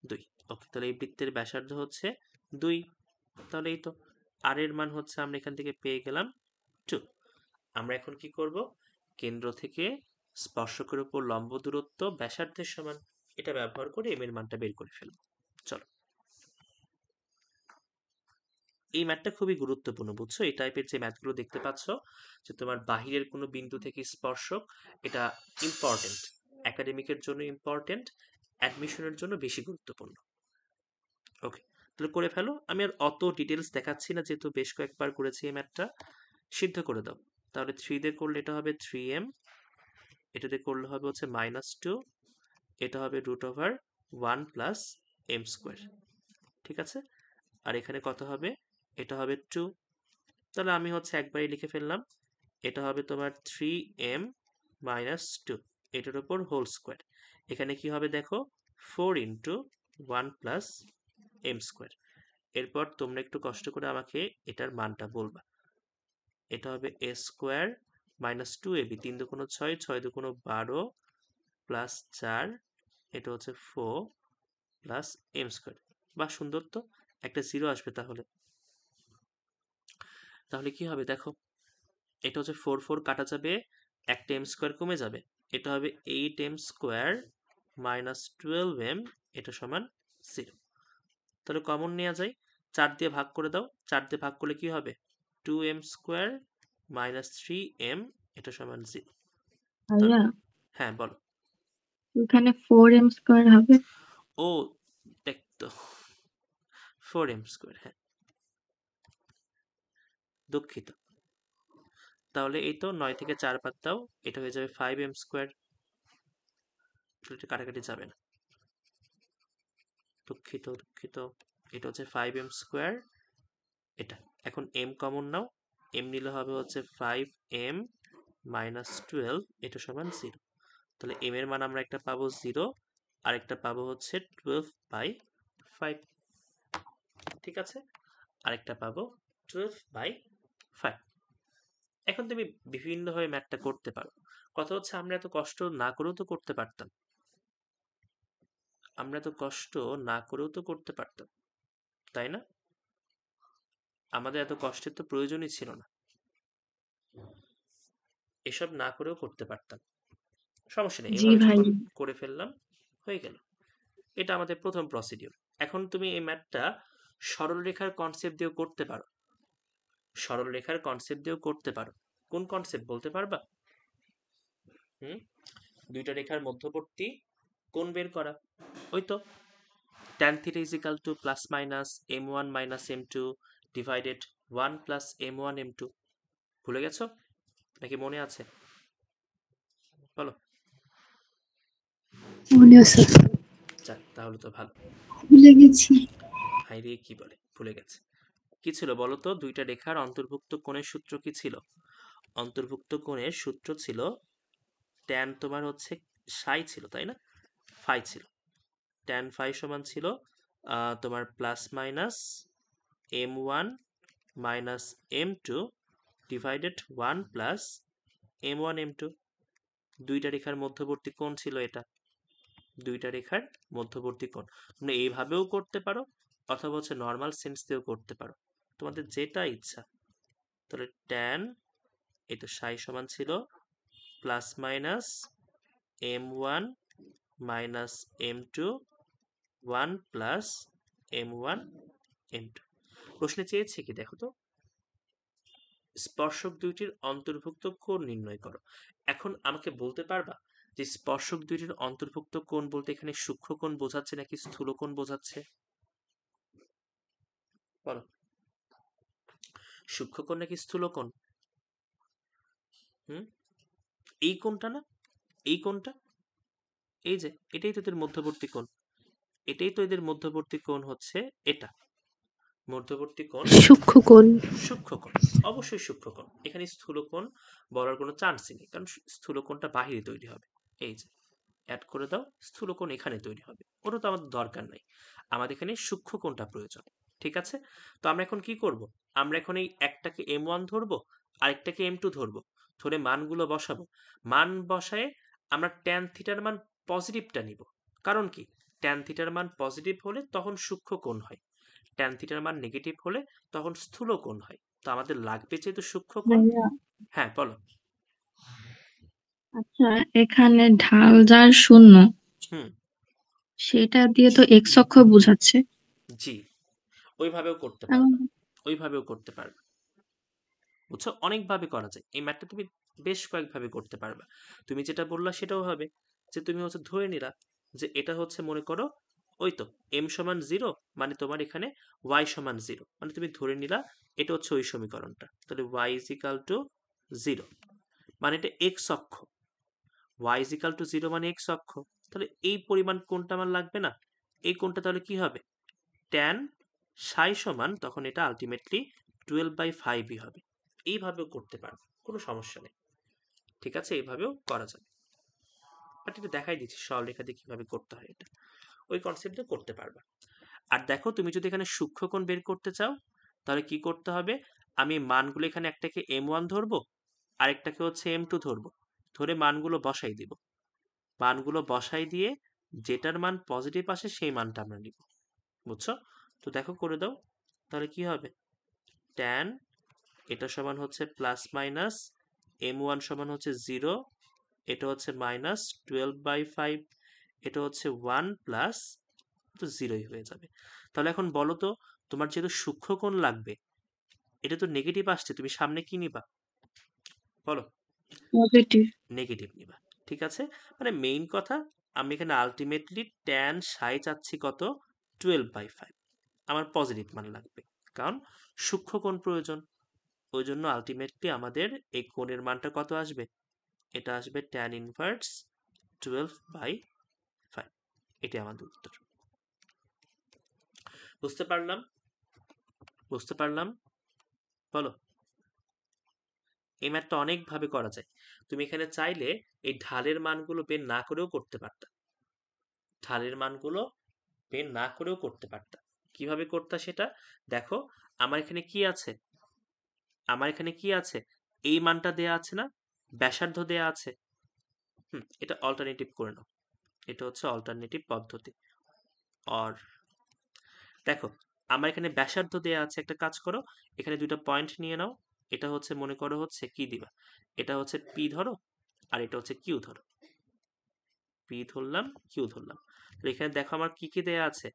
2। ওকে, তাহলে এই বৃত্তের ব্যাসার্ধ হচ্ছে 2। তাহলে এই তো আর এর মান হচ্ছে আমরা এখান থেকে পেয়ে গেলাম 2। আমরা এখন কি করব, কেন্দ্র থেকে স্পর্শকের উপর লম্ব দূরত্ব ব্যাসার্ধের সমান, এটা ব্যবহার করে এম এর মানটা বের করে ফেলব। চলো, এই ম্যাথটা খুবই গুরুত্বপূর্ণ, বুঝছো? এই টাইপের যে ম্যাথগুলো দেখতে পাচ্ছ যে তোমার বাহিরের কোনো বিন্দু থেকে স্পর্শক, এটা ইম্পর্টেন্ট, একাডেমিকের জন্য ইম্পর্টেন্ট, অ্যাডমিশনের জন্য বেশি গুরুত্বপূর্ণ। ওকে, তাহলে করে ফেলো। আমি আর অত ডিটেলস দেখাচ্ছি না, যেহেতু বেশ কয়েকবার করেছি এই ম্যাথটা। সিদ্ধ করে দাও। তাহলে 3 দিয়ে করলে এটা হবে 3m, এটা দিয়ে করলে হবে হচ্ছে -2, এটা হবে √1 + m²। ঠিক আছে, আর এখানে কত হবে, এটা হবে 2। তাহলে আমি হচ্ছে একবারই লিখে ফেললাম, এটা হবে তোমার 3m - 2, এটার উপর হোল স্কোয়ার। এখানে কি হবে দেখো, 4 × 1 + m²। এরপর তোমরা একটু কষ্ট করে আমাকে এটার মানটা বলবা। এটা হবে a² - 2ab, 3 × 2 = 6, 6 × 2 = 12 + 4, এটা হচ্ছে 4 + m²। বা সুন্দর তো, একটা 0 আসবে তাহলে। তাহলে কি হবে দেখো, এটা হচ্ছে 4 4 কাটা যাবে, একটা m² কমে যাবে, এটা হবে 8m² - 12m, এটা সমান 0। তাহলে কমন নেওয়া যায়, 4 দিয়ে ভাগ করে দাও, 4 দিয়ে ভাগ করলে কি হবে, 2m² - 3m, এটা সমান 0। ভাইয়া হ্যাঁ বলো। এখানে 4m² হবে। ও দেখ তো, 4m², হ্যাঁ দুঃখিত। তাহলে এই তো 9 থেকে 4 বাদ দাও, এটা হয়ে যাবে 5m²। এটা কাটাকাটি যাবে না, দুঃখিত দুঃখিত। এটা হচ্ছে 5m², এটা। এখন m কমন নাও, m নিলে হবে হচ্ছে 5m - 12, এটা সমান 0। তাহলে m এর মান আমরা একটা পাবো 0, আর একটা পাবো হচ্ছে 12/5। ঠিক আছে, আরেকটা পাবো 12/5। এখন তুমি বিভিন্নভাবে ম্যাথটা করতে পারো। কথা হচ্ছে আমরা এত কষ্ট না করেও তো করতে পারতাম, আমরা এত কষ্ট না করেও তো করতে পারতাম, তাই না? আমাদের এত কষ্টের তো প্রয়োজনই ছিল না, এসব না করেও করতে পারতাম। সমস্যা নেই, জি এভাবে ভাই। যখন করে ফেললাম হয়ে গেল। এটা আমাদের প্রথম প্রসিডিউর। এখন তুমি এই ম্যাথটা সরলরেখার কনসেপ্ট দিয়েও করতে পারো, সরলরেখার কনসেপ্ট দিয়েও করতে পারো। কোন কনসেপ্ট বলতে পারবা? দুইটা রেখার মধ্যবর্তী কোণ বের করা, ওই তো tan θ = ±m1 - m2 divided 1 + m1 m2। ভুলে গেছো নাকি মনে আছে? বলো। মনে আছে। যাক, তাহলে তো ভালো। ভুলে গেছি। হাইরে কি বলে ভুলে গেছে? কি ছিল বলো তো, দুইটা রেখার অন্তর্ভুক্ত কোণের সূত্র কি ছিল? অন্তর্ভুক্ত কোণের সূত্র ছিল tan তোমার হচ্ছে সাই ছিল, তাই না? ফাই ছিল, tan ফাই সমান ছিল তোমার ±m1 - m2 divided 1 + m1 m2। দুইটা রেখার মধ্যবর্তী কোণ ছিল এটা, দুইটা রেখার মধ্যবর্তী কোণ। তোমরা এইভাবেও করতে পারো, অথবা হচ্ছে নর্মাল সেন্স দিয়েও করতে পারো, তোমাদের যেটা ইচ্ছা। তাহলে tan, এই তো সাই সমান ছিল ±m1 - m2 1 + m1 m2। প্রশ্নে চেয়েছে কি দেখো তো, স্পর্শক দুইটির অন্তর্ভুক্ত কোণ নির্ণয় করো। এখন আমাকে বলতে পারবা যে স্পর্শক দুইটির অন্তর্ভুক্ত কোণ বলতে এখানে সূক্ষ্ম কোণ বোঝাচ্ছে নাকি স্থূল কোণ বোঝাচ্ছে? বলো, সূক্ষ্ম কোণ নাকি স্থূল কোণ? এই কোণটা না, এই কোণটা, এই যে এটাই তো এদের মধ্যবর্তী কোণ, এটাই তো এদের মধ্যবর্তী কোণ হচ্ছে এটা মধ্যবর্তী কোণ সূক্ষ্ম কোণ। সূক্ষ্ম কোণ, অবশ্যই সূক্ষ্ম কোণ। এখানে স্থূল কোণ বলার কোনো চান্সই নেই, কারণ স্থূল কোণটা বাহিরে তৈরি হবে। এই যে অ্যাড করে দাও, স্থূল কোণ এখানে তৈরি হবে, ওটা তো আমাদের দরকার নাই, আমাদের এখানে সূক্ষ্ম কোণটা প্রয়োজন। ঠিক আছে, তো আমরা এখন কি করব, আমরা এখন এই একটাকে m1 ধরবো, আরেকটাকে m2 ধরবো, ধরে মানগুলো বসাবো। মান বসায় আমরা tan থিটার মান পজিটিভটা নিব, কারণ কি, ট্যান থিটার মান পজিটিভ হলে তখন সূক্ষ্ম কোণ হয়, ট্যান থিটার মান নেগেটিভ হলে তখন স্থূল কোণ হয়। তো আমাদের লাগবে যেহেতু সূক্ষ্ম কোণ। ভাইয়া, হ্যাঁ বলো। আচ্ছা এখানে ঢাল যার শূন্য হুম। সেটা দিয়ে তো এক্স অক্ষ বোঝাচ্ছে। জি, ওইভাবেও করতে পারবা, ওইভাবেও করতে পারবা, বুঝছো? অনেকভাবে করা যায় এই ম্যাথটা, তুমি বেশ কয়েকভাবে করতে পারবা। তুমি যেটা বললা সেটাও হবে, যে তুমি হচ্ছে ধরে নিলা যে এটা হচ্ছে মনে করো ওই তো m সমান 0, মানে তোমার এখানে y সমান 0, মানে তুমি ধরে নিলা এটা হচ্ছে ওই সমীকরণটা। তাহলে y ইজ ইকাল টু 0, মানে এটা x অক্ষ, y ইজ ইকাল টু 0 মানে x অক্ষ। তাহলে এই পরিমাণ কোণটা আমার লাগবে না? এই কোণটা তাহলে কি হবে? ট্যান সাই সমান তখন এটা আলটিমেটলি 12/5ই হবে। এইভাবেও করতে পারবে, কোনো সমস্যা নেই। ঠিক আছে, এইভাবেও করা যাবে, বাট এটা দেখাই দিচ্ছি সরলরেখা দিয়ে কিভাবে করতে হয়, এটা ওই কনসেপ্টে করতে পারবা। আর দেখো, তুমি যদি এখানে সূক্ষ্মকোণ বের করতে চাও তাহলে কি করতে হবে, আমি মানগুলো এখানে একটাকে m1 ধরবো, আরেকটাকে হচ্ছে m2 ধরবো, ধরে মানগুলো বসাই দিব, মানগুলো বসাই দিয়ে যেটার মান পজিটিভ আসে সেই মানটা আমরা নিব, বুঝছো? তো দেখো করে দাও, তাহলে কি হবে, ট্যান এটা সমান হচ্ছে প্লাস মাইনাস m1 সমান হচ্ছে 0, এটা হচ্ছে মাইনাস 12/5, এটা হচ্ছে 1 প্লাস, তো 0ই হয়ে যাবে। তাহলে এখন বলো তো, তোমার যেহেতু সূক্ষ্মকোণ লাগবে, এটা তো নেগেটিভ আসছে, তুমি সামনে কি নিবা বলো? পজিটিভ। নেগেটিভ নিবা। ঠিক আছে, মানে মেইন কথা আমি এখানে আলটিমেটলি ট্যান সাই চাচ্ছি কত, 12/5, আমার পজিটিভ মান লাগবে, কারণ সূক্ষ্মকোণ প্রয়োজন। ওই জন্য আলটিমেটলি আমাদের এই কোণের মানটা কত আসবে, এটা আসবে ট্যান ইনভার্স 12/5, এটাই আমাদের উত্তর। বুঝতে পারলাম? বুঝতে পারলাম বলো। এই ম্যাথটা অনেকভাবে করা যায়, তুমি এখানে চাইলে এই ঢালের মানগুলো বের না করেও করতে পারতা, ঢালের মানগুলো বের না করেও করতে পারতা। কিভাবে করতা সেটা দেখো, আমার এখানে কি আছে, আমার এখানে কি আছে, এই মানটা দেয়া আছে না, ব্যাসার্ধ দেয়া আছে। এটা অল্টারনেটিভ করে নাও, এটা হচ্ছে অল্টারনেটিভ পদ্ধতি। আর দেখো, আমার এখানে ব্যাসার্ধ দেয়া আছে, একটা কাজ করো, এখানে দুইটা পয়েন্ট নিয়ে নাও, এটা হচ্ছে মনে করো হচ্ছে কি দিবা, এটা হচ্ছে পি ধরো, আর এটা হচ্ছে কিউ ধরো, পি ধরলাম কিউ ধরলাম। তো এখানে দেখো আমার কি কি দেয়া আছে,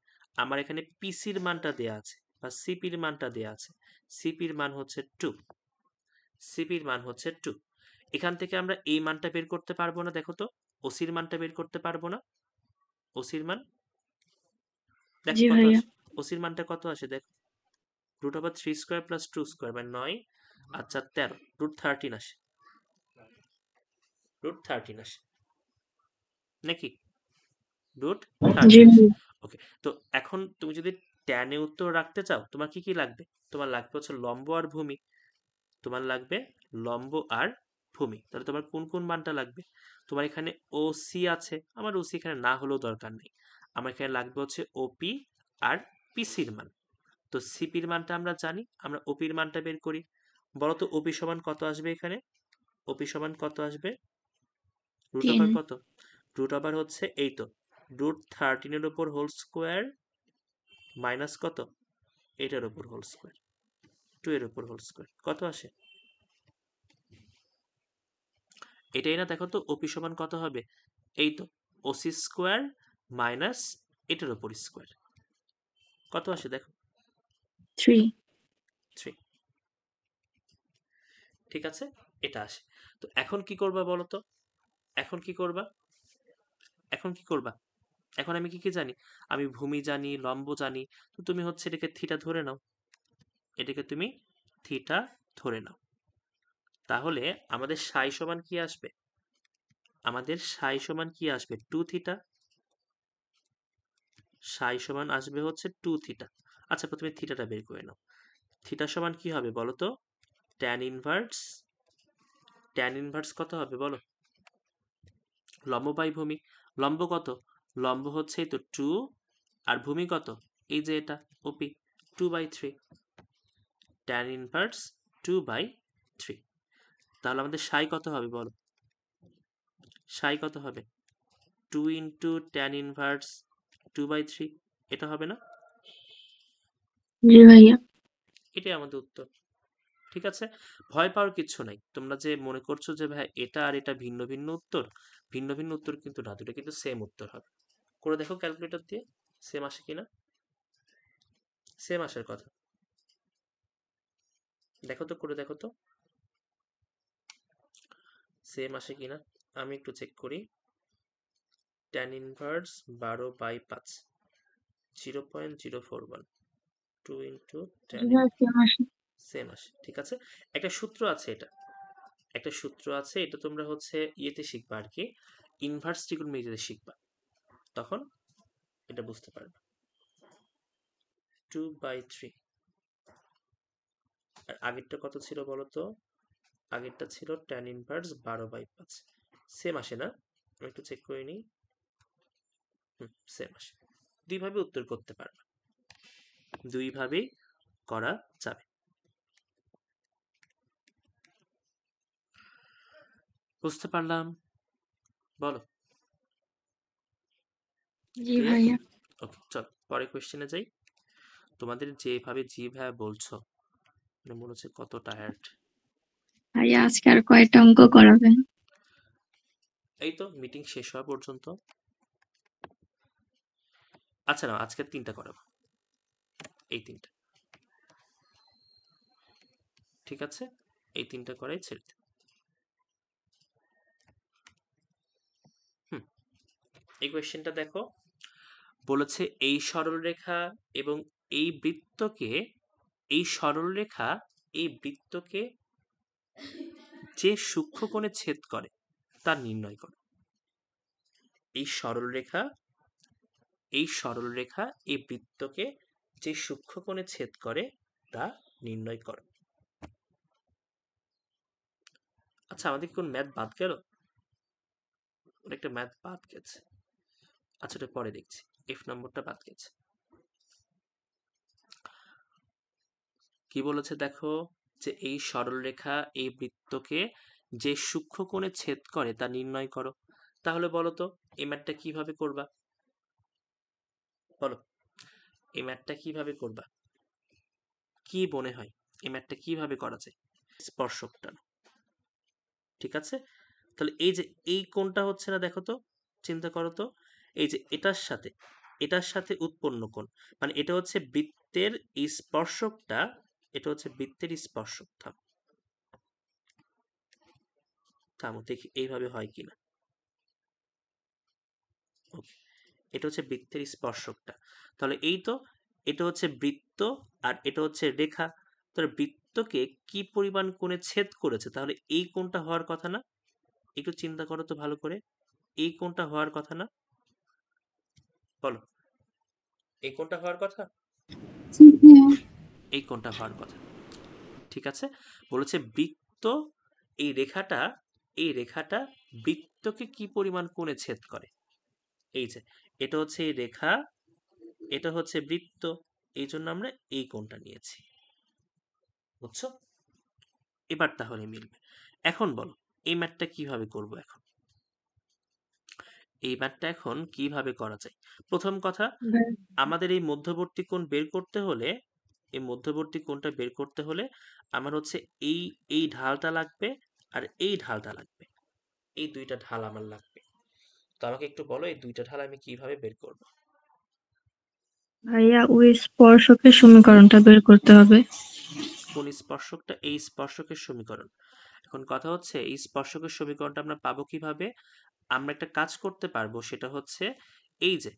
আমার এখানে পিসির মানটা দেয়া আছে বা সিপির মানটা দেয়া আছে, সিপির মান হচ্ছে 2, সিপির মান হচ্ছে 2। এখান থেকে আমরা এই মানটা বের করতে পারবো না, দেখো তো ওসির মানটা বের করতে পারবো না, ওসির মান দেখো জি কত ভাইয়া। আসে, ওসির মানটা কত আসে দেখো, √3² + 2² মানে 9, আচ্ছা 13, √13 আসে, √13 আসে নাকি, জি √13 আসে। ভাইয়া। ওকে, তো এখন তুমি যদি ট্যানে উত্তর রাখতে চাও, তোমার কি কি লাগবে, তোমার লাগবে হচ্ছে লম্ব আর ভূমি, তোমার লাগবে লম্ব আর ভূমি। তাহলে তোমার কোন কোন মানটা লাগবে, তোমার এখানে ওসি আছে, আমার ওসি এখানে না হলেও দরকার নেই, আমার এখানে লাগবে হচ্ছে ওপি আর পিসির মান। তো সিপির মানটা আমরা জানি, আমরা ওপির মানটা বের করি। বলো তো ওপি সমান কত আসবে এখানে, ওপি সমান কত আসবে, রুট 10। ওভার কত, রুট ওভার হচ্ছে এই তো √13 উপর হোল স্কোয়ার মাইনাস কত, এটার উপর হোল স্কোয়ার, 2 এর উপর হোল স্কোয়ার, কত আসে এটাই না, দেখো তো ওপি সমান কত হবে, এই তো ওসি স্কোয়ার মাইনাস এটার উপর স্কোয়ার, কত আসে দেখো, 3। 3। ঠিক আছে, এটা আসে। তো এখন কি করবা বলো তো, এখন কি করবা, এখন কি করবা, এখন আমি কি কি জানি, আমি ভূমি জানি, লম্ব জানি, তো তুমি হচ্ছে এটাকে থিটা ধরে নাও, এটাকে তুমি থিটা ধরে নাও। তাহলে আমাদের সাই সমান কি আসবে, আমাদের সাই সমান কি আসবে, 2 থিটা, সাই সমান আসবে হচ্ছে 2 থিটা। আচ্ছা প্রথমে থিটাটা বের করে নাও, থিটা সমান কি হবে বলো তো, ট্যান ইনভার্স, ট্যান ইনভার্স কত হবে বলো, লম্ব বাই ভূমি, লম্ব কত, লম্ব হচ্ছে এই তো 2, আর ভূমি কত, এই যে এটা ওপি, 2/3, ট্যান ইনভার্স 2/3। তাহলে আমাদের সাই কত হবে বলো, সাই কত হবে, 2 × ট্যান ইনভার্স 2/3, এটা হবে না? জি ভাইয়া। এটাই আমাদের উত্তর। ঠিক আছে, ভয় পাওয়ার কিছু নাই। তোমরা যে মনে করছো যে ভাই এটা আর এটা ভিন্ন ভিন্ন উত্তর, ভিন্ন ভিন্ন উত্তর কিন্তু না, দুটো কিন্তু সেম উত্তর হবে। করে দেখো ক্যালকুলেটর দিয়ে সেম আসে কিনা। সেম আসার কথা, দেখো তো, করে দেখো তো সেম আসে কিনা। আমি একটু চেক করি। tan ইনভার্স 12/5, 0.041, 2 ইন্টু জি tan ভাইয়া সেম আসে। সেম আসে। ঠিক আছে, একটা সূত্র আছে, একটা সূত্র আছে, এটা তোমরা হচ্ছে ইয়েতে শিখবা আর কি, ইনভার্স ট্রিগোনোমেট্রিতে শিখবা, তখন এটা বুঝতে পারবে। 2/3, আর আগেরটা কত ছিল বলো তো? আগেরটা ছিল tan ইনভার্স 12/5, সেম আসে না? আমি একটু চেক করে নিই। সেম আসে। দুইভাবে উত্তর করতে পারবে, দুইভাবেই করা যাবে। বুঝতে পারলাম, বলো। জি ক্লিয়ার? ভাইয়া। ওকে, চল পরের কোয়েশ্চেনে যাই। তোমাদের যেভাবে জি ভাইয়া বলছো, মানে মনে হচ্ছে কত টায়ার্ড। ভাইয়া আজকে আর কয়টা অঙ্ক করাবেন? এই তো মিটিং শেষ হওয়া পর্যন্ত। আচ্ছা না, আজকে 3টা করাবো, এই 3টা। ঠিক আছে, এই 3টা করাই ছেড়ে দিই। এই কোয়েশ্চেনটা দেখো, বলেছে এই সরলরেখা এবং এই বৃত্তকে, এই সরলরেখা এই বৃত্তকে যে সূক্ষ্মকোণে ছেদ করে তা নির্ণয় করো। এই সরলরেখা, এই সরলরেখা এই বৃত্তকে যে সূক্ষ্মকোণে ছেদ করে তা নির্ণয় করো। আচ্ছা, আমাদের কোন ম্যাথ বাদ গেল? একটা ম্যাথ বাদ গেছে, আচ্ছা এটা পরে দেখছি। এফ নম্বরটা বাদ গেছে। কি বলেছে দেখো, যে এই সরলরেখা এই বৃত্তকে যে সূক্ষ্মকোণে ছেদ করে তা নির্ণয় করো। তাহলে বলো তো এই ম্যাথটা কিভাবে করবা? বলো, এই ম্যাথটা কিভাবে করবা? কি মনে হয় এই ম্যাথটা কিভাবে করা যায়? স্পর্শকটা, ঠিক আছে। তাহলে এই যে এই কোণটা হচ্ছে না, দেখো তো, চিন্তা করো তো, এই যে এটার সাথে উৎপন্ন কোণ, মানে এটা হচ্ছে বৃত্তের এই স্পর্শকটা, এটা হচ্ছে বৃত্তের স্পর্শক। থামো দেখি এইভাবে হয় কিনা। ওকে, এটা হচ্ছে বৃত্তের স্পর্শকটা। তাহলে এই তো, এটা হচ্ছে বৃত্ত আর এটা হচ্ছে রেখা। তাহলে বৃত্তকে কি পরিমাণ কোণে ছেদ করেছে, তাহলে এই কোণটা হওয়ার কথা না? একটু চিন্তা করো তো ভালো করে, এই কোণটা হওয়ার কথা না? বলো, এই কোণটা হওয়ার কথা, জি ভাইয়া। এই কোণটা হওয়ার কথা। ঠিক আছে, বলেছে বৃত্ত, এই রেখাটা, এই রেখাটা বৃত্তকে কি পরিমাণ কোণে ছেদ করে। এই যে এটা হচ্ছে এই রেখা, এটা হচ্ছে বৃত্ত, এই জন্য আমরা এই কোণটা নিয়েছি। বুঝছো? এবার তাহলে মিলবে। এখন বলো এই ম্যাথটা কিভাবে করব। এখন এই ম্যাথটা এখন কিভাবে করা যায়? প্রথম কথা, আমাদের এই মধ্যবর্তী কোণ বের করতে হলে, এই মধ্যবর্তী কোণটা বের করতে হলে আমার হচ্ছে এই ঢালটা লাগবে আর এই ঢালটা লাগবে, এই দুইটা ঢাল আমার লাগবে। তো আমাকে একটু বলো এই দুইটা ঢাল আমি কিভাবে বের করব? ভাইয়া ওই স্পর্শকের সমীকরণটা বের করতে হবে। কোন স্পর্শকটা? এই স্পর্শকের সমীকরণ। এখন কথা হচ্ছে এই স্পর্শকের সমীকরণটা আমরা পাবো কিভাবে? আমরা একটা কাজ করতে পারবো, সেটা হচ্ছে এই যে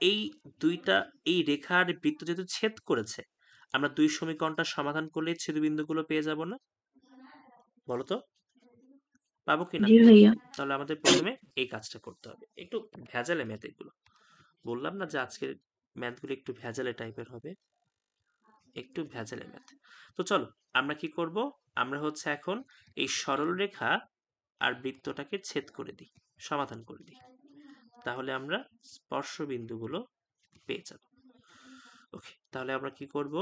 এই দুইটা, এই রেখা আর বৃত্ত যেহেতু ছেদ করেছে, আমরা দুই সমীকরণটা সমাধান করলে ছেদবিন্দুগুলো পেয়ে যাব না? বলো তো পাবো কিনা? জি ভাইয়া। তাহলে আমাদের প্রথমে এই কাজটা করতে হবে। একটু ভেজালে ম্যাথ এগুলো, বললাম না যে আজকের ম্যাথগুলো একটু ভেজালে টাইপের হবে, একটু ভেজালে ম্যাথ। তো চলো আমরা কি করব, আমরা হচ্ছে এখন এই সরল রেখা আর বৃত্তটাকে ছেদ করে দিই, সমাধান করে দিই, তাহলে আমরা স্পর্শ বিন্দুগুলো পেয়ে যাব। ওকে, তাহলে আমরা কি করব,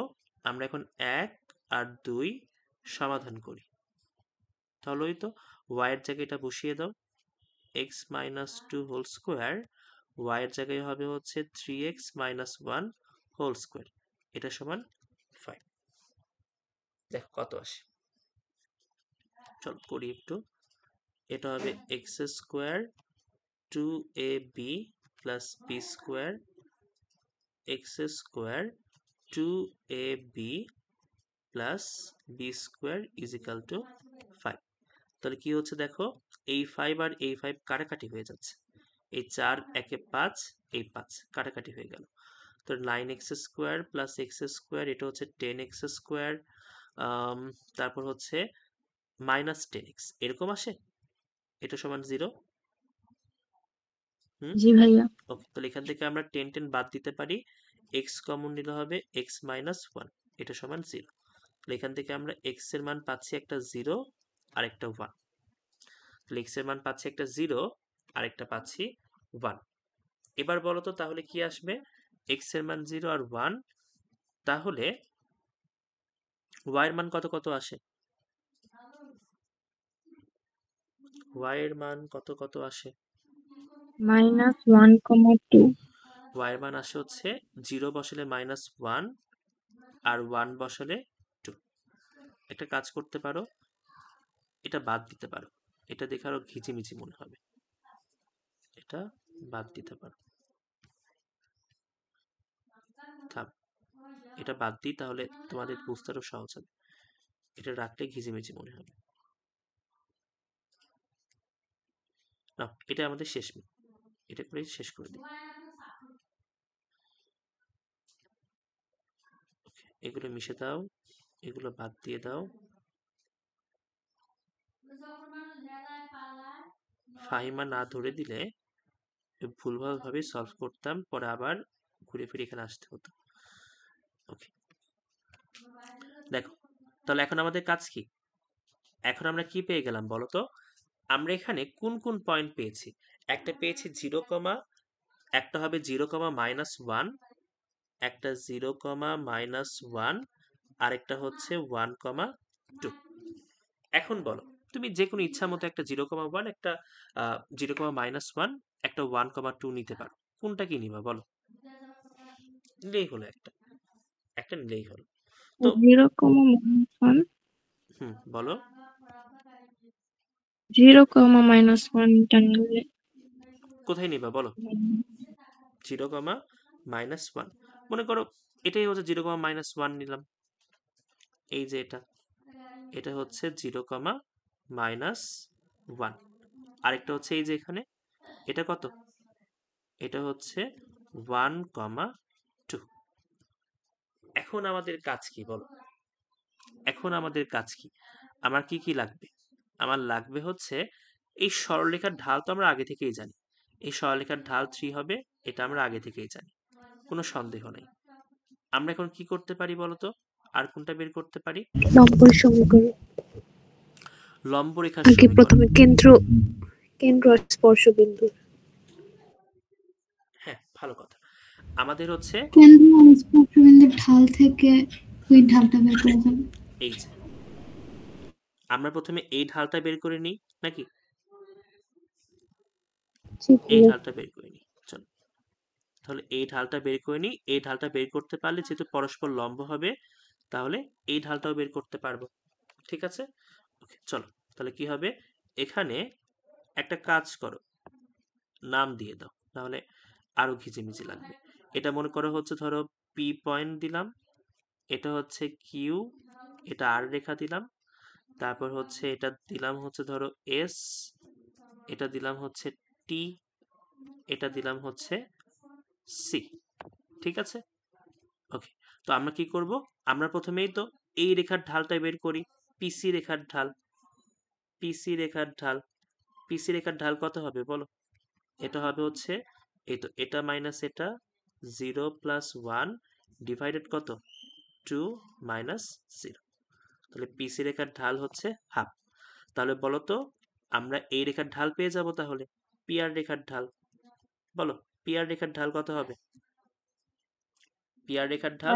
আমরা এখন 1 আর 2 সমাধান করি। তাহলে ওই তো y এর জায়গায় এটা বসিয়ে দাও, x - 2 হোল স্কোয়ার y এর জায়গায় হবে হচ্ছে 3x মাইনাস 1 হোল স্কোয়ার, এটা সমান 5। দেখো কত আসে, চল করি একটু। এটা হবে x square 2ab plus b square x square 2ab plus b square is equal to 5। তাহলে কি হচ্ছে দেখো, এই 5 আর এই 5 কাটাকাটি হয়ে যাচ্ছে, এই 4 একে 5, এই 5 কাটাকাটি হয়ে গেল। তো 9x square plus x square, এটা হচ্ছে 10x স্কোয়ার, তারপর হচ্ছে মাইনাস 10x, এরকম আসে, এটা সমান 0। জি ভাইয়া। ওকে, তাহলে এখান থেকে আমরা 10 10 বাদ দিতে পারি, x কমন নিলে হবে x মাইনাস 1, এটা সমান 0। তাহলে এখান থেকে আমরা x এর মান পাচ্ছি একটা 0 আর একটা 1। তাহলে x এর মান পাচ্ছি একটা 0 আর একটা পাচ্ছি 1। এবার বলো তো তাহলে কি আসবে, x এর মান 0 আর 1, তাহলে y এর মান কত কত আসে, y এর মান কত কত আসে, -1,2 y এর মান আসে হচ্ছে 0 বসালে -1 আর 1 বসালে 2। একটা কাজ করতে পারো, এটা বাদ দিতে পারো, এটা দেখে আরো ঘিচিমিচি মনে হবে, এটা বাদ দিতে পারো। থাম, এটা বাদ দিই, তাহলে তোমাদের বুঝতে আরো সহজ হবে, এটা রাখলে ঘিচিমিচি মনে হবে না। এটা আমাদের শেষ মিনিট, এটা করে শেষ করে দিই। এগুলো মিশে দাও, এগুলো বাদ দিয়ে দাও। ফাহিমা না ধরে দিলে ভুলভাল ভাবে সলভ করতাম, পরে আবার ঘুরে ফিরে এখানে আসতে হতো। ওকে, দেখো তাহলে এখন আমাদের কাজ কি, এখন আমরা কি পেয়ে গেলাম বলো তো, আমরা এখানে কোন কোন পয়েন্ট পেয়েছি, একটা পেয়েছি 0, একটা হবে 0,-1, একটা 0,-1, আর একটা হচ্ছে 1,2। এখন বলো তুমি যে কোনো ইচ্ছা মতো একটা 0,1, একটা 0,-1, একটা 1,2 নিতে পারো, কোনটা কি নিবা বলো, নিলেই হলো, একটা নিলেই হলো। তো 0,-1 বলো 0,-1 নিলে কোথায় নিবা বলো, 0,-1 মনে করো, এটাই হচ্ছে 0,-1 নিলাম, এই যে এটা হচ্ছে 0,-1, আরেকটা হচ্ছে এই যে এখানে, এটা কত, এটা হচ্ছে 1,2। এখন আমাদের কাজ কি বলো, এখন আমাদের কাজ কি, আমার কি কি লাগবে, আমার লাগবে হচ্ছে এই সরলরেখার ঢাল তো আমরা আগে থেকেই জানি, এই সরলরেখার ঢাল 3 হবে, এটা আমরা আগে থেকেই জানি, কোনো সন্দেহ নেই। আমরা এখন কি করতে পারি বলতো, আর কোনটা বের করতে পারি, লম্ব সমীকরণ। লম্ব রেখার আগে সমীকরণ। প্রথমে কেন্দ্র আর স্পর্শবিন্দু। হ্যাঁ, ভালো কথা। আমাদের হচ্ছে কেন্দ্র আর স্পর্শবিন্দুর ঢাল থেকে ওই ঢালটা বের করা যাবে। এই যে আমরা প্রথমে এই ঢালটা বের করে নিই নাকি, এই ঢালটা বের করে নিই, চলো তাহলে এই ঢালটা বের করে নিই। এই ঢালটা বের করতে পারলে যেহেতু পরস্পর লম্ব হবে, তাহলে এই ঢালটাও বের করতে পারবো, ঠিক আছে। ওকে, চলো তাহলে কি হবে, এখানে একটা কাজ করো, নাম দিয়ে দাও, তাহলে আরো ঘিচিমিচি লাগবে। এটা মনে করো হচ্ছে ধরো পি পয়েন্ট দিলাম, এটা হচ্ছে কিউ, এটা আর রেখা দিলাম, তারপর হচ্ছে এটা দিলাম হচ্ছে ধরো এস, এটা দিলাম হচ্ছে টি, এটা দিলাম হচ্ছে সি, ঠিক আছে। ওকে, তো আমরা কি করব, আমরা প্রথমেই তো এই রেখার ঢালটা বের করি, পিসি রেখার ঢাল, পিসি রেখার ঢাল, পিসি রেখার ঢাল কত হবে বলো, এটা হবে হচ্ছে এই তো এটা মাইনাস এটা, 0 + 1 ডিভাইডেড কত 2 - 0, তাহলে পিসি রেখার ঢাল হচ্ছে হাফ। তাহলে বলো তো আমরা এই রেখার ঢাল পেয়ে যাব, তাহলে পিআর রেখার ঢাল বলো, পিআর রেখার ঢাল কত হবে, পিআর রেখার ঢাল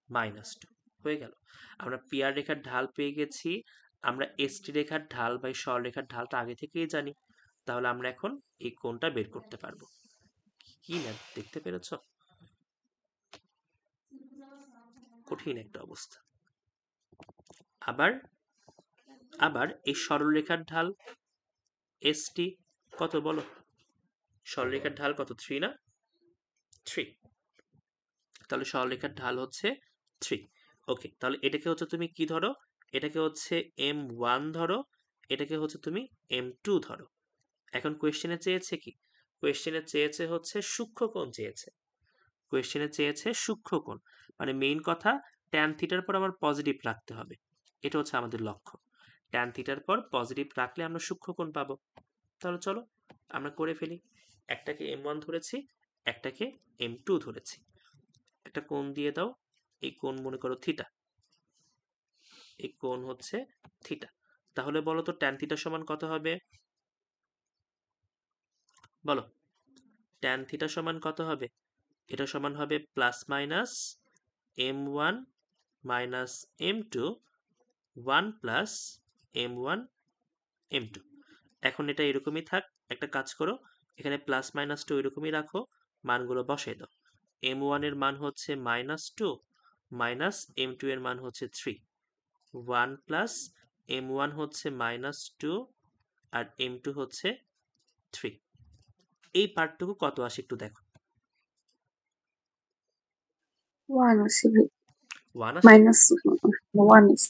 -2 হয়ে গেল। আমরা পিআর রেখার ঢাল পেয়ে গেছি, আমরা এসটি রেখার ঢাল বা সরলরেখার ঢালটা আগে থেকেই জানি, তাহলে আমরা এখন এই কোণটা বের করতে পারবো। কি ম্যাথ দেখতে পেরেছ? কঠিন একটা অবস্থা। আবার আবার এই সরলরেখার ঢাল এসটি কত বলো? সরলরেখার ঢাল কত? 3 না? 3। তাহলে সরলরেখার ঢাল হচ্ছে 3। ওকে, তাহলে এটাকে হচ্ছে তুমি কি ধরো? এটাকে হচ্ছে m1 ধরো, এটাকে হচ্ছে তুমি m2 ধরো। এখন কোয়েশ্চেনে চেয়েছে কি? কোয়েশ্চেনে চেয়েছে হচ্ছে সূক্ষ্মকোণ চেয়েছে। কোয়েশ্চেনে চেয়েছে সূক্ষ্মকোণ, মানে মেইন কথা ট্যান থিটার পর আমার পজিটিভ রাখতে হবে। এটা হচ্ছে আমাদের লক্ষ্য। ট্যান থিটার পর পজিটিভ রাখলে আমরা সূক্ষ্মকোণ পাবো। তাহলে চলো আমরা করে ফেলি। একটাকে m1 ধরেছি, একটাকে m2 ধরেছি। একটা কোণ দিয়ে দাও, এই কোণ মনে করো থিটা, এই কোণ হচ্ছে থিটা। তাহলে বলো তো ট্যান থিটা সমান কত হবে? বলো, ট্যান থিটা সমান কত হবে? এটা সমান হবে plus minus m1 minus m2 1 plus m1 m2। এখন এটা এরকমই থাক। একটা কাজ করো, এখানে প্লাস মাইনাসটা ওইরকমই রাখো, মানগুলো বসাই দাও। m1 এর মান হচ্ছে -2 মাইনাস m2 এর মান হচ্ছে 3। 1 প্লাস m1 হচ্ছে -2 আর m2 হচ্ছে 3। এই পার্টটুকু কত আসে একটু দেখো। 1 আছে ভাই, 1 আসে? মাইনাস 1 আছে।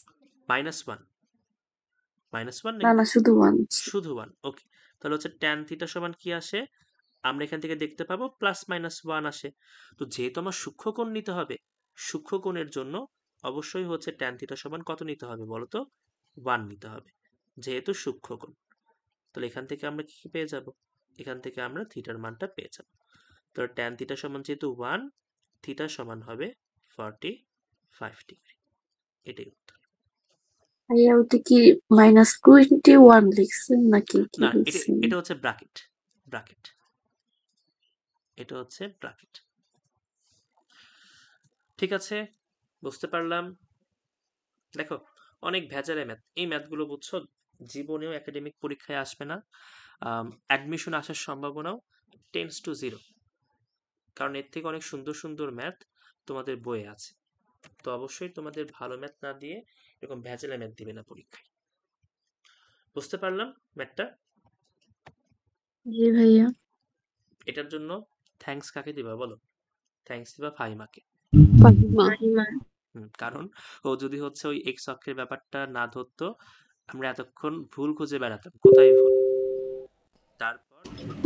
-1 -1 না নাকি? না, শুধু 1 আছে। শুধু 1। ওকে, তাহলে হচ্ছে ট্যান থিটা সমান কি আসে? আমরা এখান থেকে দেখতে পাবো +-1 আসে। তো যেহেতু আমার সূক্ষ্মকোণ নিতে হবে, সূক্ষ্মকোণের জন্য অবশ্যই হচ্ছে ট্যান থিটা সমান কত নিতে হবে বলো তো? 1 নিতে হবে, যেহেতু সূক্ষ্মকোণ। তাহলে এখান থেকে আমরা কি পেয়ে যাব? এখান থেকে আমরা থিটার মানটা পেয়ে যাব। তাহলে ট্যান থিটা সমান যেহেতু 1, থিটা সমান হবে 45 ডিগ্রি। এটাই উত্তর। ভাইয়া ওটা কি -21 লিখছেন নাকি কি না, এটা লিখছেন? এটা হচ্ছে ব্র্যাকেট। ব্র্যাকেট, এটা হচ্ছে ব্র্যাকেট। ঠিক আছে, বুঝতে পারলাম। দেখো, অনেক ভেজালে ম্যাথ। এই ম্যাথগুলো বুঝছো জীবনেও একাডেমিক পরীক্ষায় আসবে না। অ্যাডমিশন আসার সম্ভাবনাও টেন্স টু 0, কারণ এর থেকে অনেক সুন্দর সুন্দর ম্যাথ তোমাদের বইয়ে আছে। তো অবশ্যই তোমাদের ভালো ম্যাথ না দিয়ে এরকম ভেজালে ম্যাথ দিবে না পরীক্ষায়। বুঝতে পারলাম ম্যাথটা? জি ভাইয়া। এটার জন্য থ্যাঙ্কস কাকে দিবা বলো? থ্যাঙ্কস দিবা ফাহিমাকে। ফাহিমা। ফাহিমা। কারণ ও যদি হচ্ছে ওই এক্স অক্ষের ব্যাপারটা না ধরতো, আমরা এতক্ষণ ভুল খুঁজে বেড়াতাম, কোথায় ভুল। তারপর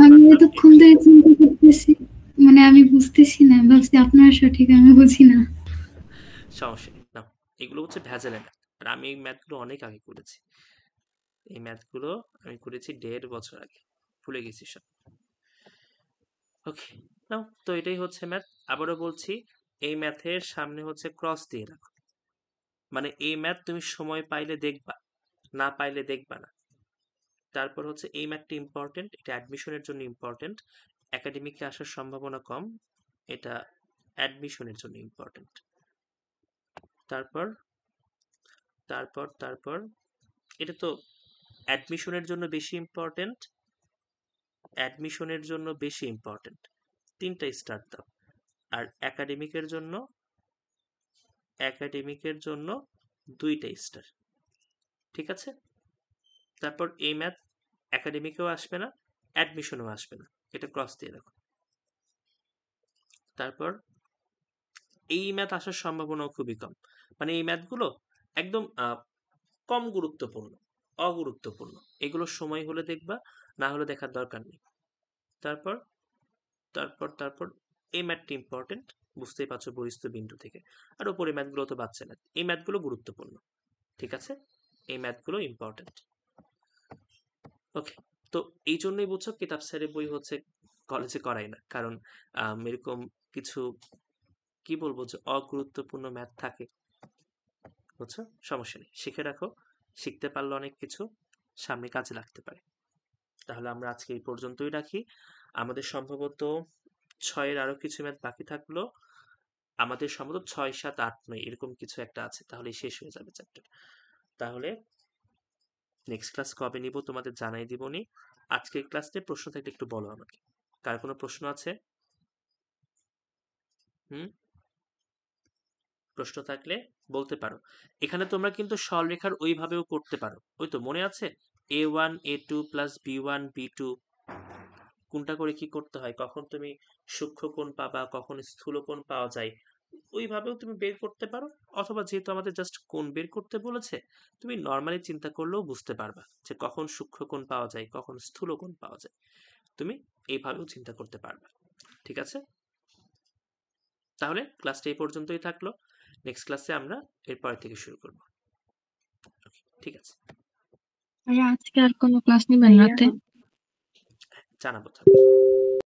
আমি পারতাম এতক্ষণ ধরে চিন্তা করতেছি, মানে আমি বুঝতেছি না, ভাবছি আপনার সঠিক, আমি বুঝি না। সমস্যা নেই না, এগুলো হচ্ছে ভেজালে ম্যাথ। আর আমি এই ম্যাথগুলো অনেক আগে করেছি। এই ম্যাথগুলো আমি করেছি 1.5 বছর আগে, ভুলে গেছি সব। ওকে, নাও তো এটাই হচ্ছে ম্যাথ। আবারও বলছি, এই ম্যাথের সামনে হচ্ছে ক্রস দিয়ে রাখো, মানে এই ম্যাথ তুমি সময় পাইলে দেখবা, না পাইলে দেখবা না। তারপর হচ্ছে এই ম্যাথটা ইম্পর্টেন্ট, এটা অ্যাডমিশনের জন্য ইম্পর্টেন্ট। একাডেমিকে আসার সম্ভাবনা কম, এটা অ্যাডমিশনের জন্য ইম্পর্টেন্ট। তারপর তারপর তারপর এটা তো অ্যাডমিশনের জন্য বেশি ইম্পর্টেন্ট, অ্যাডমিশনের জন্য বেশি ইম্পর্টেন্ট, 3টা স্টার দাও। আর একাডেমিকের জন্য 2টা স্টার। ঠিক আছে? তারপর এই ম্যাথ একাডেমিকেও আসবে না, অ্যাডমিশনেও আসবে না, এটা ক্রস দিয়ে রাখো। তারপর এই ম্যাথ আসার সম্ভাবনাও খুবই কম, মানে এই ম্যাথগুলো একদম কম গুরুত্বপূর্ণ, অগুরুত্বপূর্ণ। এগুলো সময় হলে দেখবা, না হলে দেখার দরকার নেই। তারপর তারপর তারপর এই ম্যাথটি ইম্পর্টেন্ট, বুঝতেই পারছো বহিস্থ বিন্দু থেকে। আর ওপরে ম্যাথগুলো তো বাচ্চা ম্যাথ, এই ম্যাথগুলো গুরুত্বপূর্ণ। ঠিক আছে, এই ম্যাথগুলো ইম্পর্টেন্ট। ওকে, তো এই জন্যই বুঝছো কিতাব স্যারের বই হচ্ছে কলেজে করাই না, কারণ এরকম কিছু কি বলবো যে অগুরুত্বপূর্ণ ম্যাথ থাকে, বুঝছো? সমস্যা নেই, শিখে রাখো। শিখতে পারলে অনেক কিছু সামনে কাজে লাগতে পারে। তাহলে আমরা আজকে এই পর্যন্তই রাখি। আমাদের সম্ভবত 6-এর আরো কিছু ম্যাথ বাকি থাকলো। আমাদের সম্ভবত 6, 7, 8, 9 এরকম কিছু একটা আছে, তাহলে শেষ হয়ে যাবে চ্যাপ্টার। তাহলে নেক্সট ক্লাস কবে নিব তোমাদের জানাই দিবনি। আজকের ক্লাসে প্রশ্ন থাকলে একটু বলো আমাকে। কার কোনো প্রশ্ন আছে? প্রশ্ন থাকলে বলতে পারো। এখানে তোমরা কিন্তু সরলরেখার ওইভাবেও করতে পারো। ওই তো মনে আছে a1 a2 plus b1 b2 কোনটা করে কি করতে হয়, কখন তুমি সূক্ষ্ম কোণ পাবা, কখন স্থূল কোণ পাওয়া যায়, ওইভাবেও তুমি বের করতে পারো। অথবা যেহেতু আমাদের জাস্ট কোণ বের করতে বলেছে, তুমি নর্মালি চিন্তা করলেও বুঝতে পারবা যে কখন সূক্ষ্ম কোণ পাওয়া যায়, কখন স্থূল কোণ পাওয়া যায়। তুমি এইভাবেও চিন্তা করতে পারবা। ঠিক আছে, তাহলে ক্লাসটা এই পর্যন্তই থাকলো। নেক্সট ক্লাসে আমরা এরপর থেকে শুরু করব। ঠিক আছে ভাইয়া আজকে আর কোনো ক্লাস নিবেন রাতে? জানাবো।